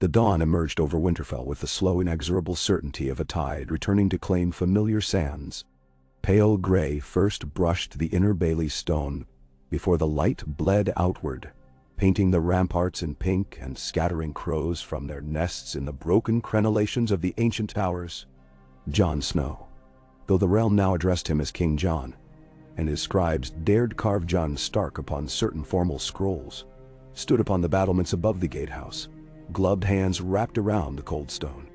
The dawn emerged over Winterfell with the slow, inexorable certainty of a tide returning to claim familiar sands. Pale gray first brushed the inner bailey stone before the light bled outward, painting the ramparts in pink and scattering crows from their nests in the broken crenellations of the ancient towers. Jon Snow, though the realm now addressed him as King Jon, and his scribes dared carve Jon Stark upon certain formal scrolls, stood upon the battlements above the gatehouse, gloved hands wrapped around the cold stone.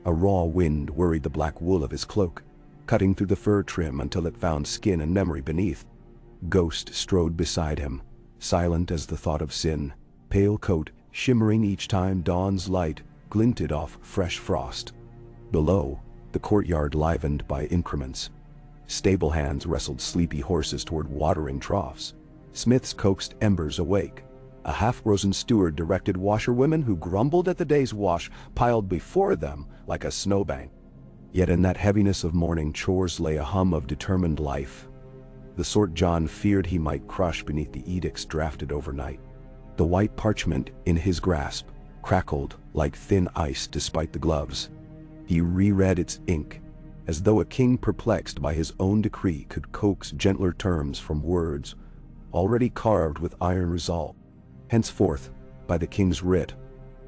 A raw wind worried the black wool of his cloak, cutting through the fur trim until it found skin and memory beneath. Ghost strode beside him, silent as the thought of sin, pale coat shimmering each time dawn's light glinted off fresh frost. Below, the courtyard livened by increments. Stable hands wrestled sleepy horses toward watering troughs. Smiths coaxed embers awake. A half-frozen steward directed washerwomen who grumbled at the day's wash piled before them like a snowbank. Yet in that heaviness of morning chores lay a hum of determined life, the sort Jon feared he might crush beneath the edicts drafted overnight. The white parchment in his grasp crackled like thin ice despite the gloves. He reread its ink, as though a king perplexed by his own decree could coax gentler terms from words already carved with iron resolve. Henceforth, by the king's writ,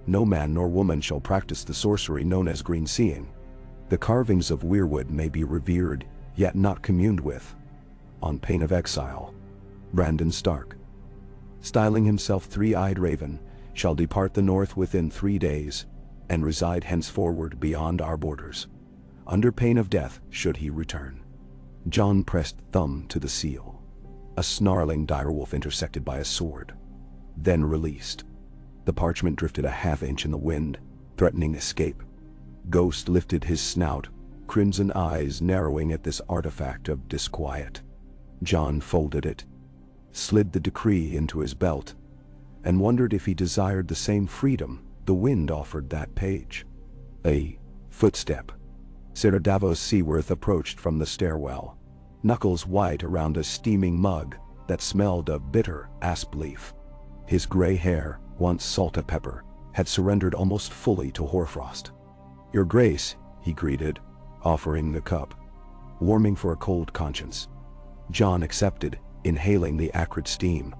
no man nor woman shall practice the sorcery known as greenseeing. The carvings of weirwood may be revered, yet not communed with, on pain of exile. Brandon Stark, styling himself Three-Eyed Raven, shall depart the north within 3 days, and reside henceforward beyond our borders, under pain of death should he return. Jon pressed thumb to the seal. A snarling direwolf intersected by a sword, then released. The parchment drifted a half-inch in the wind, threatening escape. Ghost lifted his snout, crimson eyes narrowing at this artifact of disquiet. Jon folded it, slid the decree into his belt, and wondered if he desired the same freedom the wind offered that page. A footstep. Sarah Davos Seaworth approached from the stairwell, knuckles white around a steaming mug that smelled of bitter asp leaf. His gray hair, once salt-a-pepper, had surrendered almost fully to hoarfrost. "Your Grace," he greeted, offering the cup, warming for a cold conscience. Jon accepted, inhaling the acrid steam.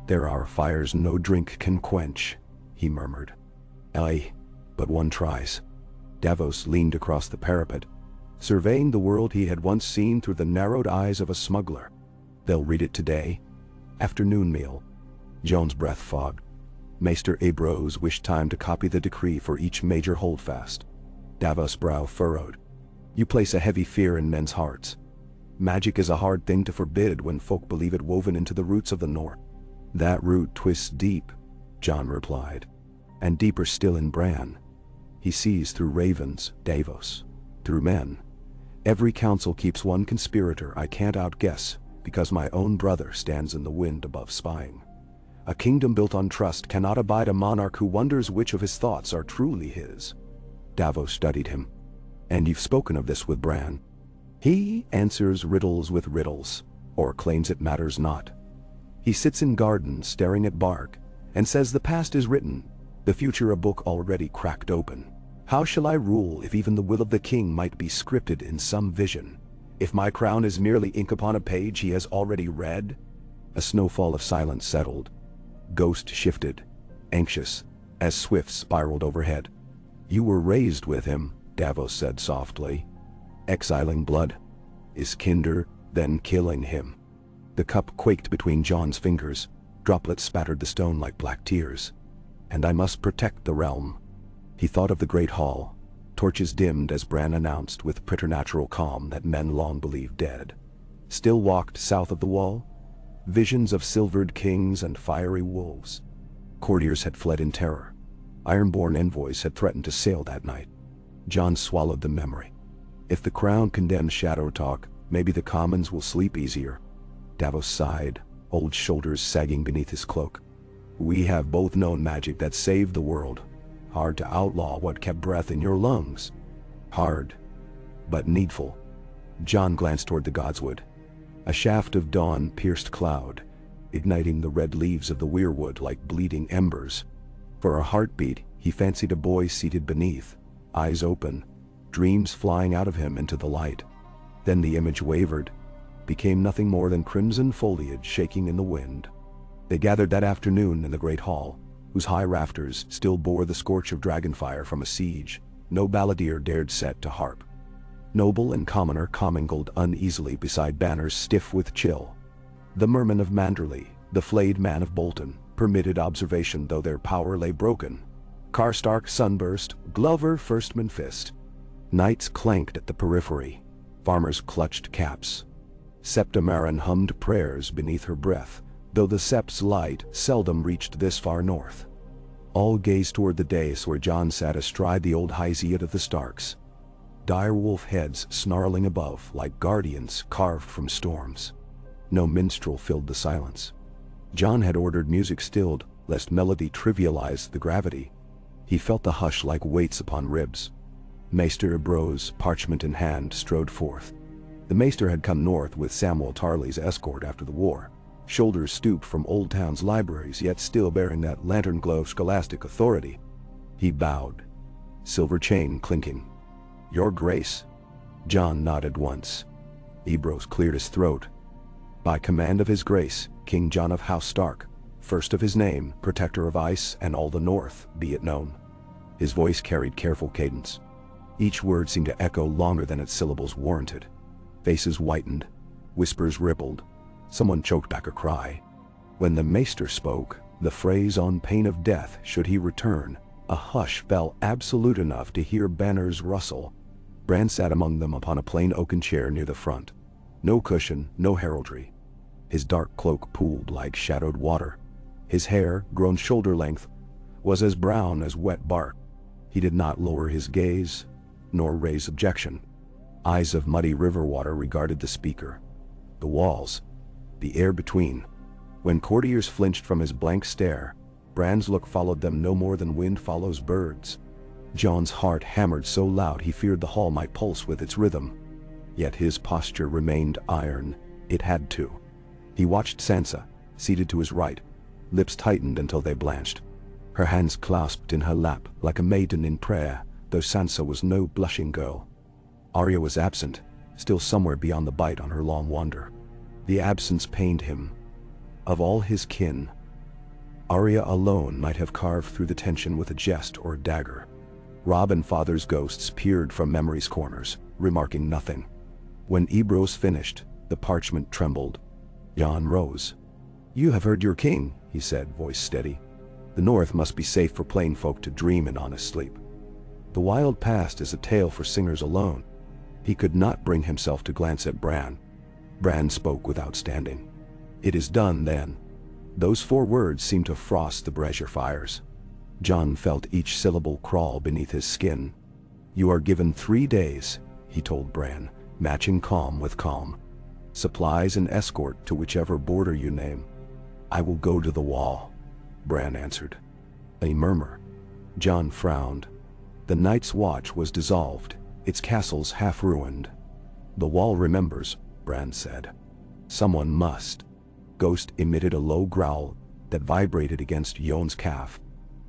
"There are fires no drink can quench," he murmured. "Aye, but one tries." Davos leaned across the parapet, surveying the world he had once seen through the narrowed eyes of a smuggler. "They'll read it today. Afternoon meal." Jon's breath fogged. Maester Abrose wished time to copy the decree for each major holdfast. Davos' brow furrowed. "You place a heavy fear in men's hearts. Magic is a hard thing to forbid when folk believe it woven into the roots of the North." "That root twists deep," Jon replied, "and deeper still in Bran. He sees through ravens, Davos, through men. Every council keeps one conspirator I can't outguess because my own brother stands in the wind above spying. A kingdom built on trust cannot abide a monarch who wonders which of his thoughts are truly his." Davos studied him. "And you've spoken of this with Bran?" "He answers riddles with riddles, or claims it matters not. He sits in gardens staring at bark, and says the past is written, the future a book already cracked open. How shall I rule if even the will of the king might be scripted in some vision? If my crown is merely ink upon a page he has already read?" A snowfall of silence settled. Ghost shifted, anxious, as swifts spiraled overhead. "You were raised with him," Davos said softly. "Exiling blood is kinder than killing him." The cup quaked between Jon's fingers, droplets spattered the stone like black tears. "And I must protect the realm." He thought of the great hall, torches dimmed as Bran announced with preternatural calm that men long believed dead. Still walked south of the wall, visions of silvered kings and fiery wolves. Courtiers had fled in terror. Ironborn envoys had threatened to sail that night. Jon swallowed the memory. If the crown condemns shadow talk, maybe the commons will sleep easier. Davos sighed, old shoulders sagging beneath his cloak. "We have both known magic that saved the world. Hard to outlaw what kept breath in your lungs. Hard, but needful." Jon glanced toward the godswood. A shaft of dawn pierced cloud, igniting the red leaves of the weirwood like bleeding embers. For a heartbeat, He fancied a boy seated beneath, eyes open, dreams flying out of him into the light. Then the image wavered, became nothing more than crimson foliage shaking in the wind. They gathered that afternoon in the great hall, whose high rafters still bore the scorch of dragonfire from a siege. No balladeer dared set to harp. Noble and commoner commingled uneasily beside banners stiff with chill. The merman of Manderley, the flayed man of Bolton, permitted observation though their power lay broken. Karstark sunburst, Glover firstman fist. Knights clanked at the periphery. Farmers clutched caps. Septa Marin hummed prayers beneath her breath, though the Sept's light seldom reached this far north. All gazed toward the dais where Jon sat astride the old Hysiad of the Starks. Dire wolf heads snarling above like guardians carved from storms. No minstrel filled the silence. Jon had ordered music stilled, lest melody trivialized the gravity. He felt the hush like weights upon ribs. Maester Ebrose, parchment in hand, strode forth. The maester had come north with Samwell Tarly's escort after the war, shoulders stooped from Old Town's libraries, yet still bearing that lantern-glow of scholastic authority. He bowed, silver chain clinking. "Your Grace." Jon nodded once. Ebrose cleared his throat. "By command of his Grace, King Jon of House Stark, first of his name, protector of ice and all the north, be it known." His voice carried careful cadence. Each word seemed to echo longer than its syllables warranted. Faces whitened, whispers rippled. Someone choked back a cry. When the maester spoke, the phrase "on pain of death should he return," a hush fell absolute enough to hear banners rustle. Bran sat among them upon a plain oaken chair near the front. No cushion, no heraldry. His dark cloak pooled like shadowed water. His hair, grown shoulder-length, was as brown as wet bark. He did not lower his gaze, nor raise objection. Eyes of muddy river water regarded the speaker. The walls, the air between. When courtiers flinched from his blank stare, Bran's look followed them no more than wind follows birds. Jon's heart hammered so loud he feared the hall might pulse with its rhythm. Yet his posture remained iron. It had to. He watched Sansa, seated to his right, lips tightened until they blanched. Her hands clasped in her lap like a maiden in prayer, though Sansa was no blushing girl. Arya was absent, still somewhere beyond the bite on her long wander. The absence pained him. Of all his kin, Arya alone might have carved through the tension with a jest or a dagger. Robb and Father's ghosts peered from memory's corners, remarking nothing. When Ebrose finished, the parchment trembled. Jon rose. "You have heard your king," he said, voice steady. "The north must be safe for plain folk to dream in honest sleep. The wild past is a tale for singers alone." He could not bring himself to glance at Bran. Bran spoke without standing. "It is done, then." Those 4 words seemed to frost the brazier fires. Jon felt each syllable crawl beneath his skin. "You are given 3 days," he told Bran, matching calm with calm. "Supplies and escort to whichever border you name." "I will go to the wall," Bran answered. A murmur. Jon frowned. The Night's Watch was dissolved, its castles half ruined. "The wall remembers," Bran said. "Someone must." Ghost emitted a low growl that vibrated against Jon's calf.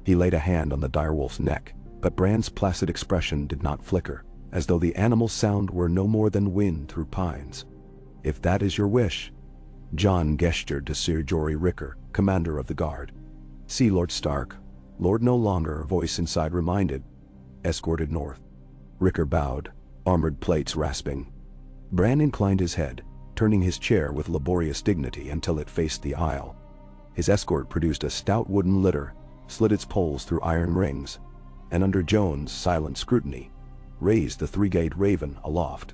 He laid a hand on the direwolf's neck, but Bran's placid expression did not flicker, as though the animal's sound were no more than wind through pines. "If that is your wish." Jon gestured to Sir Jory Ricker, commander of the guard. "See Lord Stark." Lord no longer, a voice inside reminded. "Escorted north." Ricker bowed, armored plates rasping. Bran inclined his head, turning his chair with laborious dignity until it faced the aisle. His escort produced a stout wooden litter, slid its poles through iron rings, and under Jon's silent scrutiny, raised the 3-gate raven aloft.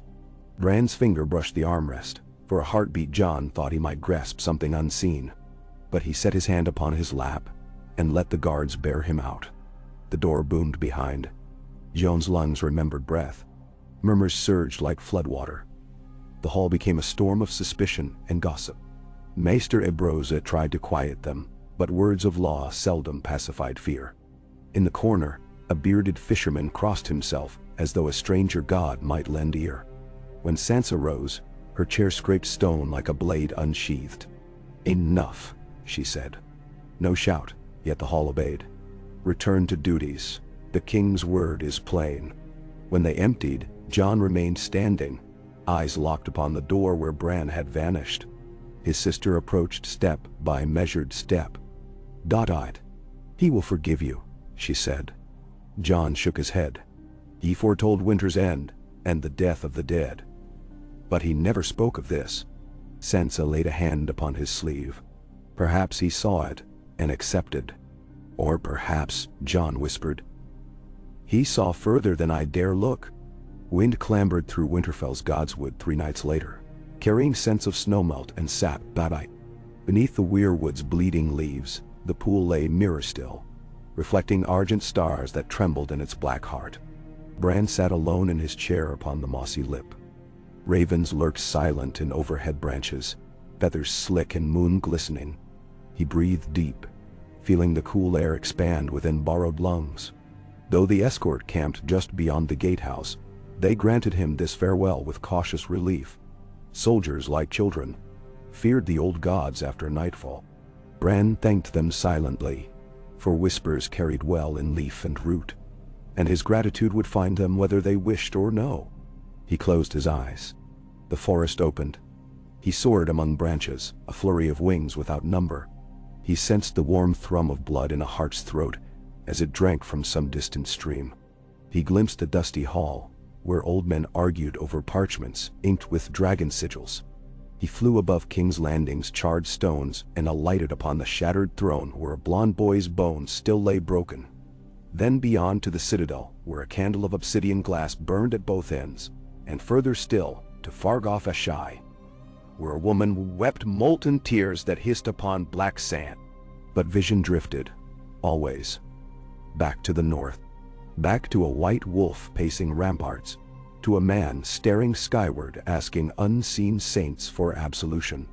Bran's finger brushed the armrest. For a heartbeat Jon thought he might grasp something unseen. But he set his hand upon his lap, and let the guards bear him out. The door boomed behind. Jon's lungs remembered breath. Murmurs surged like floodwater. The hall became a storm of suspicion and gossip. Maester Ebrose tried to quiet them, but words of law seldom pacified fear. In the corner, a bearded fisherman crossed himself as though a stranger god might lend ear. When Sansa rose, her chair scraped stone like a blade unsheathed. "Enough," she said. No shout, yet the hall obeyed. Return to duties. The king's word is plain. When they emptied, Jon remained standing, eyes locked upon the door where Bran had vanished. His sister approached step by measured step. Dot-eyed. "He will forgive you," she said. Jon shook his head. He foretold winter's end and the death of the dead. But he never spoke of this. Sansa laid a hand upon his sleeve. Perhaps he saw it and accepted. Or perhaps, Jon whispered, he saw further than I dare look. Wind clambered through Winterfell's godswood 3 nights later, carrying scents of snowmelt and sap. Beneath the weirwood's bleeding leaves, the pool lay mirror-still, reflecting argent stars that trembled in its black heart. Bran sat alone in his chair upon the mossy lip. Ravens lurked silent in overhead branches, feathers slick and moon glistening. He breathed deep, feeling the cool air expand within borrowed lungs. Though the escort camped just beyond the gatehouse, they granted him this farewell with cautious relief. Soldiers, like children, feared the old gods after nightfall. Bran thanked them silently, for whispers carried well in leaf and root, and his gratitude would find them whether they wished or no. He closed his eyes. The forest opened. He soared among branches, a flurry of wings without number. He sensed the warm thrum of blood in a heart's throat as it drank from some distant stream. He glimpsed a dusty hall, where old men argued over parchments inked with dragon sigils. He flew above King's Landing's charred stones and alighted upon the shattered throne where a blond boy's bones still lay broken. Then beyond to the citadel, where a candle of obsidian glass burned at both ends, and further still to Fargoth Ashai, where a woman wept molten tears that hissed upon black sand. But vision drifted, always, back to the north, back to a white wolf pacing ramparts, to a man staring skyward asking unseen saints for absolution.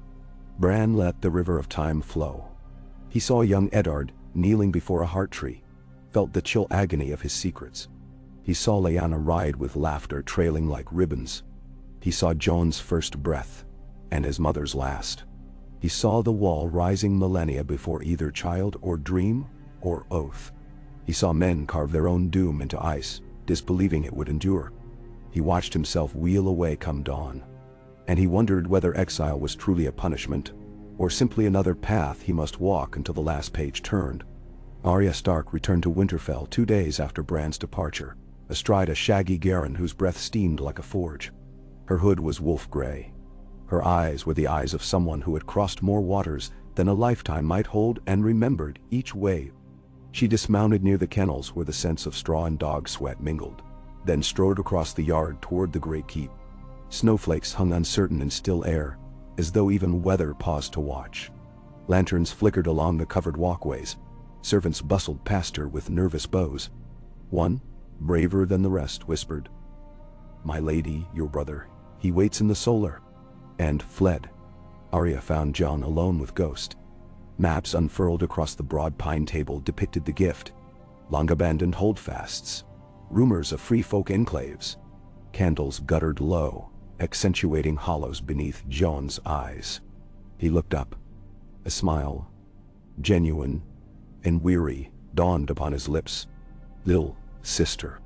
Bran let the river of time flow. He saw young Eddard kneeling before a heart tree, felt the chill agony of his secrets. He saw Lyanna ride with laughter trailing like ribbons. He saw Jon's first breath, and his mother's last. He saw the wall rising millennia before either child or dream or oath. He saw men carve their own doom into ice, disbelieving it would endure. He watched himself wheel away come dawn, and he wondered whether exile was truly a punishment, or simply another path he must walk until the last page turned. Arya Stark returned to Winterfell 2 days after Bran's departure, astride a shaggy Garren whose breath steamed like a forge. Her hood was wolf-gray. Her eyes were the eyes of someone who had crossed more waters than a lifetime might hold and remembered each wave. She dismounted near the kennels where the scents of straw and dog sweat mingled, then strode across the yard toward the great keep. Snowflakes hung uncertain in still air, as though even weather paused to watch. Lanterns flickered along the covered walkways. Servants bustled past her with nervous bows. One, braver than the rest, whispered, "My lady, your brother, he waits in the solar," and fled. Arya found Jon alone with Ghost. Maps unfurled across the broad pine table depicted the gift, long-abandoned holdfasts, rumors of free folk enclaves. Candles guttered low, accentuating hollows beneath Jon's eyes. He looked up. A smile, genuine and weary, dawned upon his lips. "Lil, sister."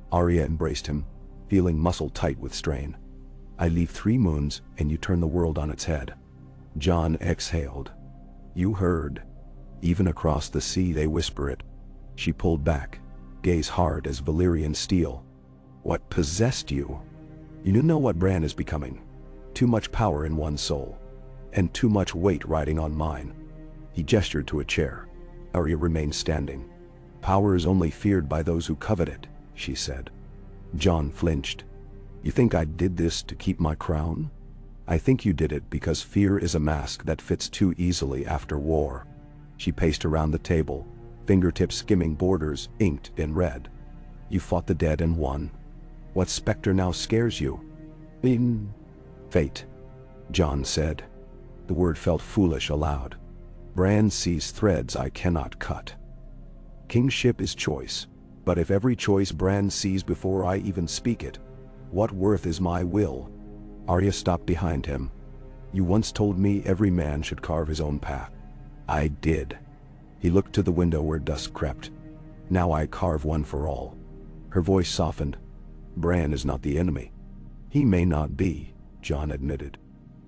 Arya embraced him, feeling muscle tight with strain. "I leave 3 moons and you turn the world on its head." Jon exhaled. "You heard. Even across the sea they whisper it." She pulled back, gaze hard as Valyrian steel. "What possessed you? You know what Bran is becoming. Too much power in one soul, and too much weight riding on mine." He gestured to a chair. Arya remained standing. "Power is only feared by those who covet it," she said. Jon flinched. "You think I did this to keep my crown?" "I think you did it because fear is a mask that fits too easily after war." She paced around the table, fingertips skimming borders inked in red. "You fought the dead and won. What specter now scares you?" "Fate," Jon said. The word felt foolish aloud. "Bran sees threads I cannot cut. Kingship is choice, but if every choice Bran sees before I even speak it, what worth is my will?" Arya stopped behind him. "You once told me every man should carve his own path." "I did." He looked to the window where dusk crept. Now I carve one for all." Her voice softened. "Bran is not the enemy." "He may not be," Jon admitted.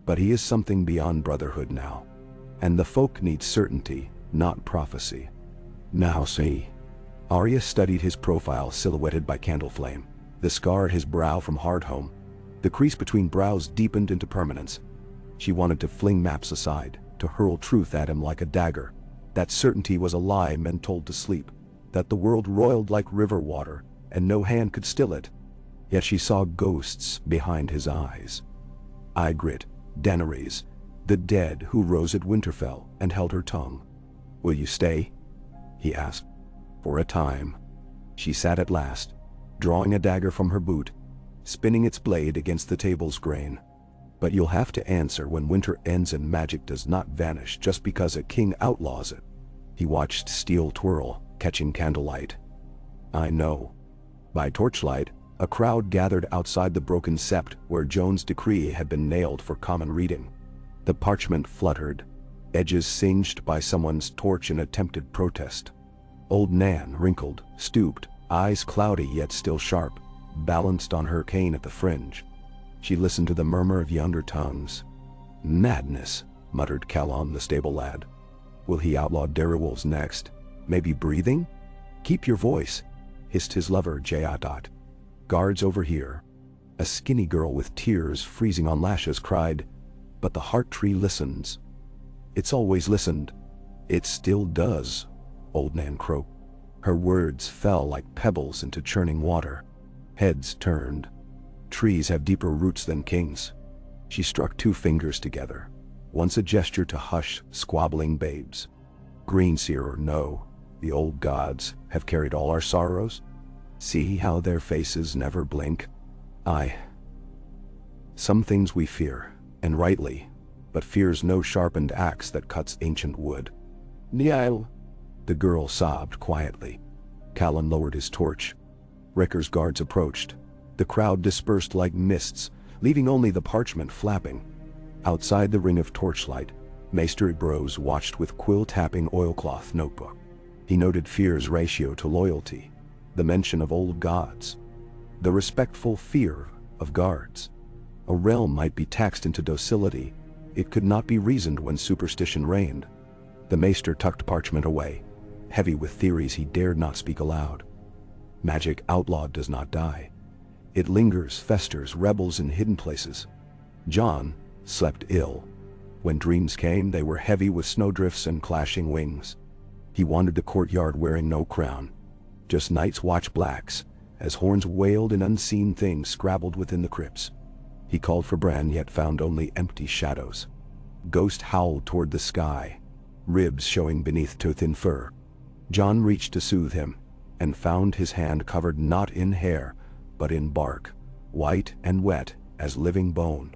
"But he is something beyond brotherhood now. And the folk need certainty, not prophecy." "Now see." Arya studied his profile silhouetted by candle flame, the scar at his brow from Hardhome. The crease between brows deepened into permanence. She wanted to fling maps aside, to hurl truth at him like a dagger. That certainty was a lie men told to sleep, that the world roiled like river water, and no hand could still it. Yet she saw ghosts behind his eyes. Ygritte, Daenerys, the dead who rose at Winterfell and held her tongue. "Will you stay?" he asked. "For a time." She sat at last, drawing a dagger from her boot, spinning its blade against the table's grain. "But you'll have to answer when winter ends and magic does not vanish just because a king outlaws it." He watched steel twirl, catching candlelight. "I know." By torchlight, a crowd gathered outside the broken sept where Jon's decree had been nailed for common reading. The parchment fluttered, edges singed by someone's torch in attempted protest. Old Nan, wrinkled, stooped, eyes cloudy yet still sharp, balanced on her cane at the fringe. She listened to the murmur of younger tongues. "Madness," muttered Callon the stable lad. "Will he outlaw Darrywolves next? Maybe breathing?" "Keep your voice," hissed his lover Jayadat. "Guards over here." A skinny girl with tears freezing on lashes cried, "But the heart tree listens." "It's always listened." "It still does," Old Nan croaked. Her words fell like pebbles into churning water. Heads turned. Trees have deeper roots than kings. She struck two fingers together, once a gesture to hush squabbling babes. "Greenseer or no, the old gods have carried all our sorrows. See how their faces never blink. Some things we fear, and rightly, but fear's no sharpened axe that cuts ancient wood." "Niall," the girl sobbed quietly. Callon lowered his torch. Ricker's guards approached. The crowd dispersed like mists, leaving only the parchment flapping. Outside the ring of torchlight, Maester Bros watched with quill-tapping oilcloth notebook. He noted fear's ratio to loyalty, the mention of old gods, the respectful fear of guards. A realm might be taxed into docility, it could not be reasoned when superstition reigned. The Maester tucked parchment away, heavy with theories he dared not speak aloud. Magic outlawed does not die. It lingers, festers, rebels in hidden places. Jon slept ill. When dreams came, they were heavy with snowdrifts and clashing wings. He wandered the courtyard wearing no crown, just night's watch blacks, as horns wailed and unseen things scrabbled within the crypts. He called for Bran, yet found only empty shadows. Ghost howled toward the sky, ribs showing beneath too-thin fur. Jon reached to soothe him, and found his hand covered not in hair, but in bark, white and wet as living bone.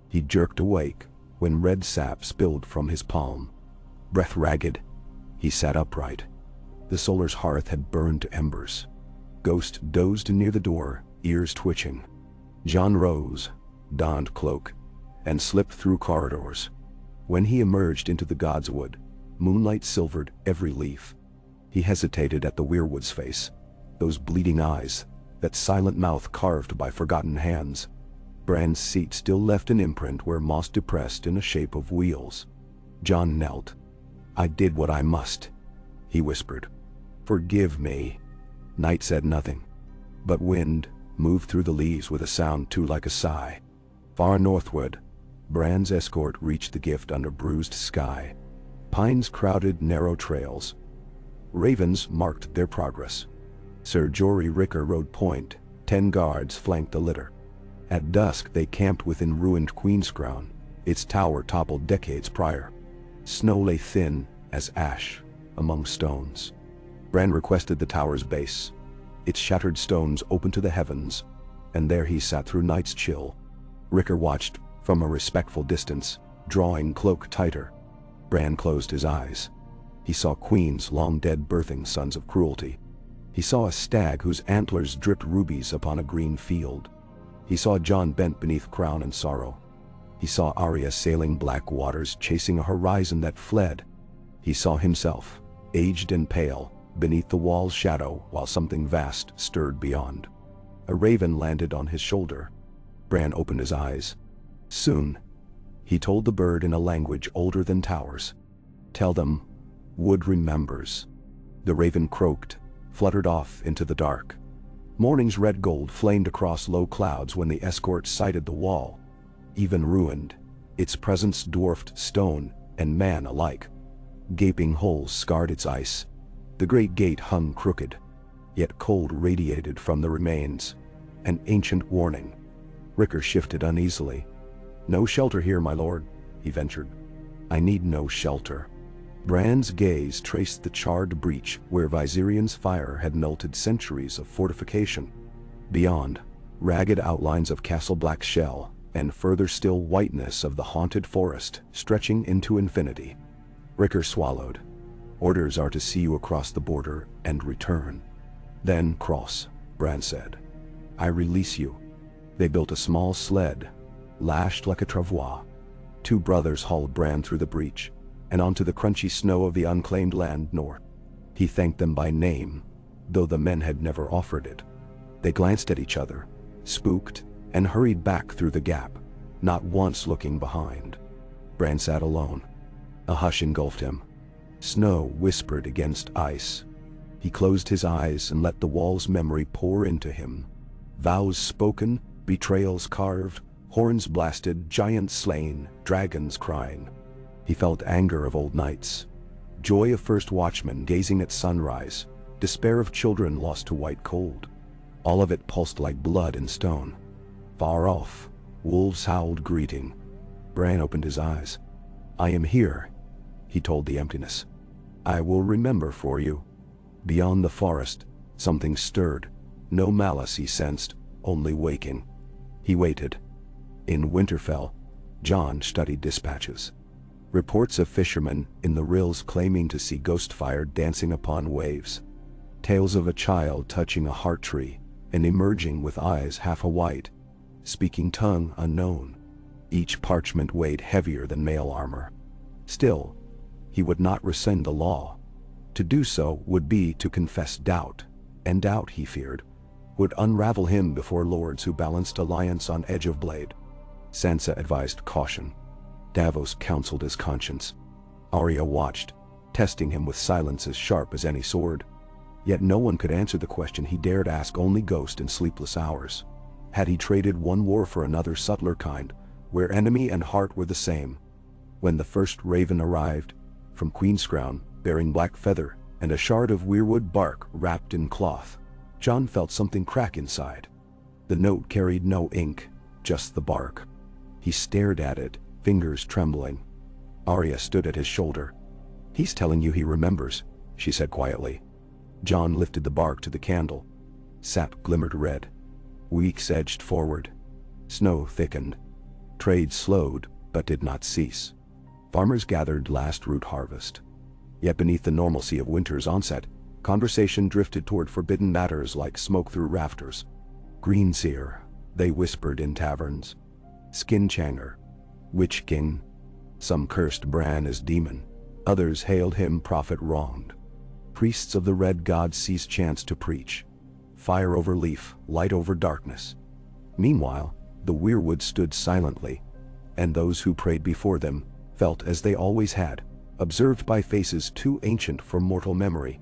He jerked awake when red sap spilled from his palm. Breath ragged, he sat upright. The solar's hearth had burned to embers. Ghost dozed near the door, ears twitching. Jon rose, donned cloak, and slipped through corridors. When he emerged into the godswood, moonlight silvered every leaf. He hesitated at the weirwood's face, those bleeding eyes, that silent mouth carved by forgotten hands. Bran's seat still left an imprint where moss depressed in a shape of wheels. Jon knelt. "I did what I must," he whispered. "Forgive me." Night said nothing, but wind moved through the leaves with a sound too like a sigh. Far northward, Bran's escort reached the gift under bruised sky. Pines crowded narrow trails. Ravens marked their progress. Sir Jory Ricker rode point, 10 guards flanked the litter. At dusk they camped within ruined Queen's Crown, its tower toppled decades prior. Snow lay thin as ash among stones. Bran requested the tower's base, its shattered stones open to the heavens, and there he sat through night's chill. Ricker watched from a respectful distance, drawing cloak tighter. Bran closed his eyes. He saw queens long dead birthing sons of cruelty. He saw a stag whose antlers dripped rubies upon a green field. He saw Jon bent beneath crown and sorrow. He saw Arya sailing black waters, chasing a horizon that fled. He saw himself, aged and pale, beneath the wall's shadow, while something vast stirred beyond. A raven landed on his shoulder. Bran opened his eyes. Soon, he told the bird in a language older than towers. Tell them, Wood remembers. The raven croaked, fluttered off into the dark. Morning's red gold flamed across low clouds when the escort sighted the wall. Even ruined, its presence dwarfed stone and man alike. Gaping holes scarred its ice. The great gate hung crooked, yet cold radiated from the remains. An ancient warning. Ricker shifted uneasily. No shelter here, my lord, he ventured. I need no shelter. Bran's gaze traced the charred breach where Viserion's fire had melted centuries of fortification. Beyond, ragged outlines of Castle Black Shell, and further still whiteness of the haunted forest stretching into infinity. Ricker swallowed. Orders are to see you across the border and return. Then cross, Bran said. I release you. They built a small sled, lashed like a travois. Two brothers hauled Bran through the breach, and onto the crunchy snow of the unclaimed land north. He thanked them by name, though the men had never offered it. They glanced at each other, spooked, and hurried back through the gap, not once looking behind. Bran sat alone. A hush engulfed him. Snow whispered against ice. He closed his eyes and let the wall's memory pour into him. Vows spoken, betrayals carved, horns blasted, giants slain, dragons crying. He felt anger of old nights, joy of first watchmen gazing at sunrise, despair of children lost to white cold. All of it pulsed like blood in stone. Far off, wolves howled greeting. Bran opened his eyes. I am here, he told the emptiness. I will remember for you. Beyond the forest, something stirred. No malice he sensed, only waking. He waited. In Winterfell, Jon studied dispatches. Reports of fishermen in the rills claiming to see ghost fire dancing upon waves. Tales of a child touching a heart tree and emerging with eyes half a-white, speaking tongue unknown. Each parchment weighed heavier than mail armor. Still, he would not rescind the law. To do so would be to confess doubt, and doubt, he feared, would unravel him before lords who balanced alliance on edge of blade. Sansa advised caution. Davos counseled his conscience. Arya watched, testing him with silence as sharp as any sword. Yet no one could answer the question he dared ask only Ghost in sleepless hours. Had he traded one war for another subtler kind, where enemy and heart were the same? When the first raven arrived, from Queenscrown, bearing black feather and a shard of weirwood bark wrapped in cloth, Jon felt something crack inside. The note carried no ink, just the bark. He stared at it, fingers trembling. Arya stood at his shoulder. He's telling you he remembers, she said quietly. Jon lifted the bark to the candle. Sap glimmered red. Weeks edged forward. Snow thickened. Trade slowed, but did not cease. Farmers gathered last root harvest. Yet beneath the normalcy of winter's onset, conversation drifted toward forbidden matters like smoke through rafters. Greenseer, they whispered in taverns. Skinchanger, Witch King. Some cursed Bran as demon. Others hailed him prophet wronged. Priests of the red gods seized chance to preach. Fire over leaf, light over darkness. Meanwhile, the weirwood stood silently, and those who prayed before them felt as they always had, observed by faces too ancient for mortal memory.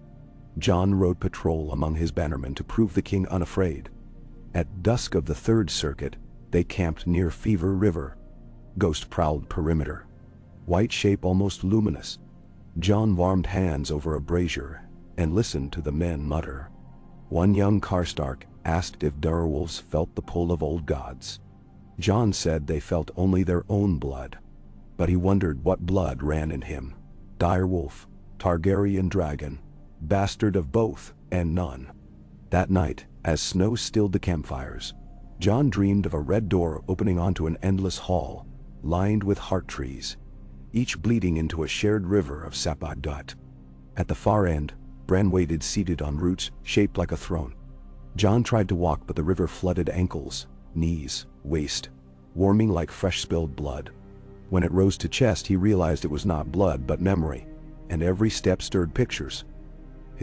Jon rode patrol among his bannermen to prove the king unafraid. At dusk of the Third Circuit, they camped near Fever River. Ghost prowled perimeter. White shape almost luminous. Jon warmed hands over a brazier and listened to the men mutter. One young Karstark asked if direwolves felt the pull of old gods. Jon said they felt only their own blood. But he wondered what blood ran in him. Direwolf, Targaryen dragon, bastard of both and none. That night, as snow stilled the campfires, Jon dreamed of a red door opening onto an endless hall, lined with heart trees, each bleeding into a shared river of sapid gut. At the far end, Bran waited seated on roots shaped like a throne. Jon tried to walk, but the river flooded ankles, knees, waist, warming like fresh spilled blood. When it rose to chest, he realized it was not blood but memory, and every step stirred pictures.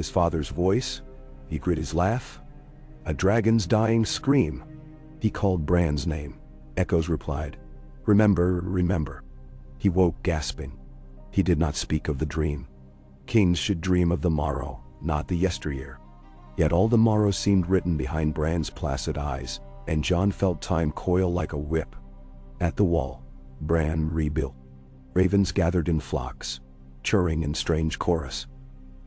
His father's voice? Ygritte's laugh? A dragon's dying scream? He called Bran's name. Echoes replied, "Remember, remember." He woke gasping. He did not speak of the dream. Kings should dream of the morrow, not the yesteryear. Yet all the morrow seemed written behind Bran's placid eyes, and Jon felt time coil like a whip. At the wall, Bran rebuilt. Ravens gathered in flocks, churring in strange chorus.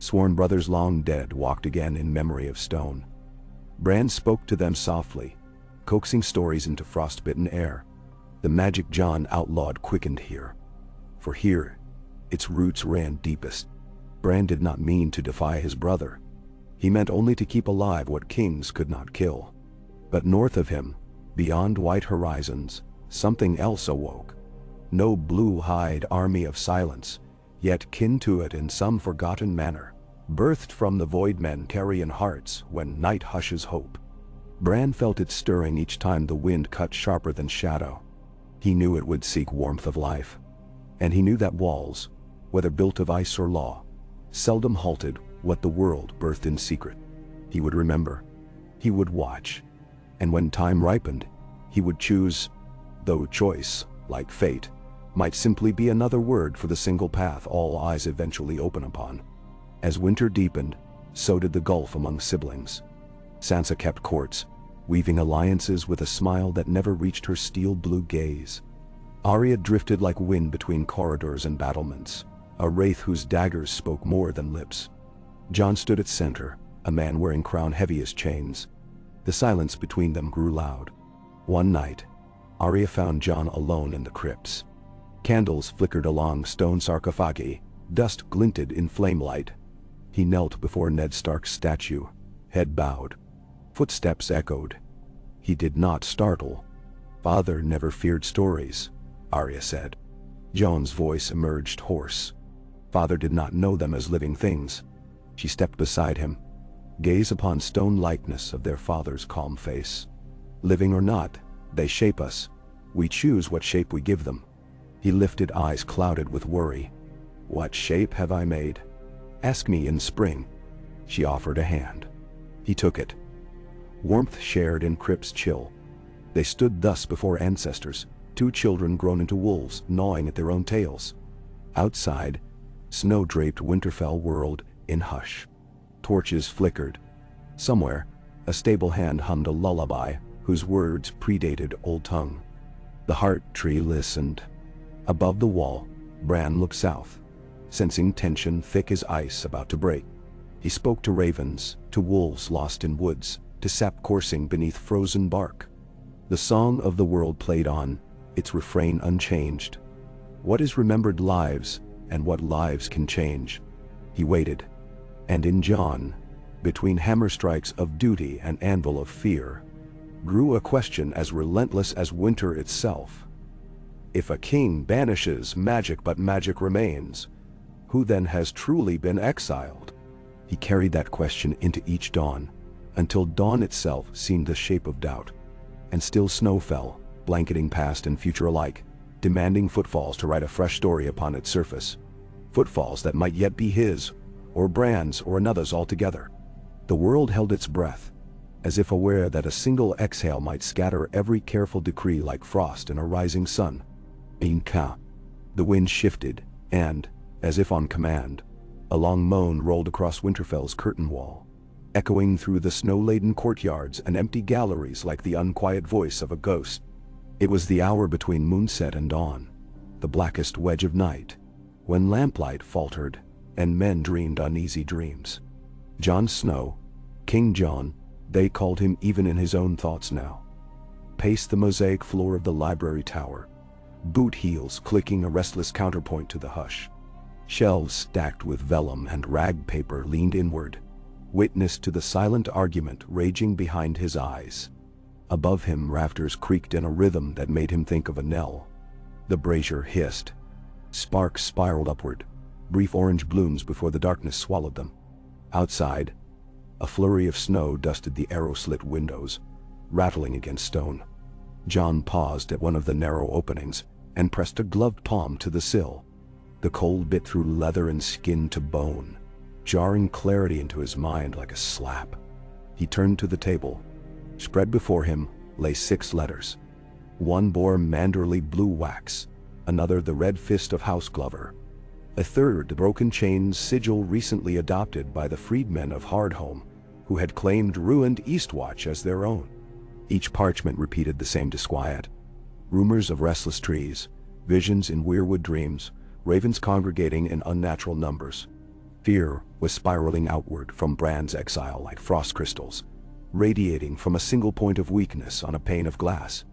Sworn brothers long dead walked again in memory of stone. Bran spoke to them softly, coaxing stories into frostbitten air. The magic Jon outlawed quickened here. For here, its roots ran deepest. Bran did not mean to defy his brother. He meant only to keep alive what kings could not kill. But north of him, beyond white horizons, something else awoke. No blue-hide army of silence, yet kin to it in some forgotten manner, birthed from the void men carrion hearts when night hushes hope. Bran felt it stirring each time the wind cut sharper than shadow. He knew it would seek warmth of life. And he knew that walls, whether built of ice or law, seldom halted what the world birthed in secret. He would remember. He would watch. And when time ripened, he would choose, though choice, like fate, might simply be another word for the single path all eyes eventually open upon. As winter deepened, so did the gulf among siblings. Sansa kept courts, weaving alliances with a smile that never reached her steel-blue gaze. Arya drifted like wind between corridors and battlements, a wraith whose daggers spoke more than lips. Jon stood at center, a man wearing crown heavy as chains. The silence between them grew loud. One night, Arya found Jon alone in the crypts. Candles flickered along stone sarcophagi, dust glinted in flamelight. He knelt before Ned Stark's statue, head bowed. Footsteps echoed. He did not startle. "Father never feared stories," Arya said. Jon's voice emerged hoarse. "Father did not know them as living things." She stepped beside him. Gaze upon stone likeness of their father's calm face. "Living or not, they shape us. We choose what shape we give them." He lifted eyes clouded with worry. "What shape have I made? Ask me in spring." She offered a hand. He took it. Warmth shared in crypt's chill. They stood thus before ancestors, two children grown into wolves, gnawing at their own tails. Outside, snow-draped Winterfell whirled in hush. Torches flickered. Somewhere, a stable hand hummed a lullaby whose words predated Old Tongue. The heart tree listened. Above the wall, Bran looked south, sensing tension thick as ice about to break. He spoke to ravens, to wolves lost in woods, to sap coursing beneath frozen bark. The song of the world played on, its refrain unchanged. What is remembered lives, and what lives can change? He waited. And in Jon, between hammer strikes of duty and anvil of fear, grew a question as relentless as winter itself. If a king banishes magic but magic remains, who then has truly been exiled? He carried that question into each dawn, until dawn itself seemed the shape of doubt. And still snow fell, blanketing past and future alike, demanding footfalls to write a fresh story upon its surface. Footfalls that might yet be his, or Bran's, or another's altogether. The world held its breath, as if aware that a single exhale might scatter every careful decree like frost in a rising sun. Inca. The wind shifted, and, as if on command, a long moan rolled across Winterfell's curtain wall, echoing through the snow-laden courtyards and empty galleries like the unquiet voice of a ghost. It was the hour between moonset and dawn, the blackest wedge of night, when lamplight faltered and men dreamed uneasy dreams. Jon Snow, King Jon, they called him even in his own thoughts now, paced the mosaic floor of the library tower, boot heels clicking a restless counterpoint to the hush. Shelves stacked with vellum and rag paper leaned inward, witness to the silent argument raging behind his eyes. Above him rafters creaked in a rhythm that made him think of a knell. The brazier hissed. Sparks spiraled upward, brief orange blooms before the darkness swallowed them. Outside, a flurry of snow dusted the arrow-slit windows, rattling against stone. Jon paused at one of the narrow openings and pressed a gloved palm to the sill. The cold bit through leather and skin to bone. jarring clarity into his mind like a slap. He turned to the table. Spread before him lay 6 letters. One bore manderly blue wax, another the red fist of House Glover, a third the broken chain's sigil recently adopted by the freedmen of Hardhome, who had claimed ruined Eastwatch as their own. Each parchment repeated the same disquiet. Rumors of restless trees, visions in weirwood dreams, ravens congregating in unnatural numbers. Fear was spiraling outward from Bran's exile like frost crystals, radiating from a single point of weakness on a pane of glass.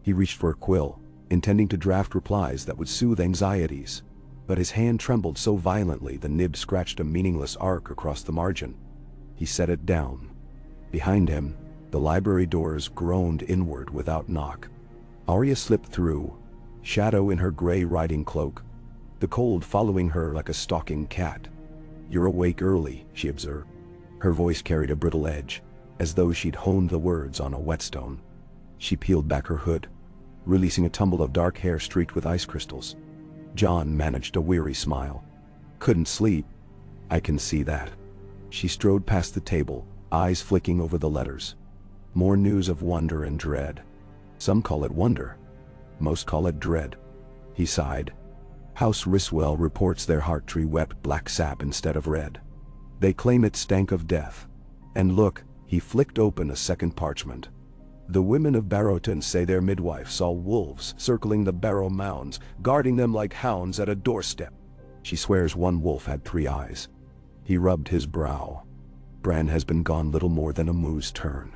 He reached for a quill, intending to draft replies that would soothe anxieties, but his hand trembled so violently the nib scratched a meaningless arc across the margin. He set it down. Behind him, the library doors groaned inward without knock. Arya slipped through, shadow in her gray riding cloak, the cold following her like a stalking cat. "You're awake early," she observed. Her voice carried a brittle edge, as though she'd honed the words on a whetstone. She peeled back her hood, releasing a tumble of dark hair streaked with ice crystals. Jon managed a weary smile. "Couldn't sleep. I can see that." She strode past the table, eyes flicking over the letters. More news of wonder and dread. Some call it wonder. Most call it dread. He sighed. House Riswell reports their heart tree wept black sap instead of red. They claim it stank of death. And look, he flicked open a second parchment. The women of Barrowton say their midwife saw wolves circling the Barrow mounds, guarding them like hounds at a doorstep. She swears one wolf had 3 eyes. He rubbed his brow. Bran has been gone little more than a moose turn.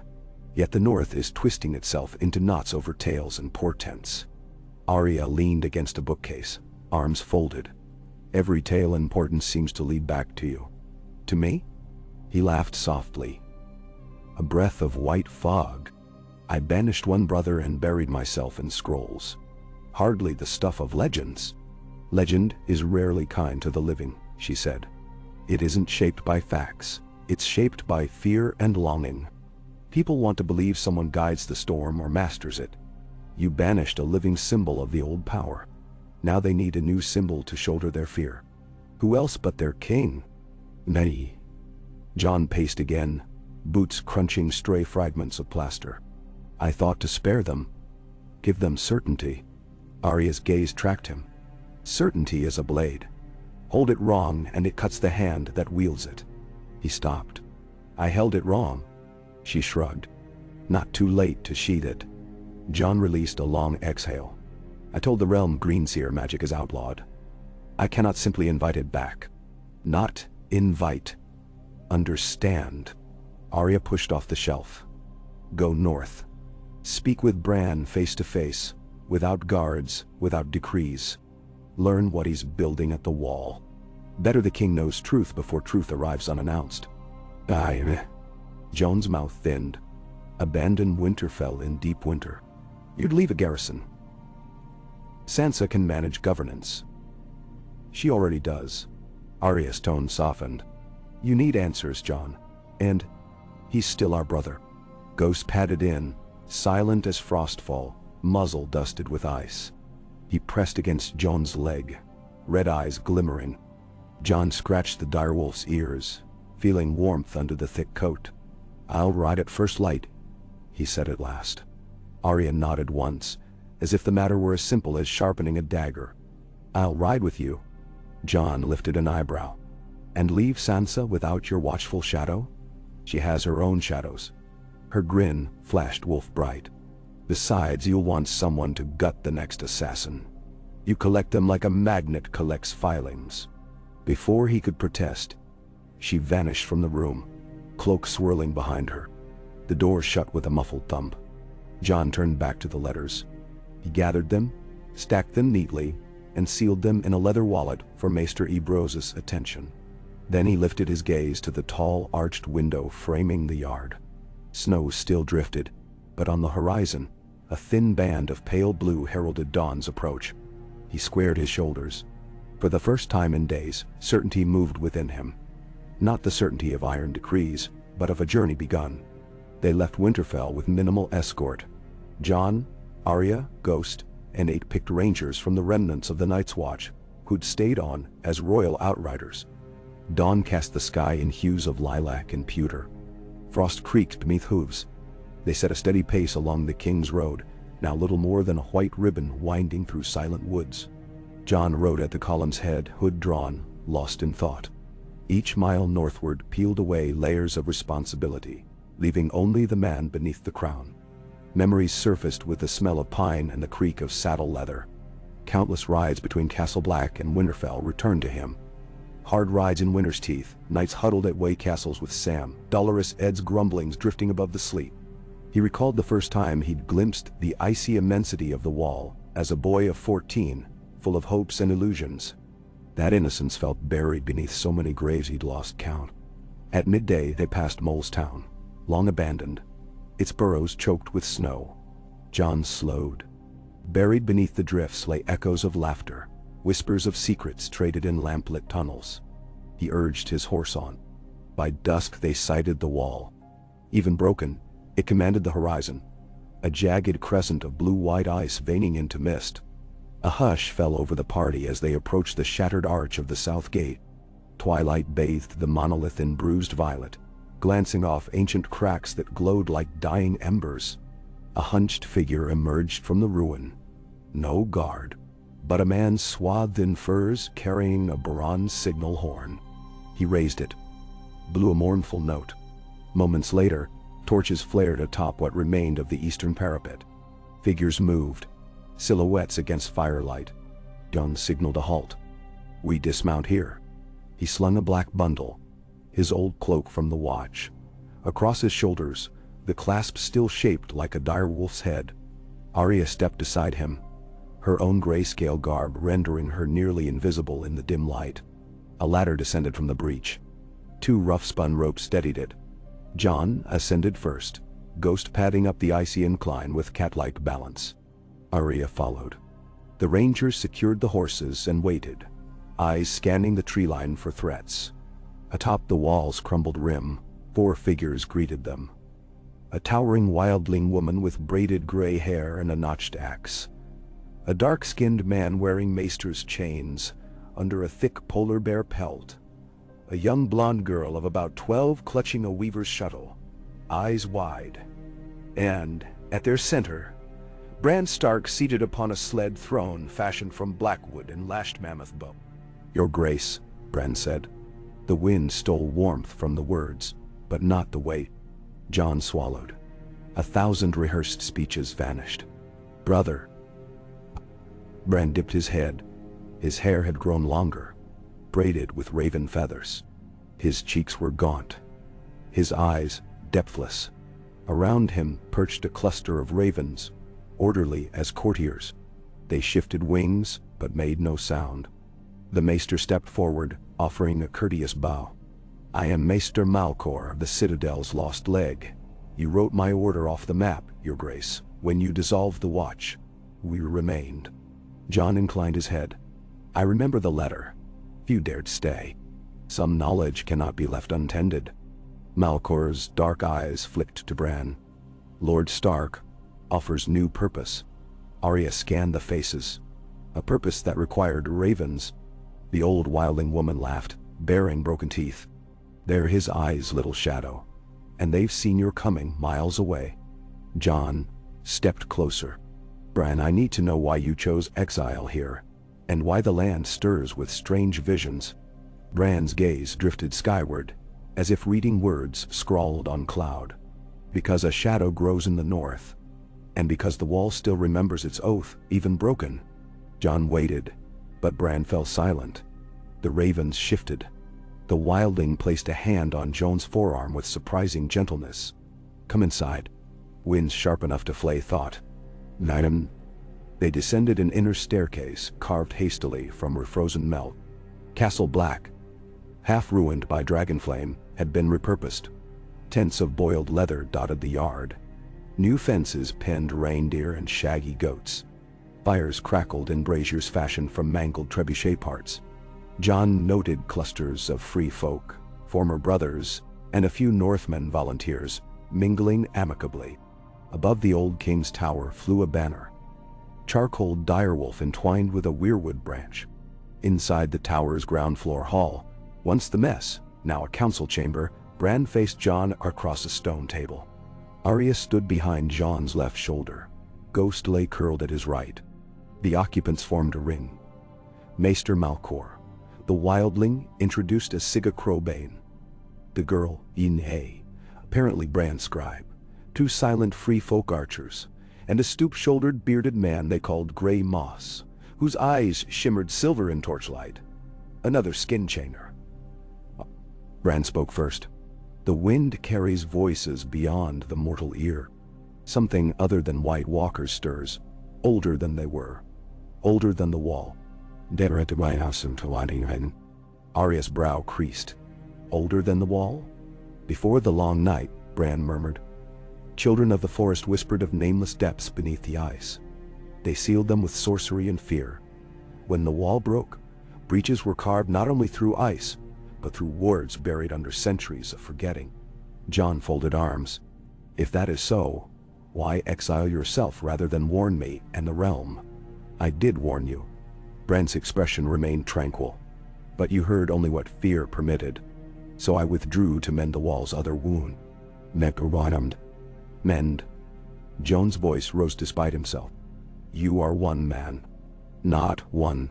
Yet the North is twisting itself into knots over tales and portents. Arya leaned against a bookcase, arms folded. "Every tale and portent seems to lead back to you." "To me?" He laughed softly. "A breath of white fog. I banished one brother and buried myself in scrolls. Hardly the stuff of legends." "Legend is rarely kind to the living," she said. "It isn't shaped by facts. It's shaped by fear and longing. People want to believe someone guides the storm or masters it. You banished a living symbol of the old power. Now they need a new symbol to shoulder their fear. Who else but their king?" "Nay." Jon paced again, boots crunching stray fragments of plaster. "I thought to spare them. Give them certainty." Arya's gaze tracked him. "Certainty is a blade. Hold it wrong and it cuts the hand that wields it." He stopped. "I held it wrong." She shrugged. "Not too late to sheath it." Jon released a long exhale. "I told the realm Greenseer magic is outlawed. I cannot simply invite it back. Not invite. Understand." Arya pushed off the shelf. "Go north. Speak with Bran face to face, without guards, without decrees. Learn what he's building at the wall. Better the king knows truth before truth arrives unannounced." "Aye." Jon's mouth thinned. "Abandon Winterfell in deep winter. You'd leave a garrison." "Sansa can manage governance." "She already does." Arya's tone softened. "You need answers, Jon. And he's still our brother." Ghost padded in, silent as frostfall, muzzle dusted with ice. He pressed against Jon's leg, red eyes glimmering. Jon scratched the direwolf's ears, feeling warmth under the thick coat. "I'll ride at first light," he said at last. Arya nodded once, as if the matter were as simple as sharpening a dagger. "I'll ride with you." Jon lifted an eyebrow. "And leave Sansa without your watchful shadow?" "She has her own shadows." Her grin flashed wolf-bright. "Besides, you'll want someone to gut the next assassin. You collect them like a magnet collects filings." Before he could protest, she vanished from the room, cloak swirling behind her. The door shut with a muffled thump. Jon turned back to the letters. He gathered them, stacked them neatly, and sealed them in a leather wallet for Maester Ebros's attention. Then he lifted his gaze to the tall, arched window framing the yard. Snow still drifted, but on the horizon, a thin band of pale blue heralded dawn's approach. He squared his shoulders. For the first time in days, certainty moved within him. Not the certainty of iron decrees, but of a journey begun. They left Winterfell with minimal escort. Jon, Arya, Ghost, and 8 picked rangers from the remnants of the Night's Watch, who'd stayed on as royal outriders. Dawn cast the sky in hues of lilac and pewter. Frost creaked beneath hooves. They set a steady pace along the King's Road, now little more than a white ribbon winding through silent woods. Jon rode at the column's head, hood drawn, lost in thought. Each mile northward peeled away layers of responsibility, leaving only the man beneath the crown. Memories surfaced with the smell of pine and the creak of saddle leather. Countless rides between Castle Black and Winterfell returned to him. Hard rides in Winter's Teeth, nights huddled at Way Castles with Sam, Dolorous Ed's grumblings drifting above the sleep. He recalled the first time he'd glimpsed the icy immensity of the Wall, as a boy of 14, full of hopes and illusions. That innocence felt buried beneath so many graves he'd lost count. At midday they passed Mole's Town, long abandoned, its burrows choked with snow. Jon slowed. Buried beneath the drifts lay echoes of laughter, whispers of secrets traded in lamplit tunnels. He urged his horse on. By dusk they sighted the Wall. Even broken, it commanded the horizon, a jagged crescent of blue-white ice veining into mist. A hush fell over the party as they approached the shattered arch of the south gate. Twilight bathed the monolith in bruised violet, glancing off ancient cracks that glowed like dying embers. A hunched figure emerged from the ruin. No guard, but a man swathed in furs carrying a bronze signal horn. He raised it, blew a mournful note. Moments later, torches flared atop what remained of the eastern parapet. Figures moved, silhouettes against firelight. Jon signaled a halt. "We dismount here." He slung a black bundle, his old cloak from the watch. Across his shoulders, the clasp still shaped like a direwolf's head. Arya stepped beside him, her own grayscale garb rendering her nearly invisible in the dim light. A ladder descended from the breach. 2 rough-spun ropes steadied it. Jon ascended first, ghost padding up the icy incline with cat-like balance. Arya followed. The rangers secured the horses and waited, eyes scanning the tree line for threats. Atop the wall's crumbled rim, 4 figures greeted them. A towering wildling woman with braided gray hair and a notched axe. A dark-skinned man wearing maester's chains, under a thick polar bear pelt. A young blonde girl of about 12 clutching a weaver's shuttle, eyes wide. And, at their center, Bran Stark seated upon a sled throne fashioned from blackwood and lashed mammoth bone. "Your Grace," Bran said. The wind stole warmth from the words, but not the weight. Jon swallowed. 1,000 rehearsed speeches vanished. "Brother." Bran dipped his head. His hair had grown longer, braided with raven feathers. His cheeks were gaunt, his eyes depthless. Around him perched a cluster of ravens, orderly as courtiers. They shifted wings, but made no sound. The maester stepped forward, offering a courteous bow. "I am Maester Malcor of the Citadel's lost leg. You wrote my order off the map, Your Grace, when you dissolved the Watch. We remained." Jon inclined his head. "I remember the letter. Few dared stay. Some knowledge cannot be left untended." Malcor's dark eyes flicked to Bran. "Lord Stark offers new purpose." Arya scanned the faces. A purpose that required ravens. The old wildling woman laughed, baring broken teeth. "They're his eyes, little shadow. And they've seen your coming miles away." Jon stepped closer. "Bran, I need to know why you chose exile here, and why the land stirs with strange visions." Bran's gaze drifted skyward, as if reading words scrawled on cloud. "Because a shadow grows in the north, and because the Wall still remembers its oath, even broken." Jon waited, but Bran fell silent. The ravens shifted. The wildling placed a hand on Jon's forearm with surprising gentleness. "Come inside." Winds sharp enough to flay thought. "Nightum." They descended an inner staircase carved hastily from refrozen melt. Castle Black, half ruined by dragonflame, had been repurposed. Tents of boiled leather dotted the yard. New fences penned reindeer and shaggy goats. Fires crackled in braziers fashioned from mangled trebuchet parts. Jon noted clusters of free folk, former brothers, and a few Northmen volunteers, mingling amicably. Above the old king's tower flew a banner. Charcoal direwolf entwined with a weirwood branch. Inside the tower's ground floor hall, Once the mess, now a council chamber, Bran faced Jon across a stone table. Arya stood behind Jon's left shoulder. Ghost lay curled at his right. The occupants formed a ring. Maester Malcor, the wildling introduced as Sigga Crowbane. The girl, Yin-Hay, apparently Bran's scribe. 2 silent free folk archers, and a stoop-shouldered bearded man they called Grey Moss, whose eyes shimmered silver in torchlight. Another skin chainer. Bran spoke first. The wind carries voices beyond the mortal ear. Something other than White Walkers stirs, older than they were, older than the wall. Arya's brow creased. Older than the wall? Before the long night, Bran murmured. Children of the forest whispered of nameless depths beneath the ice. They sealed them with sorcery and fear. When the wall broke, breaches were carved not only through ice, but through words buried under centuries of forgetting. Jon folded arms. If that is so, why exile yourself rather than warn me and the realm? I did warn you. Bran's expression remained tranquil. But you heard only what fear permitted. So I withdrew to mend the wall's other wound. Mend. Jon's voice rose despite himself. You are one man. Not one.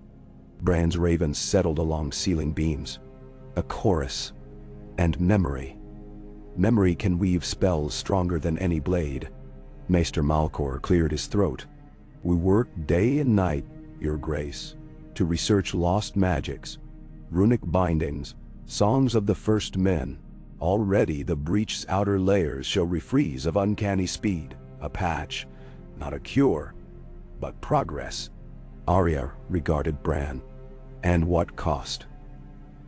Bran's ravens settled along ceiling beams. A chorus. And memory. Memory can weave spells stronger than any blade. Maester Malcor cleared his throat. We work day and night, Your Grace, to research lost magics, runic bindings, songs of the first men. Already the breach's outer layers show refreeze of uncanny speed, a patch, not a cure, but progress. Arya regarded Bran. And what cost?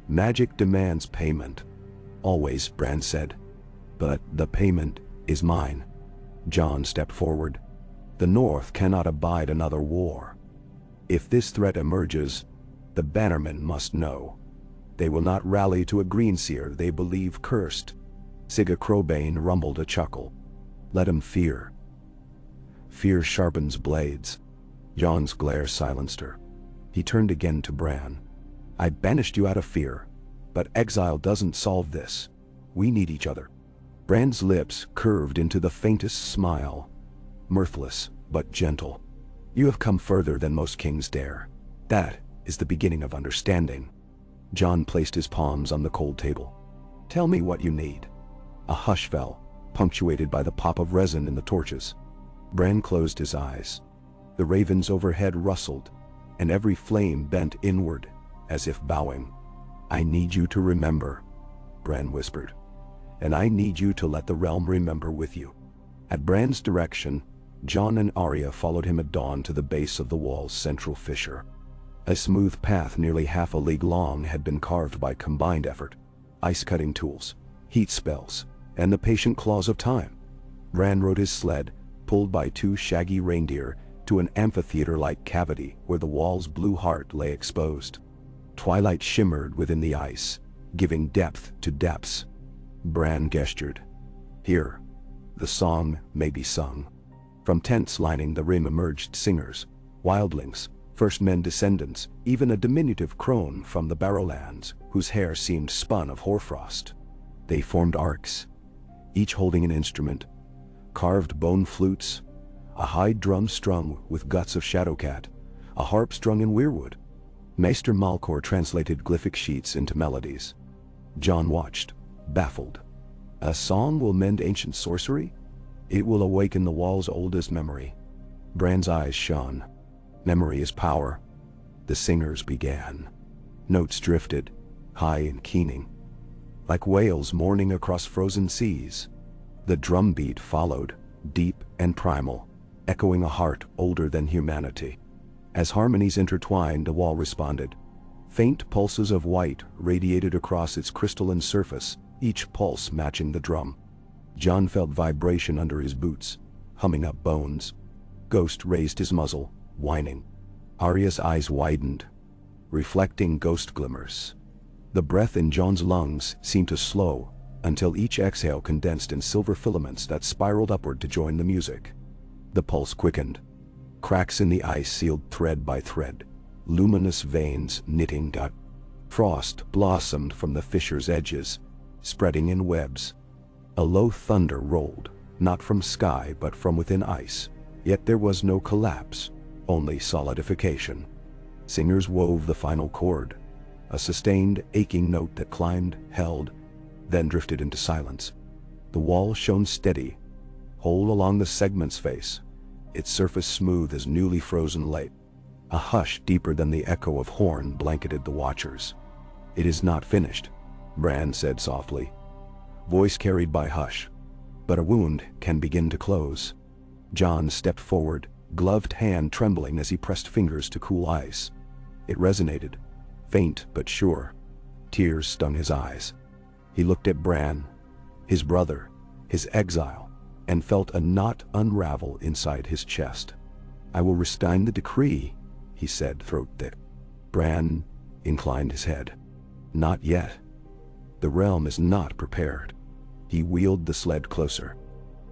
Magic demands payment. Always, Bran said. But the payment is mine. Jon stepped forward. The North cannot abide another war. If this threat emerges, the bannermen must know. They will not rally to a Greenseer they believe cursed. Sigga Crowbane rumbled a chuckle. Let him fear. Fear sharpens blades. Jon's glare silenced her. He turned again to Bran. I banished you out of fear, but exile doesn't solve this. We need each other. Bran's lips curved into the faintest smile. Mirthless, but gentle. You have come further than most kings dare. That is the beginning of understanding. Jon placed his palms on the cold table. Tell me what you need. A hush fell, punctuated by the pop of resin in the torches. Bran closed his eyes. The ravens overhead rustled, and every flame bent inward, as if bowing. I need you to remember, Bran whispered. And I need you to let the realm remember with you. At Bran's direction, Jon and Arya followed him at dawn to the base of the wall's central fissure. A smooth path nearly half a league long had been carved by combined effort, ice-cutting tools, heat spells, and the patient claws of time. Bran rode his sled, pulled by 2 shaggy reindeer, to an amphitheater-like cavity where the wall's blue heart lay exposed. Twilight shimmered within the ice, giving depth to depths. Bran gestured. Here, the song may be sung. From tents lining the rim emerged singers, wildlings, first men descendants, even a diminutive crone from the Barrowlands, whose hair seemed spun of hoarfrost. They formed arcs, each holding an instrument, carved bone flutes, a hide drum strung with guts of Shadowcat, a harp strung in weirwood. Maester Malcor translated glyphic sheets into melodies. Jon watched, baffled. A song will mend ancient sorcery? It will awaken the wall's oldest memory. Bran's eyes shone. Memory is power. The singers began. Notes drifted, high and keening, like whales mourning across frozen seas. The drumbeat followed, deep and primal, echoing a heart older than humanity. As harmonies intertwined, the wall responded. Faint pulses of white radiated across its crystalline surface, each pulse matching the drum. Jon felt vibration under his boots, humming up bones. Ghost raised his muzzle, whining. Arya's eyes widened, reflecting ghost glimmers. The breath in Jon's lungs seemed to slow, until each exhale condensed in silver filaments that spiraled upward to join the music. The pulse quickened. Cracks in the ice sealed thread by thread, luminous veins knitting. Frost blossomed from the fissure's edges, spreading in webs. A low thunder rolled, not from sky but from within ice. Yet there was no collapse, only solidification. Singers wove the final chord, a sustained, aching note that climbed, held, then drifted into silence. The wall shone steady, whole along the segment's face, its surface smooth as newly frozen lake. A hush deeper than the echo of horn blanketed the watchers. "It is not finished," Bran said softly, voice carried by hush. "But a wound can begin to close." Jon stepped forward, gloved hand trembling as he pressed fingers to cool ice. It resonated, faint but sure. Tears stung his eyes. He looked at Bran, his brother, his exile, and felt a knot unravel inside his chest. "I will rescind the decree," he said, throat thick. Bran inclined his head. "Not yet. The realm is not prepared." He wheeled the sled closer.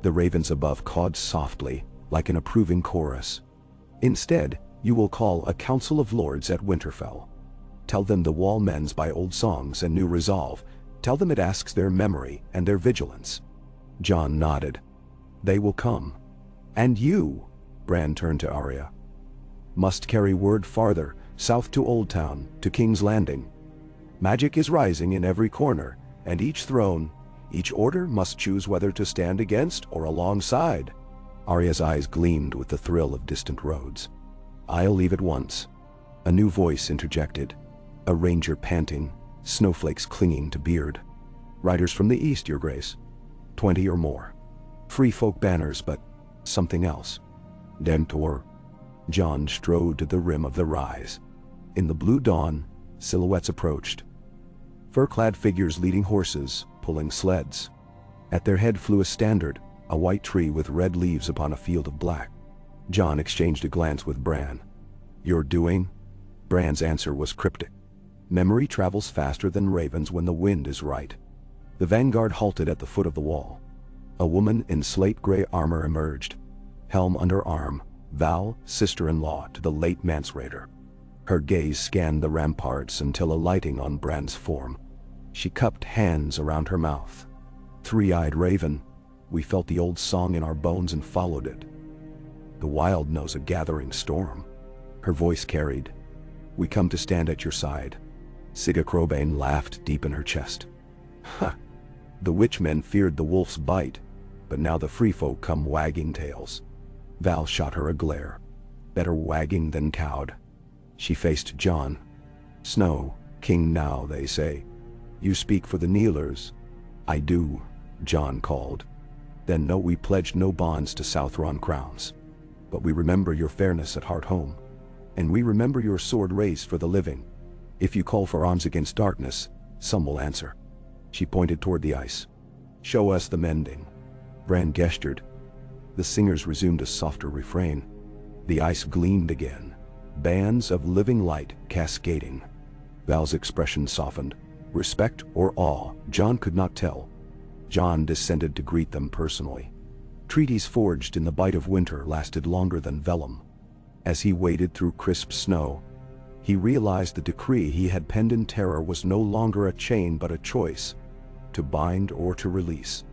The ravens above cawed softly, like an approving chorus. "Instead, you will call a council of lords at Winterfell. Tell them the wall mends by old songs and new resolve. Tell them it asks their memory and their vigilance." Jon nodded. "They will come. And you," Bran turned to Arya, "must carry word farther, south to Old Town, to King's Landing. Magic is rising in every corner, and each throne, each order must choose whether to stand against or alongside." Arya's eyes gleamed with the thrill of distant roads. "I'll leave at once." A new voice interjected, a ranger panting, snowflakes clinging to beard. "Riders from the east, your grace. 20 or more. Free folk banners, but something else." Dentor. Jon strode to the rim of the rise. In the blue dawn, silhouettes approached. Fur-clad figures leading horses, pulling sleds. At their head flew a standard, a white tree with red leaves upon a field of black. Jon exchanged a glance with Bran. "You're doing?" Bran's answer was cryptic. "Memory travels faster than ravens when the wind is right." The vanguard halted at the foot of the wall. A woman in slate-gray armor emerged, helm under arm, Val, sister-in-law to the late Mansraider. Her gaze scanned the ramparts until alighting on Bran's form. She cupped hands around her mouth. "Three-eyed raven, we felt the old song in our bones and followed it. The wild knows a gathering storm." Her voice carried, "We come to stand at your side." Sigga Crobane laughed deep in her chest. "Ha! The witchmen feared the wolf's bite, but now the free folk come wagging tails." Val shot her a glare. "Better wagging than cowed." She faced Jon. "Snow, king now, they say. You speak for the Kneelers." "I do," Jon called. "Then know we pledged no bonds to Southron crowns. But we remember your fairness at Heart Home. And we remember your sword raised for the living. If you call for arms against darkness, some will answer." She pointed toward the ice. "Show us the mending." Bran gestured. The singers resumed a softer refrain. The ice gleamed again, bands of living light cascading. Val's expression softened. Respect or awe, Jon could not tell. Jon descended to greet them personally. Treaties forged in the bite of winter lasted longer than vellum. As he waded through crisp snow, he realized the decree he had penned in terror was no longer a chain but a choice, to bind or to release.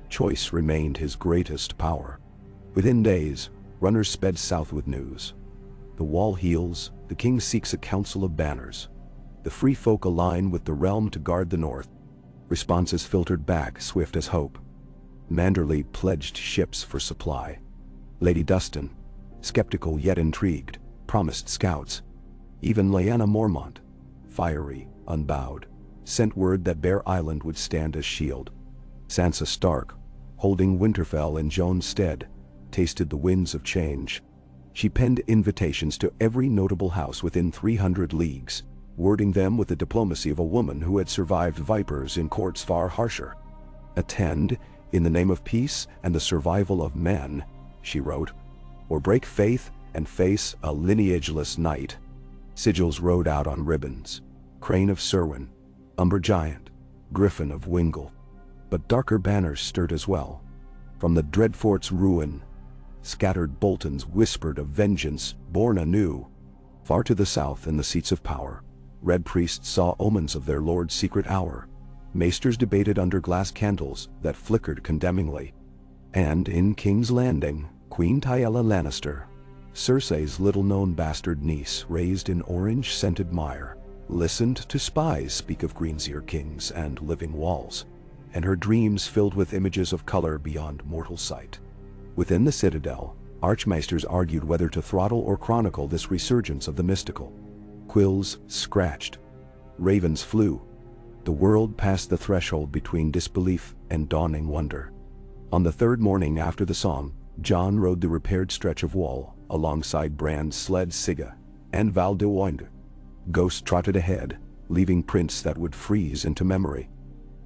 Choice remained his greatest power. Within days, runners sped south with news. The wall heals, the king seeks a council of banners. The free folk align with the realm to guard the north. Responses filtered back, swift as hope. Manderley pledged ships for supply. Lady Dustin, skeptical yet intrigued, promised scouts. Even Lyanna Mormont, fiery, unbowed, sent word that Bear Island would stand as shield. Sansa Stark, holding Winterfell in Jon's stead, tasted the winds of change. She penned invitations to every notable house within 300 leagues, wording them with the diplomacy of a woman who had survived vipers in courts far harsher. "Attend, in the name of peace and the survival of men," she wrote, "or break faith and face a lineageless night." Sigils rode out on ribbons. Crane of Serwyn, Umber Giant, Griffin of Wingle. But darker banners stirred as well. From the Dreadfort's ruin, scattered Boltons whispered of vengeance born anew. Far to the south in the seats of power, Red priests saw omens of their lord's secret hour. Maesters debated under glass candles that flickered condemningly. And in King's Landing, Queen Tyenna Lannister, Cersei's little-known bastard niece raised in orange-scented mire, listened to spies speak of Greenseer kings and living walls, and her dreams filled with images of color beyond mortal sight. Within the citadel, archmaesters argued whether to throttle or chronicle this resurgence of the mystical. Quills scratched. Ravens flew. The world passed the threshold between disbelief and dawning wonder. On the third morning after the song, Jon rode the repaired stretch of wall alongside Bran's sled Sigga and Val de Winde. Ghost trotted ahead, leaving prints that would freeze into memory.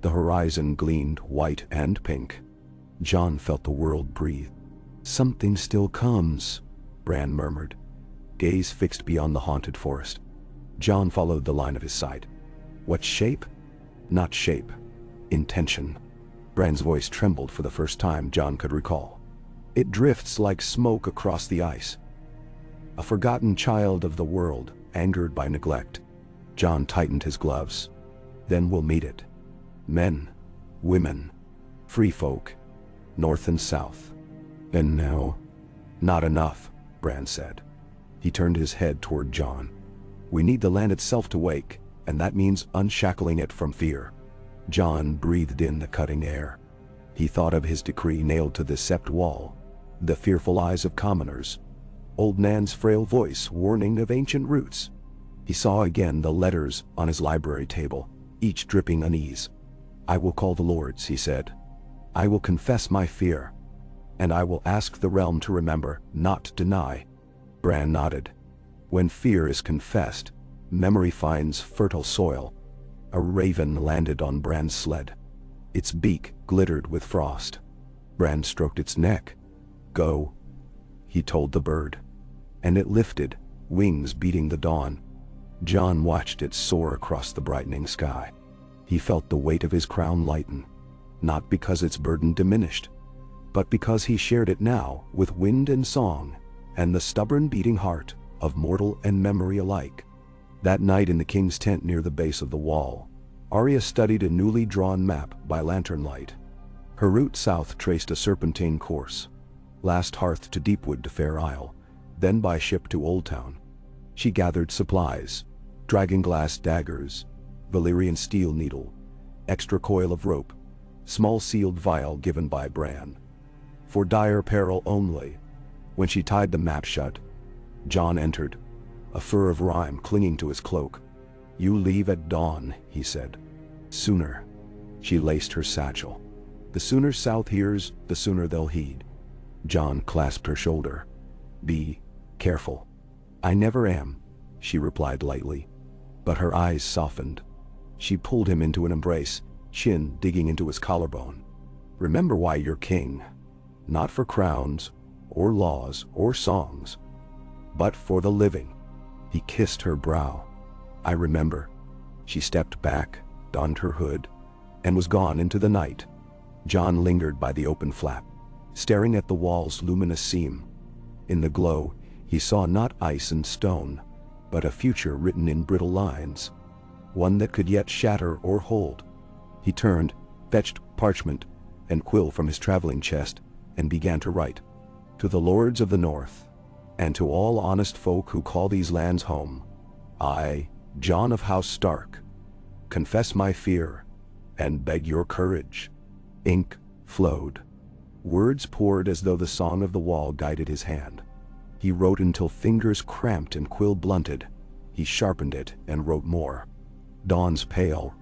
The horizon gleamed white and pink. Jon felt the world breathe. "Something still comes," Bran murmured, gaze fixed beyond the haunted forest. Jon followed the line of his sight. What shape? Not shape. Intention. Bran's voice trembled for the first time Jon could recall. It drifts like smoke across the ice. A forgotten child of the world, angered by neglect. Jon tightened his gloves. Then we'll meet it. Men, women, free folk, north and south. And now? Not enough, Bran said. He turned his head toward Jon. We need the land itself to wake, and that means unshackling it from fear. Jon breathed in the cutting air. He thought of his decree nailed to the sept wall, the fearful eyes of commoners, old Nan's frail voice warning of ancient roots. He saw again the letters on his library table, each dripping unease. I will call the lords, he said. I will confess my fear, and I will ask the realm to remember, not deny. Bran nodded. When fear is confessed, memory finds fertile soil. A raven landed on Bran's sled. Its beak glittered with frost. Bran stroked its neck. Go, he told the bird. And it lifted, wings beating the dawn. Jon watched it soar across the brightening sky. He felt the weight of his crown lighten, not because its burden diminished, but because he shared it now with wind and song, and the stubborn beating heart of mortal and memory alike. That night in the king's tent near the base of the wall, Arya studied a newly drawn map by lantern light. Her route south traced a serpentine course, last Hearth to Deepwood to Fair Isle, then by ship to Old Town. She gathered supplies, dragonglass daggers, Valyrian steel needle, extra coil of rope, small sealed vial given by Bran. For dire peril only. When she tied the map shut, Jon entered, a fur of rime clinging to his cloak. You leave at dawn, he said. Sooner. She laced her satchel. The sooner South hears, the sooner they'll heed. Jon clasped her shoulder. Be careful. I never am, she replied lightly. But her eyes softened. She pulled him into an embrace, chin digging into his collarbone. Remember why you're king. Not for crowns, or laws, or songs, but for the living. He kissed her brow. I remember. She stepped back, donned her hood, and was gone into the night. Jon lingered by the open flap, staring at the wall's luminous seam. In the glow, he saw not ice and stone, but a future written in brittle lines, one that could yet shatter or hold. He turned, fetched parchment and quill from his traveling chest, and began to write. To the lords of the north, and to all honest folk who call these lands home, I, Jon of House Stark, confess my fear, and beg your courage. Ink flowed. Words poured as though the song of the wall guided his hand. He wrote until fingers cramped and quill blunted. He sharpened it and wrote more. Dawn's pale.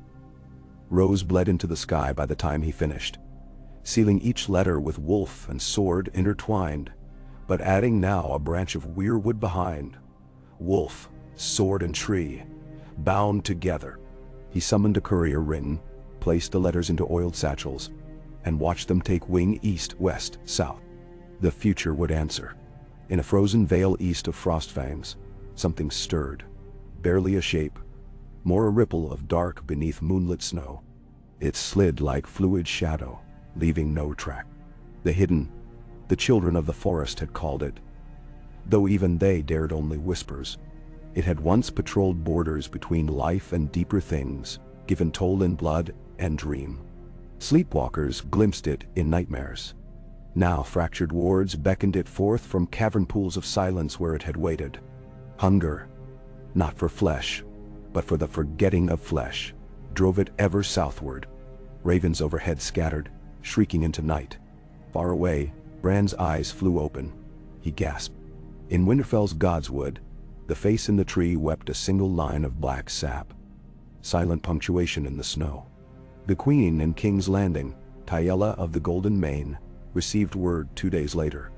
Rose bled into the sky by the time he finished, sealing each letter with wolf and sword intertwined, but adding now a branch of weirwood behind. Wolf, sword and tree, bound together. He summoned a courier ring, placed the letters into oiled satchels, and watched them take wing east, west, south. The future would answer. In a frozen vale east of Frostfangs, something stirred, barely a shape, more a ripple of dark beneath moonlit snow. It slid like fluid shadow, leaving no track. The hidden, the children of the forest had called it, though even they dared only whispers. It had once patrolled borders between life and deeper things, given toll in blood and dream. Sleepwalkers glimpsed it in nightmares. Now fractured wards beckoned it forth from cavern pools of silence where it had waited. Hunger, not for flesh, but for the forgetting of flesh, drove it ever southward. Ravens overhead scattered, shrieking into night. Far away, Bran's eyes flew open. He gasped. In Winterfell's Godswood, the face in the tree wept a single line of black sap. Silent punctuation in the snow. The Queen in King's Landing, Tayella of the Golden Mane, received word 2 days later.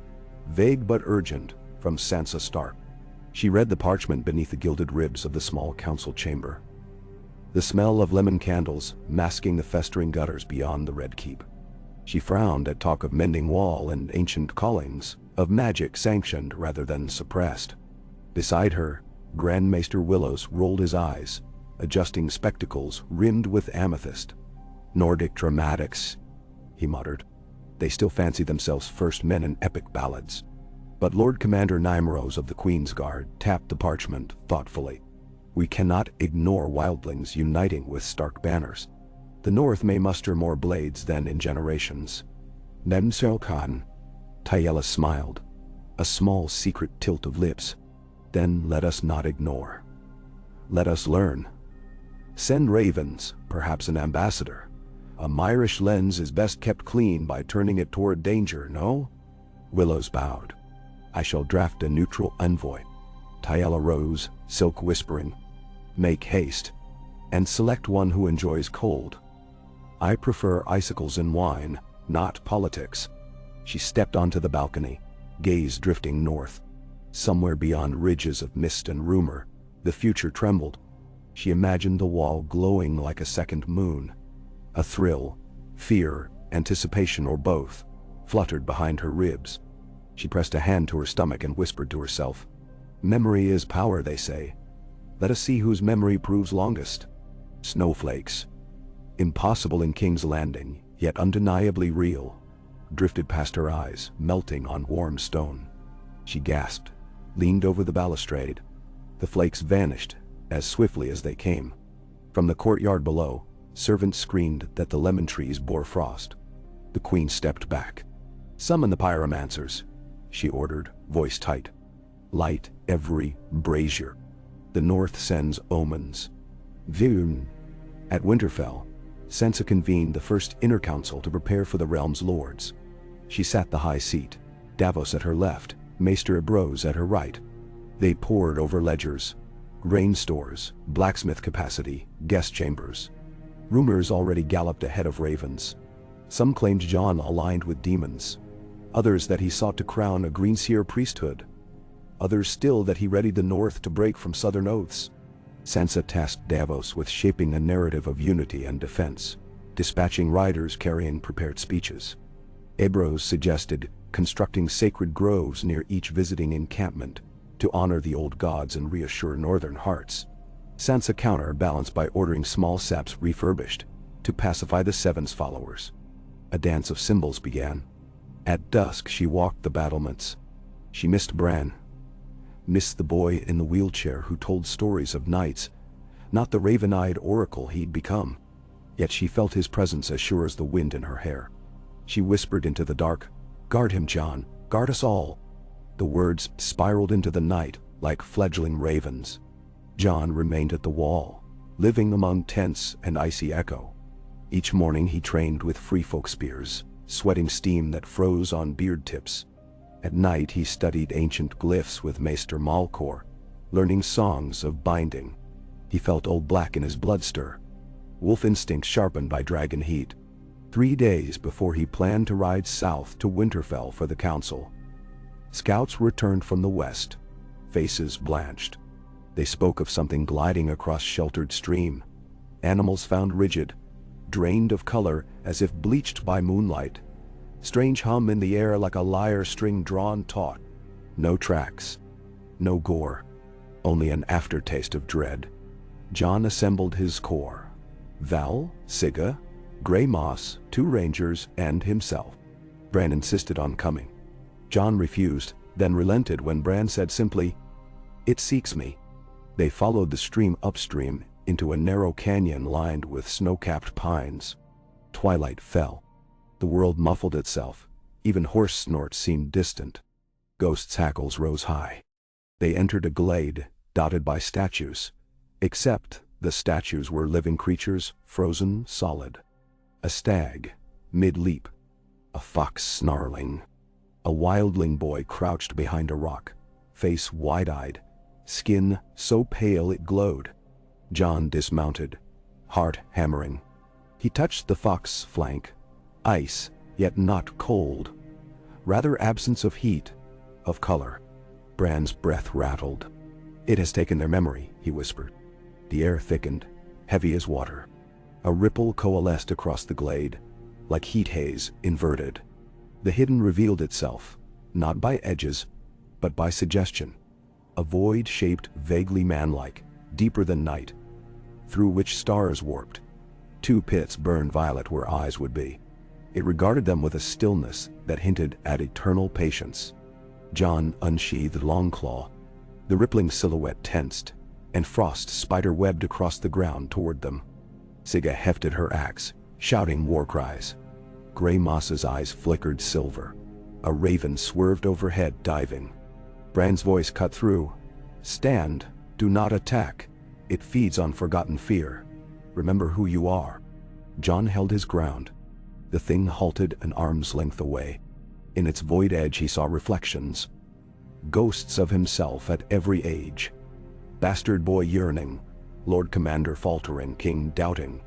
Vague but urgent, from Sansa Stark. She read the parchment beneath the gilded ribs of the small council chamber. The smell of lemon candles masking the festering gutters beyond the Red Keep. She frowned at talk of mending wall and ancient callings, of magic sanctioned rather than suppressed. Beside her, Grand Maester Willows rolled his eyes, adjusting spectacles rimmed with amethyst. Nordic dramatics, he muttered. They still fancy themselves first men in epic ballads. But Lord Commander Nymeros of the Queen's Guard tapped the parchment thoughtfully. We cannot ignore wildlings uniting with Stark banners. The North may muster more blades than in generations. Nemsel Khan. Tayella smiled, a small secret tilt of lips. Then let us not ignore. Let us learn. Send ravens, perhaps an ambassador. A Myrish lens is best kept clean by turning it toward danger, no? Willows bowed. I shall draft a neutral envoy. Tayella rose, silk whispering. Make haste. And select one who enjoys cold. I prefer icicles and wine, not politics. She stepped onto the balcony, gaze drifting north. Somewhere beyond ridges of mist and rumor, the future trembled. She imagined the wall glowing like a second moon. A thrill, fear, anticipation, or both, fluttered behind her ribs. She pressed a hand to her stomach and whispered to herself, Memory is power, they say. Let us see whose memory proves longest. Snowflakes. Impossible in King's Landing, yet undeniably real, drifted past her eyes, melting on warm stone. She gasped, leaned over the balustrade. The flakes vanished, as swiftly as they came. From the courtyard below, servants screamed that the lemon trees bore frost. The Queen stepped back. Summon the pyromancers, she ordered, voice tight. Light every brazier. The North sends omens. Vyun. At Winterfell, Sansa convened the first inner council to prepare for the realm's lords. She sat the high seat, Davos at her left, Maester Ebrose at her right. They pored over ledgers, grain stores, blacksmith capacity, guest chambers. Rumors already galloped ahead of ravens. Some claimed Jon aligned with demons. Others that he sought to crown a Greenseer priesthood. Others still that he readied the North to break from southern oaths. Sansa tasked Davos with shaping a narrative of unity and defense, dispatching riders carrying prepared speeches. Ebrose suggested constructing sacred groves near each visiting encampment to honor the old gods and reassure northern hearts. Sansa counterbalanced by ordering small saps refurbished to pacify the Seven's followers. A dance of symbols began. At dusk she walked the battlements. She missed Bran. Missed the boy in the wheelchair who told stories of knights, not the raven-eyed oracle he'd become. Yet she felt his presence as sure as the wind in her hair. She whispered into the dark, "Guard him, Jon, guard us all." The words spiraled into the night like fledgling ravens. Jon remained at the wall, living among tents and icy echo. Each morning he trained with free folk spears, sweating steam that froze on beard tips. At night he studied ancient glyphs with Maester Malcor, learning songs of binding. He felt old black in his blood stir, wolf instinct sharpened by dragon heat. 3 days before he planned to ride south to Winterfell for the council, scouts returned from the west, faces blanched. They spoke of something gliding across sheltered stream, animals found rigid, drained of color as if bleached by moonlight. Strange hum in the air like a lyre string drawn taut. No tracks, no gore, only an aftertaste of dread. Jon assembled his corps. Val, Sigga, Grey Moss, 2 rangers, and himself. Bran insisted on coming. Jon refused, then relented when Bran said simply, "It seeks me." They followed the stream upstream into a narrow canyon lined with snow-capped pines. Twilight fell. The world muffled itself. Even horse snorts seemed distant. Ghosts' hackles rose high. They entered a glade, dotted by statues. Except the statues were living creatures, frozen solid. A stag, mid-leap. A fox snarling. A wildling boy crouched behind a rock, face wide-eyed, skin so pale it glowed. Jon dismounted, heart hammering. He touched the fox's flank. Ice, yet not cold. Rather absence of heat, of color. Bran's breath rattled. "It has taken their memory," he whispered. The air thickened, heavy as water. A ripple coalesced across the glade, like heat haze inverted. The hidden revealed itself, not by edges, but by suggestion. A void shaped vaguely manlike, deeper than night, through which stars warped. 2 pits burned violet where eyes would be. It regarded them with a stillness that hinted at eternal patience. Jon unsheathed Longclaw. The rippling silhouette tensed, and frost spider-webbed across the ground toward them. Sigga hefted her axe, shouting war cries. Grey Moss's eyes flickered silver. A raven swerved overhead, diving. Bran's voice cut through. "Stand, do not attack. It feeds on forgotten fear. Remember who you are." Jon held his ground. The thing halted an arm's length away. In its void edge he saw reflections. Ghosts of himself at every age. Bastard boy yearning, Lord Commander faltering, King doubting.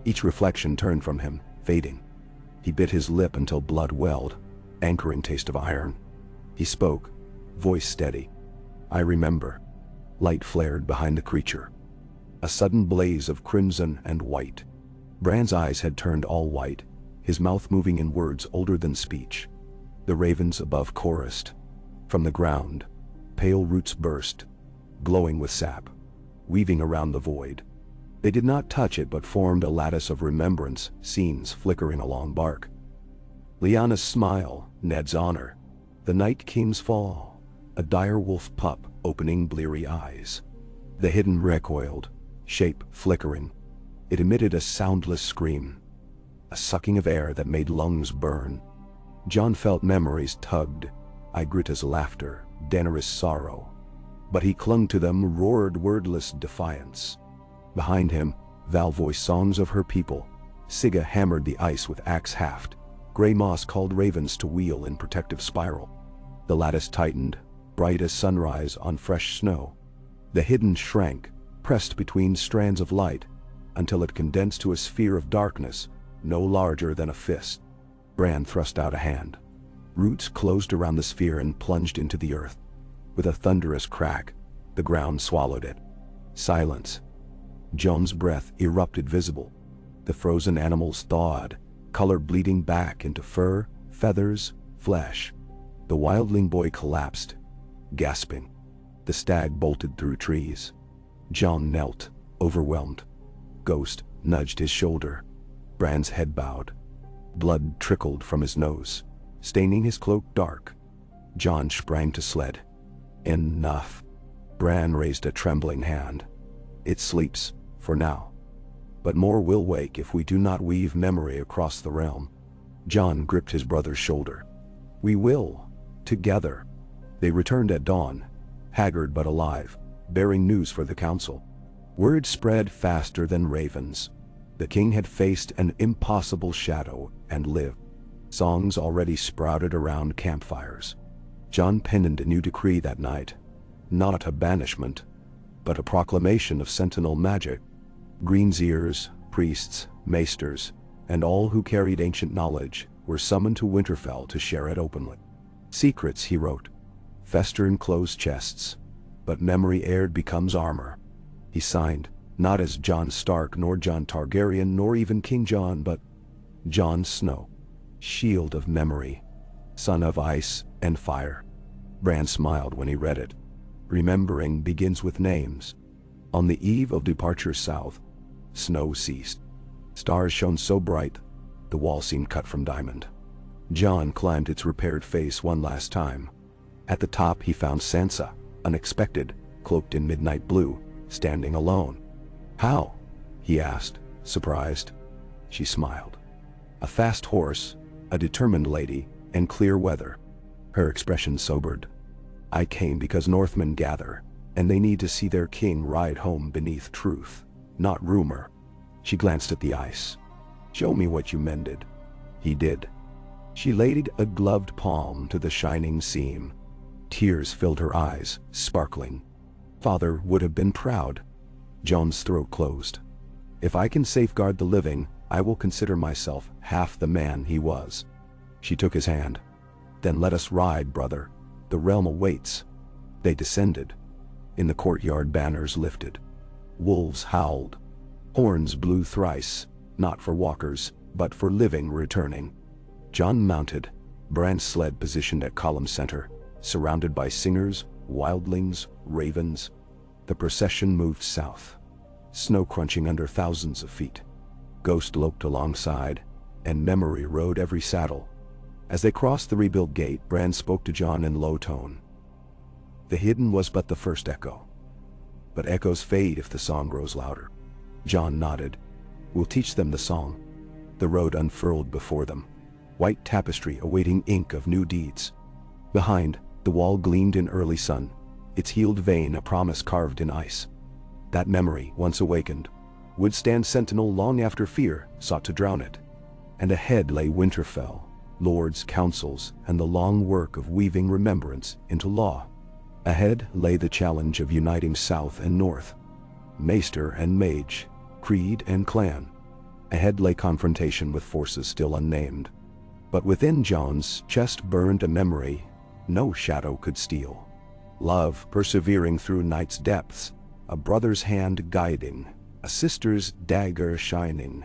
Each reflection turned from him, fading. He bit his lip until blood welled, anchoring taste of iron. He spoke, voice steady. "I remember." Light flared behind the creature. A sudden blaze of crimson and white. Bran's eyes had turned all white, his mouth moving in words older than speech. The ravens above chorused. From the ground, pale roots burst, glowing with sap, weaving around the void. They did not touch it but formed a lattice of remembrance, scenes flickering along bark. Lyanna's smile, Ned's honor. The Night King's fall, a dire wolf pup opening bleary eyes. The hidden recoiled, shape flickering. It emitted a soundless scream, a sucking of air that made lungs burn. Jon felt memories tugged, Ygritta's laughter, Daenerys' sorrow. But he clung to them, roared wordless defiance. Behind him, Val voiced songs of her people. Sigga hammered the ice with axe haft. Grey Moss called ravens to wheel in protective spiral. The lattice tightened, bright as sunrise on fresh snow. The hidden shrank, pressed between strands of light, until it condensed to a sphere of darkness, no larger than a fist. Bran thrust out a hand. Roots closed around the sphere and plunged into the earth. With a thunderous crack, the ground swallowed it. Silence. Jon's breath erupted visible. The frozen animals thawed, color bleeding back into fur, feathers, flesh. The wildling boy collapsed, gasping. The stag bolted through trees. Jon knelt, overwhelmed. Ghost nudged his shoulder. Bran's head bowed. Blood trickled from his nose, staining his cloak dark. Jon sprang to sled. "Enough." Bran raised a trembling hand. "It sleeps, for now. But more will wake if we do not weave memory across the realm." Jon gripped his brother's shoulder. "We will, together." They returned at dawn, haggard but alive, bearing news for the council. Word spread faster than ravens. The king had faced an impossible shadow and lived. Songs already sprouted around campfires. Jon penned a new decree that night. Not a banishment, but a proclamation of sentinel magic. Greenseers, priests, maesters, and all who carried ancient knowledge were summoned to Winterfell to share it openly. Secrets, he wrote, fester in closed chests, but memory aired becomes armor. He signed, not as Jon Stark nor Jon Targaryen nor even King Jon, but Jon Snow, shield of memory, son of ice and fire. Bran smiled when he read it. Remembering begins with names. On the eve of departure south, snow ceased. Stars shone so bright, the wall seemed cut from diamond. Jon climbed its repaired face one last time. At the top he found Sansa, unexpected, cloaked in midnight blue, standing alone. "How?" he asked, surprised. She smiled. "A fast horse, a determined lady, and clear weather." Her expression sobered. "I came because Northmen gather, and they need to see their king ride home beneath truth, not rumor." She glanced at the ice. "Show me what you mended." He did. She laid a gloved palm to the shining seam. Tears filled her eyes, sparkling. "Father would have been proud." John's throat closed. "If I can safeguard the living, I will consider myself half the man he was." She took his hand. "Then let us ride, brother. The realm awaits." They descended. In the courtyard, banners lifted. Wolves howled. Horns blew thrice, not for walkers, but for living returning. John mounted, Bran's sled positioned at column center, surrounded by singers, wildlings, ravens. The procession moved south, snow crunching under thousands of feet. Ghost loped alongside, and memory rode every saddle. As they crossed the rebuilt gate, Bran spoke to John in low tone. "The hidden was but the first echo. But echoes fade if the song grows louder." John nodded. "We'll teach them the song." The road unfurled before them, white tapestry awaiting ink of new deeds. Behind, the wall gleamed in early sun, its healed vein a promise carved in ice. That memory, once awakened, would stand sentinel long after fear sought to drown it. And ahead lay Winterfell, lords, councils, and the long work of weaving remembrance into law. Ahead lay the challenge of uniting South and North, Maester and Mage, creed and clan. Ahead lay confrontation with forces still unnamed. But within John's chest burned a memory no shadow could steal. Love persevering through night's depths, a brother's hand guiding, a sister's dagger shining,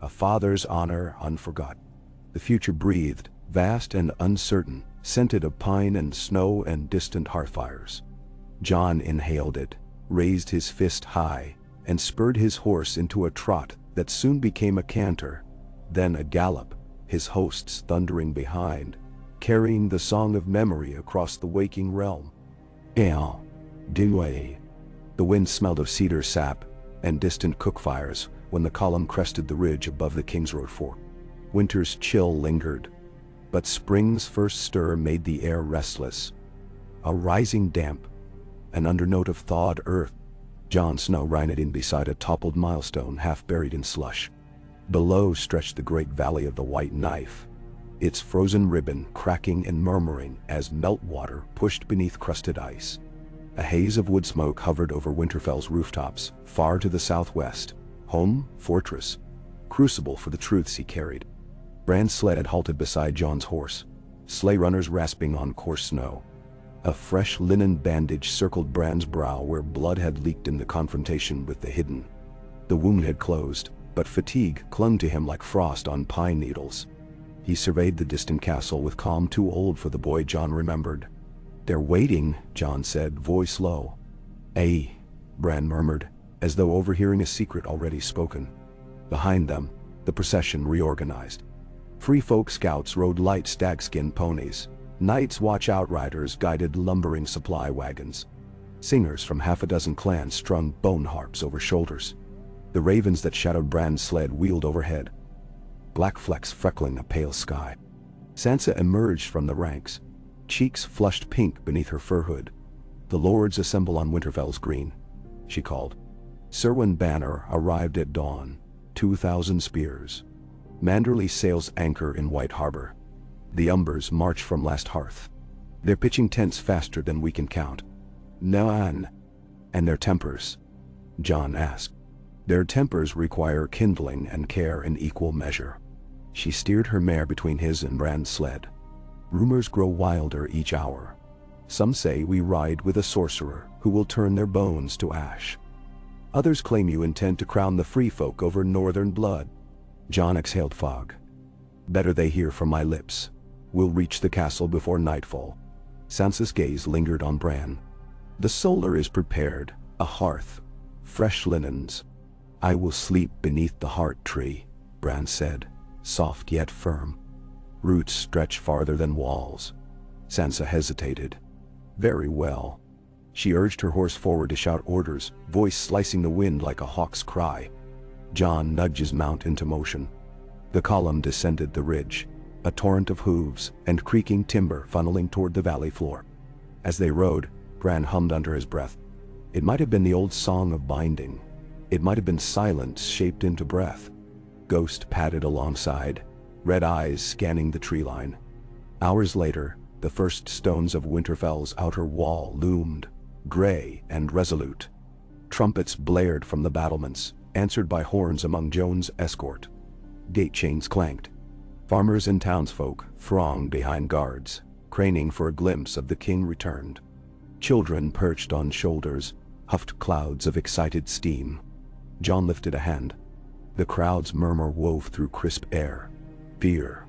a father's honor unforgot. The future breathed, vast and uncertain, scented of pine and snow and distant hearthfires. John inhaled it, raised his fist high, and spurred his horse into a trot that soon became a canter, then a gallop, his hosts thundering behind, carrying the song of memory across the waking realm. "El Dewey." The wind smelled of cedar sap and distant cook fires when the column crested the ridge above the Kingsroad Fork. Winter's chill lingered, but spring's first stir made the air restless. A rising damp, an undernote of thawed earth. Jon Snow rided in beside a toppled milestone half buried in slush. Below stretched the great valley of the White Knife, its frozen ribbon cracking and murmuring as meltwater pushed beneath crusted ice. A haze of wood smoke hovered over Winterfell's rooftops, far to the southwest. Home, fortress, crucible for the truths he carried. Bran's sled had halted beside Jon's horse, sleigh runners rasping on coarse snow. A fresh linen bandage circled Bran's brow where blood had leaked in the confrontation with the hidden. The wound had closed, but fatigue clung to him like frost on pine needles. He surveyed the distant castle with calm too old for the boy Jon remembered. "They're waiting," Jon said, voice low. "Aye," Bran murmured, as though overhearing a secret already spoken. Behind them, the procession reorganized. Free folk scouts rode light stagskin ponies. Knights Watch outriders guided lumbering supply wagons. Singers from half a dozen clans strung bone harps over shoulders. The ravens that shadowed Bran's sled wheeled overhead, black flecks freckling a pale sky. Sansa emerged from the ranks, cheeks flushed pink beneath her fur hood. "The lords assemble on Winterfell's green," she called. Serwyn banner arrived at dawn, 2,000 spears. Manderley sails anchor in White Harbor. The Umbers march from Last Hearth. They're pitching tents faster than we can count. "Nan." "And their tempers?" Jon asked. "Their tempers require kindling and care in equal measure." She steered her mare between his and Bran's sled. "Rumors grow wilder each hour. Some say we ride with a sorcerer who will turn their bones to ash. Others claim you intend to crown the free folk over northern blood." Jon exhaled fog. "Better they hear from my lips. We'll reach the castle before nightfall." Sansa's gaze lingered on Bran. "The solar is prepared, a hearth, fresh linens." "I will sleep beneath the heart tree," Bran said, soft yet firm. "Roots stretch farther than walls." Sansa hesitated. "Very well." She urged her horse forward to shout orders, voice slicing the wind like a hawk's cry. Jon nudged his mount into motion. The column descended the ridge, a torrent of hooves and creaking timber funneling toward the valley floor. As they rode, Bran hummed under his breath. It might have been the old song of binding. It might have been silence shaped into breath. Ghost padded alongside, red eyes scanning the tree line. Hours later, the first stones of Winterfell's outer wall loomed, gray and resolute. Trumpets blared from the battlements, answered by horns among Jon's escort. Gate chains clanked. Farmers and townsfolk thronged behind guards, craning for a glimpse of the king returned. Children perched on shoulders, huffed clouds of excited steam. Jon lifted a hand. The crowd's murmur wove through crisp air. Fear,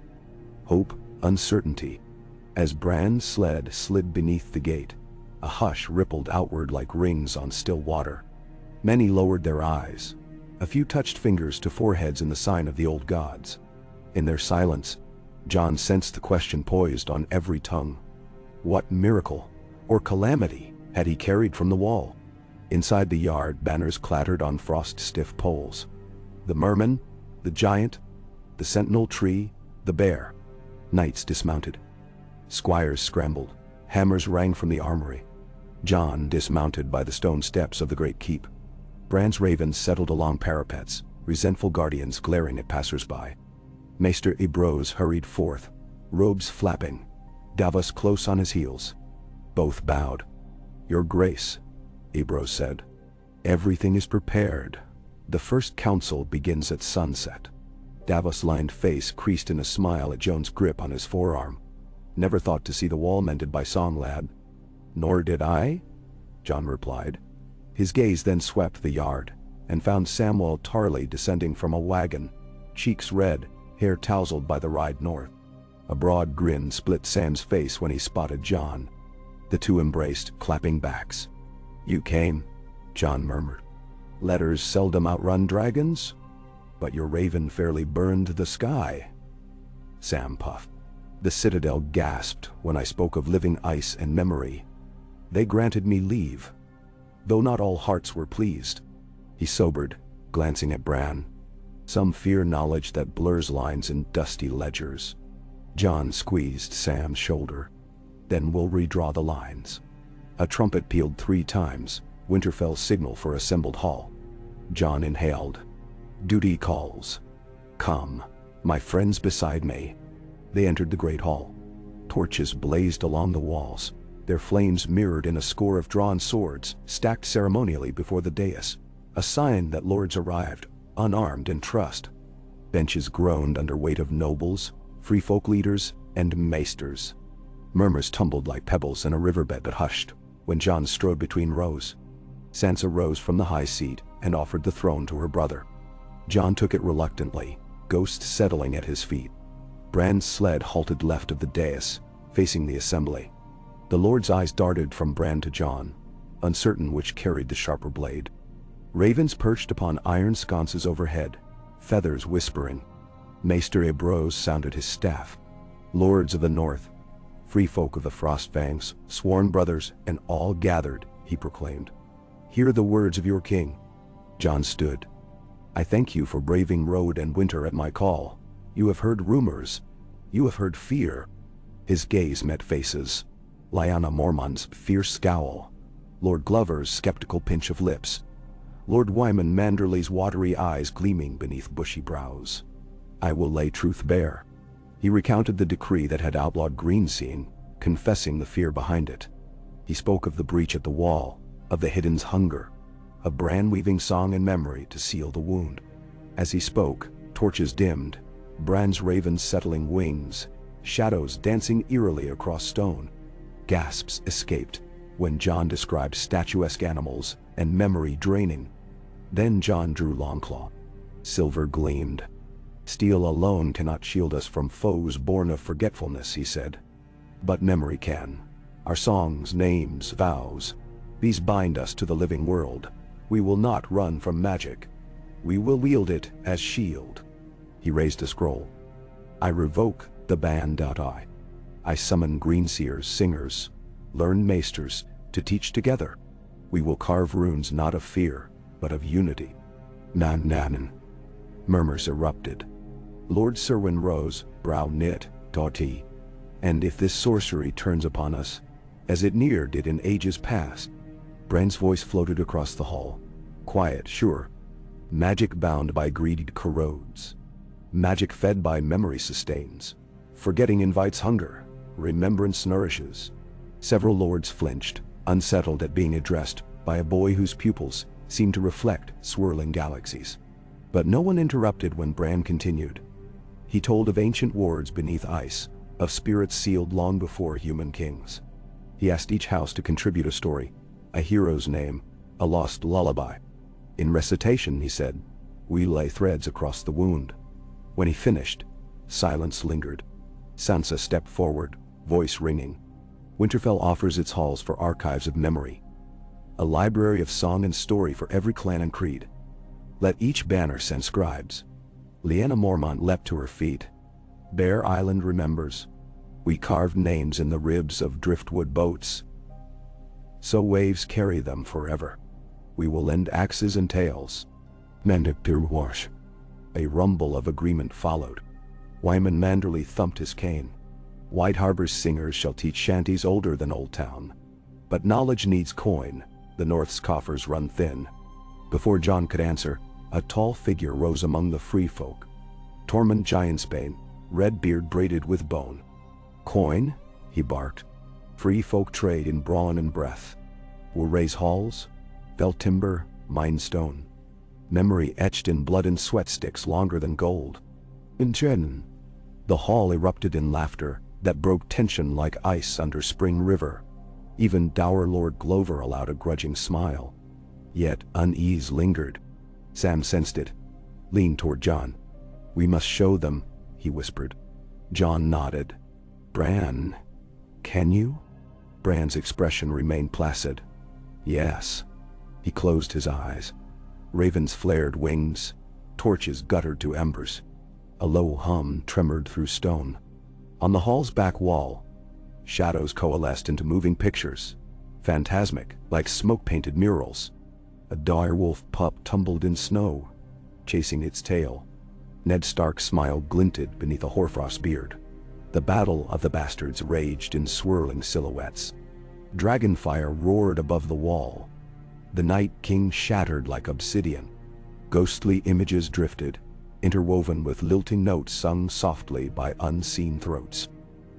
hope, uncertainty. As Bran's sled slid beneath the gate, a hush rippled outward like rings on still water. Many lowered their eyes. A few touched fingers to foreheads in the sign of the old gods. In their silence, Jon sensed the question poised on every tongue. What miracle or calamity had he carried from the wall? Inside the yard, banners clattered on frost-stiff poles. The merman, the giant, the sentinel tree, the bear. Knights dismounted. Squires scrambled. Hammers rang from the armory. Jon dismounted by the stone steps of the great keep. Bran's ravens settled along parapets, resentful guardians glaring at passers-by. Maester Ibroz hurried forth, robes flapping, Davos close on his heels. Both bowed. "Your Grace," Ibroz said. "Everything is prepared. The first council begins at sunset." Davos' lined face creased in a smile at Jon's grip on his forearm. "Never thought to see the wall mended by song, lad." "Nor did I," Jon replied. His gaze then swept the yard, and found Samwell Tarly descending from a wagon, cheeks red, hair tousled by the ride north. A broad grin split Sam's face when he spotted Jon. The two embraced, clapping backs. "You came," Jon murmured. "Letters seldom outrun dragons, but your raven fairly burned the sky." Sam puffed. "The Citadel gasped when I spoke of living ice and memory. They granted me leave, though not all hearts were pleased." He sobered, glancing at Bran. "Some fear knowledge that blurs lines in dusty ledgers." Jon squeezed Sam's shoulder. "Then we'll redraw the lines." A trumpet pealed 3 times, Winterfell's signal for assembled hall. Jon inhaled. "Duty calls. Come, my friends beside me." They entered the great hall. Torches blazed along the walls, their flames mirrored in a score of drawn swords stacked ceremonially before the dais, a sign that lords arrived, unarmed in trust. Benches groaned under weight of nobles, free folk leaders, and maesters. Murmurs tumbled like pebbles in a riverbed that hushed when Jon strode between rows. Sansa rose from the high seat and offered the throne to her brother. Jon took it reluctantly, ghost settling at his feet. Bran's sled halted left of the dais, facing the assembly. The lord's eyes darted from Bran to Jon, uncertain which carried the sharper blade. Ravens perched upon iron sconces overhead, feathers whispering. Maester Ibroz sounded his staff. "Lords of the North, free folk of the Frostfangs, sworn brothers, and all gathered," he proclaimed. "Hear the words of your king." Jon stood. "I thank you for braving road and winter at my call. You have heard rumors. You have heard fear." His gaze met faces. Lyanna Mormont's fierce scowl. Lord Glover's skeptical pinch of lips. Lord Wyman Manderley's watery eyes gleaming beneath bushy brows. "I will lay truth bare." He recounted the decree that had outlawed Greenseer, confessing the fear behind it. He spoke of the breach at the wall, of the hidden's hunger, of Bran weaving song and memory to seal the wound. As he spoke, torches dimmed, Bran's ravens settling wings, shadows dancing eerily across stone. Gasps escaped when Jon described statuesque animals and memory draining. Then Jon drew Longclaw. Silver gleamed. "Steel alone cannot shield us from foes born of forgetfulness," he said. "But memory can. Our songs, names, vows. These bind us to the living world. We will not run from magic. We will wield it as shield." He raised a scroll. "I revoke the ban. I summon Greenseers, singers, learned maesters, to teach together. We will carve runes not of fear, but of unity. Nan. Murmurs erupted. Lord Serwyn rose, brow knit, haughty. And if this sorcery turns upon us, as it near did in ages past. Bran's voice floated across the hall. Quiet, sure. Magic bound by greed corrodes. Magic fed by memory sustains. Forgetting invites hunger. Remembrance nourishes. Several lords flinched, unsettled at being addressed by a boy whose pupils seemed to reflect swirling galaxies. But no one interrupted when Bran continued. He told of ancient wards beneath ice, of spirits sealed long before human kings. He asked each house to contribute a story, a hero's name, a lost lullaby. In recitation, he said, we lay threads across the wound. When he finished, silence lingered. Sansa stepped forward, voice ringing. Winterfell offers its halls for archives of memory. A library of song and story for every clan and creed. Let each banner send scribes. Lyanna Mormont leapt to her feet. Bear Island remembers. We carved names in the ribs of driftwood boats. So waves carry them forever. We will lend axes and tales. Mendic wash. A rumble of agreement followed. Wyman Manderley thumped his cane. White Harbor's singers shall teach shanties older than Old Town. But knowledge needs coin, the North's coffers run thin. Before Jon could answer, a tall figure rose among the free folk. Tormund Giantsbane, red beard braided with bone. Coin? He barked. Free folk trade in brawn and breath. Will raise halls, fell timber, mine stone. Memory etched in blood and sweat sticks longer than gold. In Jen. The hall erupted in laughter that broke tension like ice under Spring River. Even dour Lord Glover allowed a grudging smile. Yet unease lingered. Sam sensed it. Leaned toward Jon. We must show them, he whispered. Jon nodded. Bran, can you? Bran's expression remained placid. Yes. He closed his eyes. Ravens flared wings. Torches guttered to embers. A low hum tremored through stone. On the hall's back wall, shadows coalesced into moving pictures, phantasmic, like smoke-painted murals. A direwolf pup tumbled in snow, chasing its tail. Ned Stark's smile glinted beneath a hoarfrost beard. The battle of the bastards raged in swirling silhouettes. Dragonfire roared above the wall. The Night King shattered like obsidian. Ghostly images drifted, interwoven with lilting notes sung softly by unseen throats.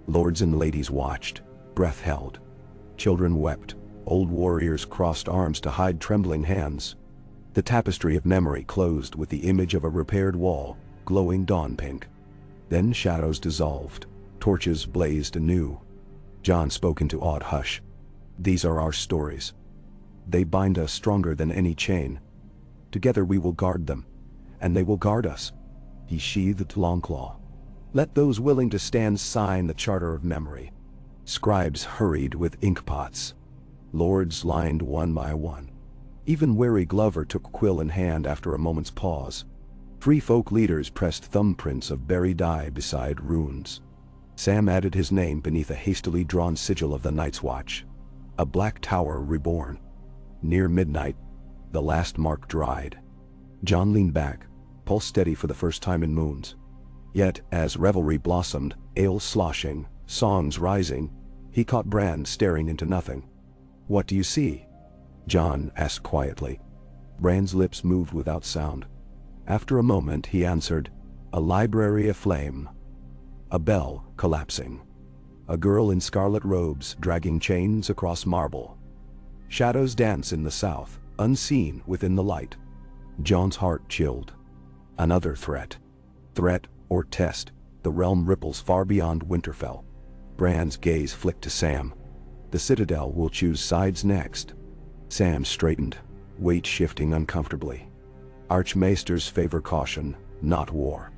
Lords and ladies watched, breath held. Children wept, old warriors crossed arms to hide trembling hands. The tapestry of memory closed with the image of a repaired wall, glowing dawn pink. Then shadows dissolved, torches blazed anew. Jon spoke into awed hush. These are our stories. They bind us stronger than any chain. Together we will guard them, and they will guard us. He sheathed Longclaw. Let those willing to stand sign the charter of memory. Scribes hurried with inkpots. Lords lined one by one. Even wary Glover took quill in hand after a moment's pause. Free folk leaders pressed thumbprints of buried dye beside runes. Sam added his name beneath a hastily drawn sigil of the Night's Watch. A black tower reborn. Near midnight, the last mark dried. Jon leaned back, pulse steady for the first time in moons. Yet, as revelry blossomed, ale sloshing, songs rising, he caught Bran staring into nothing. What do you see? Jon asked quietly. Bran's lips moved without sound. After a moment he answered, a library aflame. A bell collapsing. A girl in scarlet robes dragging chains across marble. Shadows dance in the south, unseen within the light. Jon's heart chilled. Another threat. Threat or test, the realm ripples far beyond Winterfell. Bran's gaze flicked to Sam. The Citadel will choose sides next. Sam straightened, weight shifting uncomfortably. Archmaesters favor caution, not war.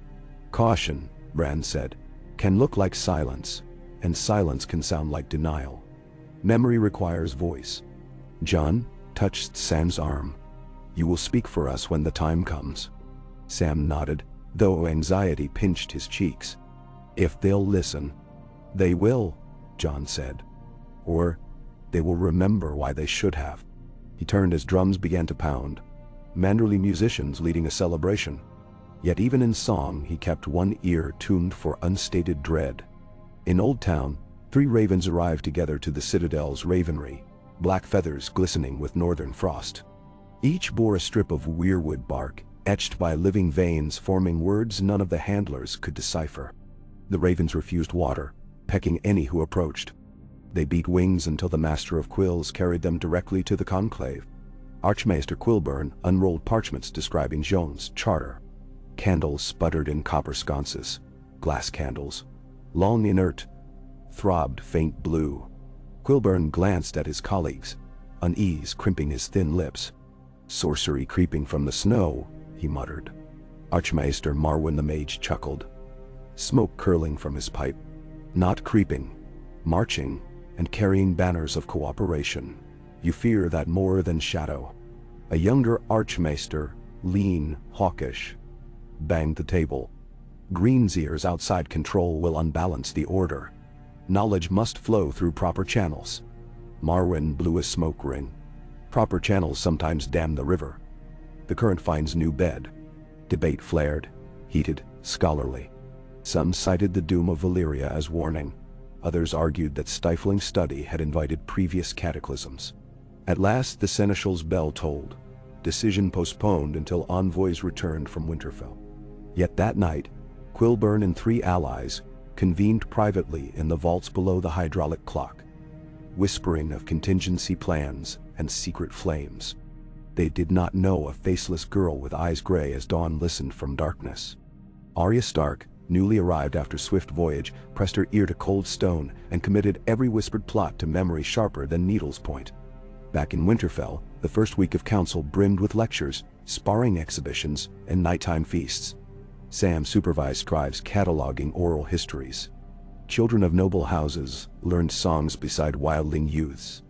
Caution, Bran said, can look like silence, and silence can sound like denial. Memory requires voice. Jon touched Sam's arm. You will speak for us when the time comes. Sam nodded, though anxiety pinched his cheeks. If they'll listen. They will, Jon said. Or, They will remember why they should have. He turned as drums began to pound, manderly musicians leading a celebration. Yet even in song he kept one ear tuned for unstated dread. In Old Town, 3 ravens arrived together to the citadel's ravenry, black feathers glistening with northern frost. Each bore a strip of weirwood bark, etched by living veins forming words none of the handlers could decipher. The ravens refused water, pecking any who approached. They beat wings until the Master of Quills carried them directly to the conclave. Archmaester Quilburn unrolled parchments describing Jean's charter. Candles sputtered in copper sconces. Glass candles, long inert, throbbed faint blue. Quilburn glanced at his colleagues, unease crimping his thin lips. "Sorcery creeping from the snow," he muttered. Archmaester Marwyn the Mage chuckled, smoke curling from his pipe. "Not creeping, marching, and carrying banners of cooperation. You fear that more than shadow." A younger Archmaester, lean, hawkish, banged the table. "Greenseer's outside control will unbalance the order. Knowledge must flow through proper channels." Marwyn blew a smoke ring. "Proper channels sometimes dam the river. The current finds new bed." Debate flared, heated, scholarly. Some cited the doom of Valyria as warning. Others argued that stifling study had invited previous cataclysms. At last the seneschal's bell tolled, decision postponed until envoys returned from Winterfell. Yet that night, Quilburn and 3 allies convened privately in the vaults below the hydraulic clock, whispering of contingency plans and secret flames. They did not know a faceless girl with eyes gray as dawn listened from darkness. Arya Stark, newly arrived after swift voyage, pressed her ear to cold stone and committed every whispered plot to memory sharper than needle's point. Back in Winterfell, the first week of council brimmed with lectures, sparring exhibitions, and nighttime feasts. Sam supervised scribes cataloging oral histories. Children of noble houses learned songs beside wildling youths.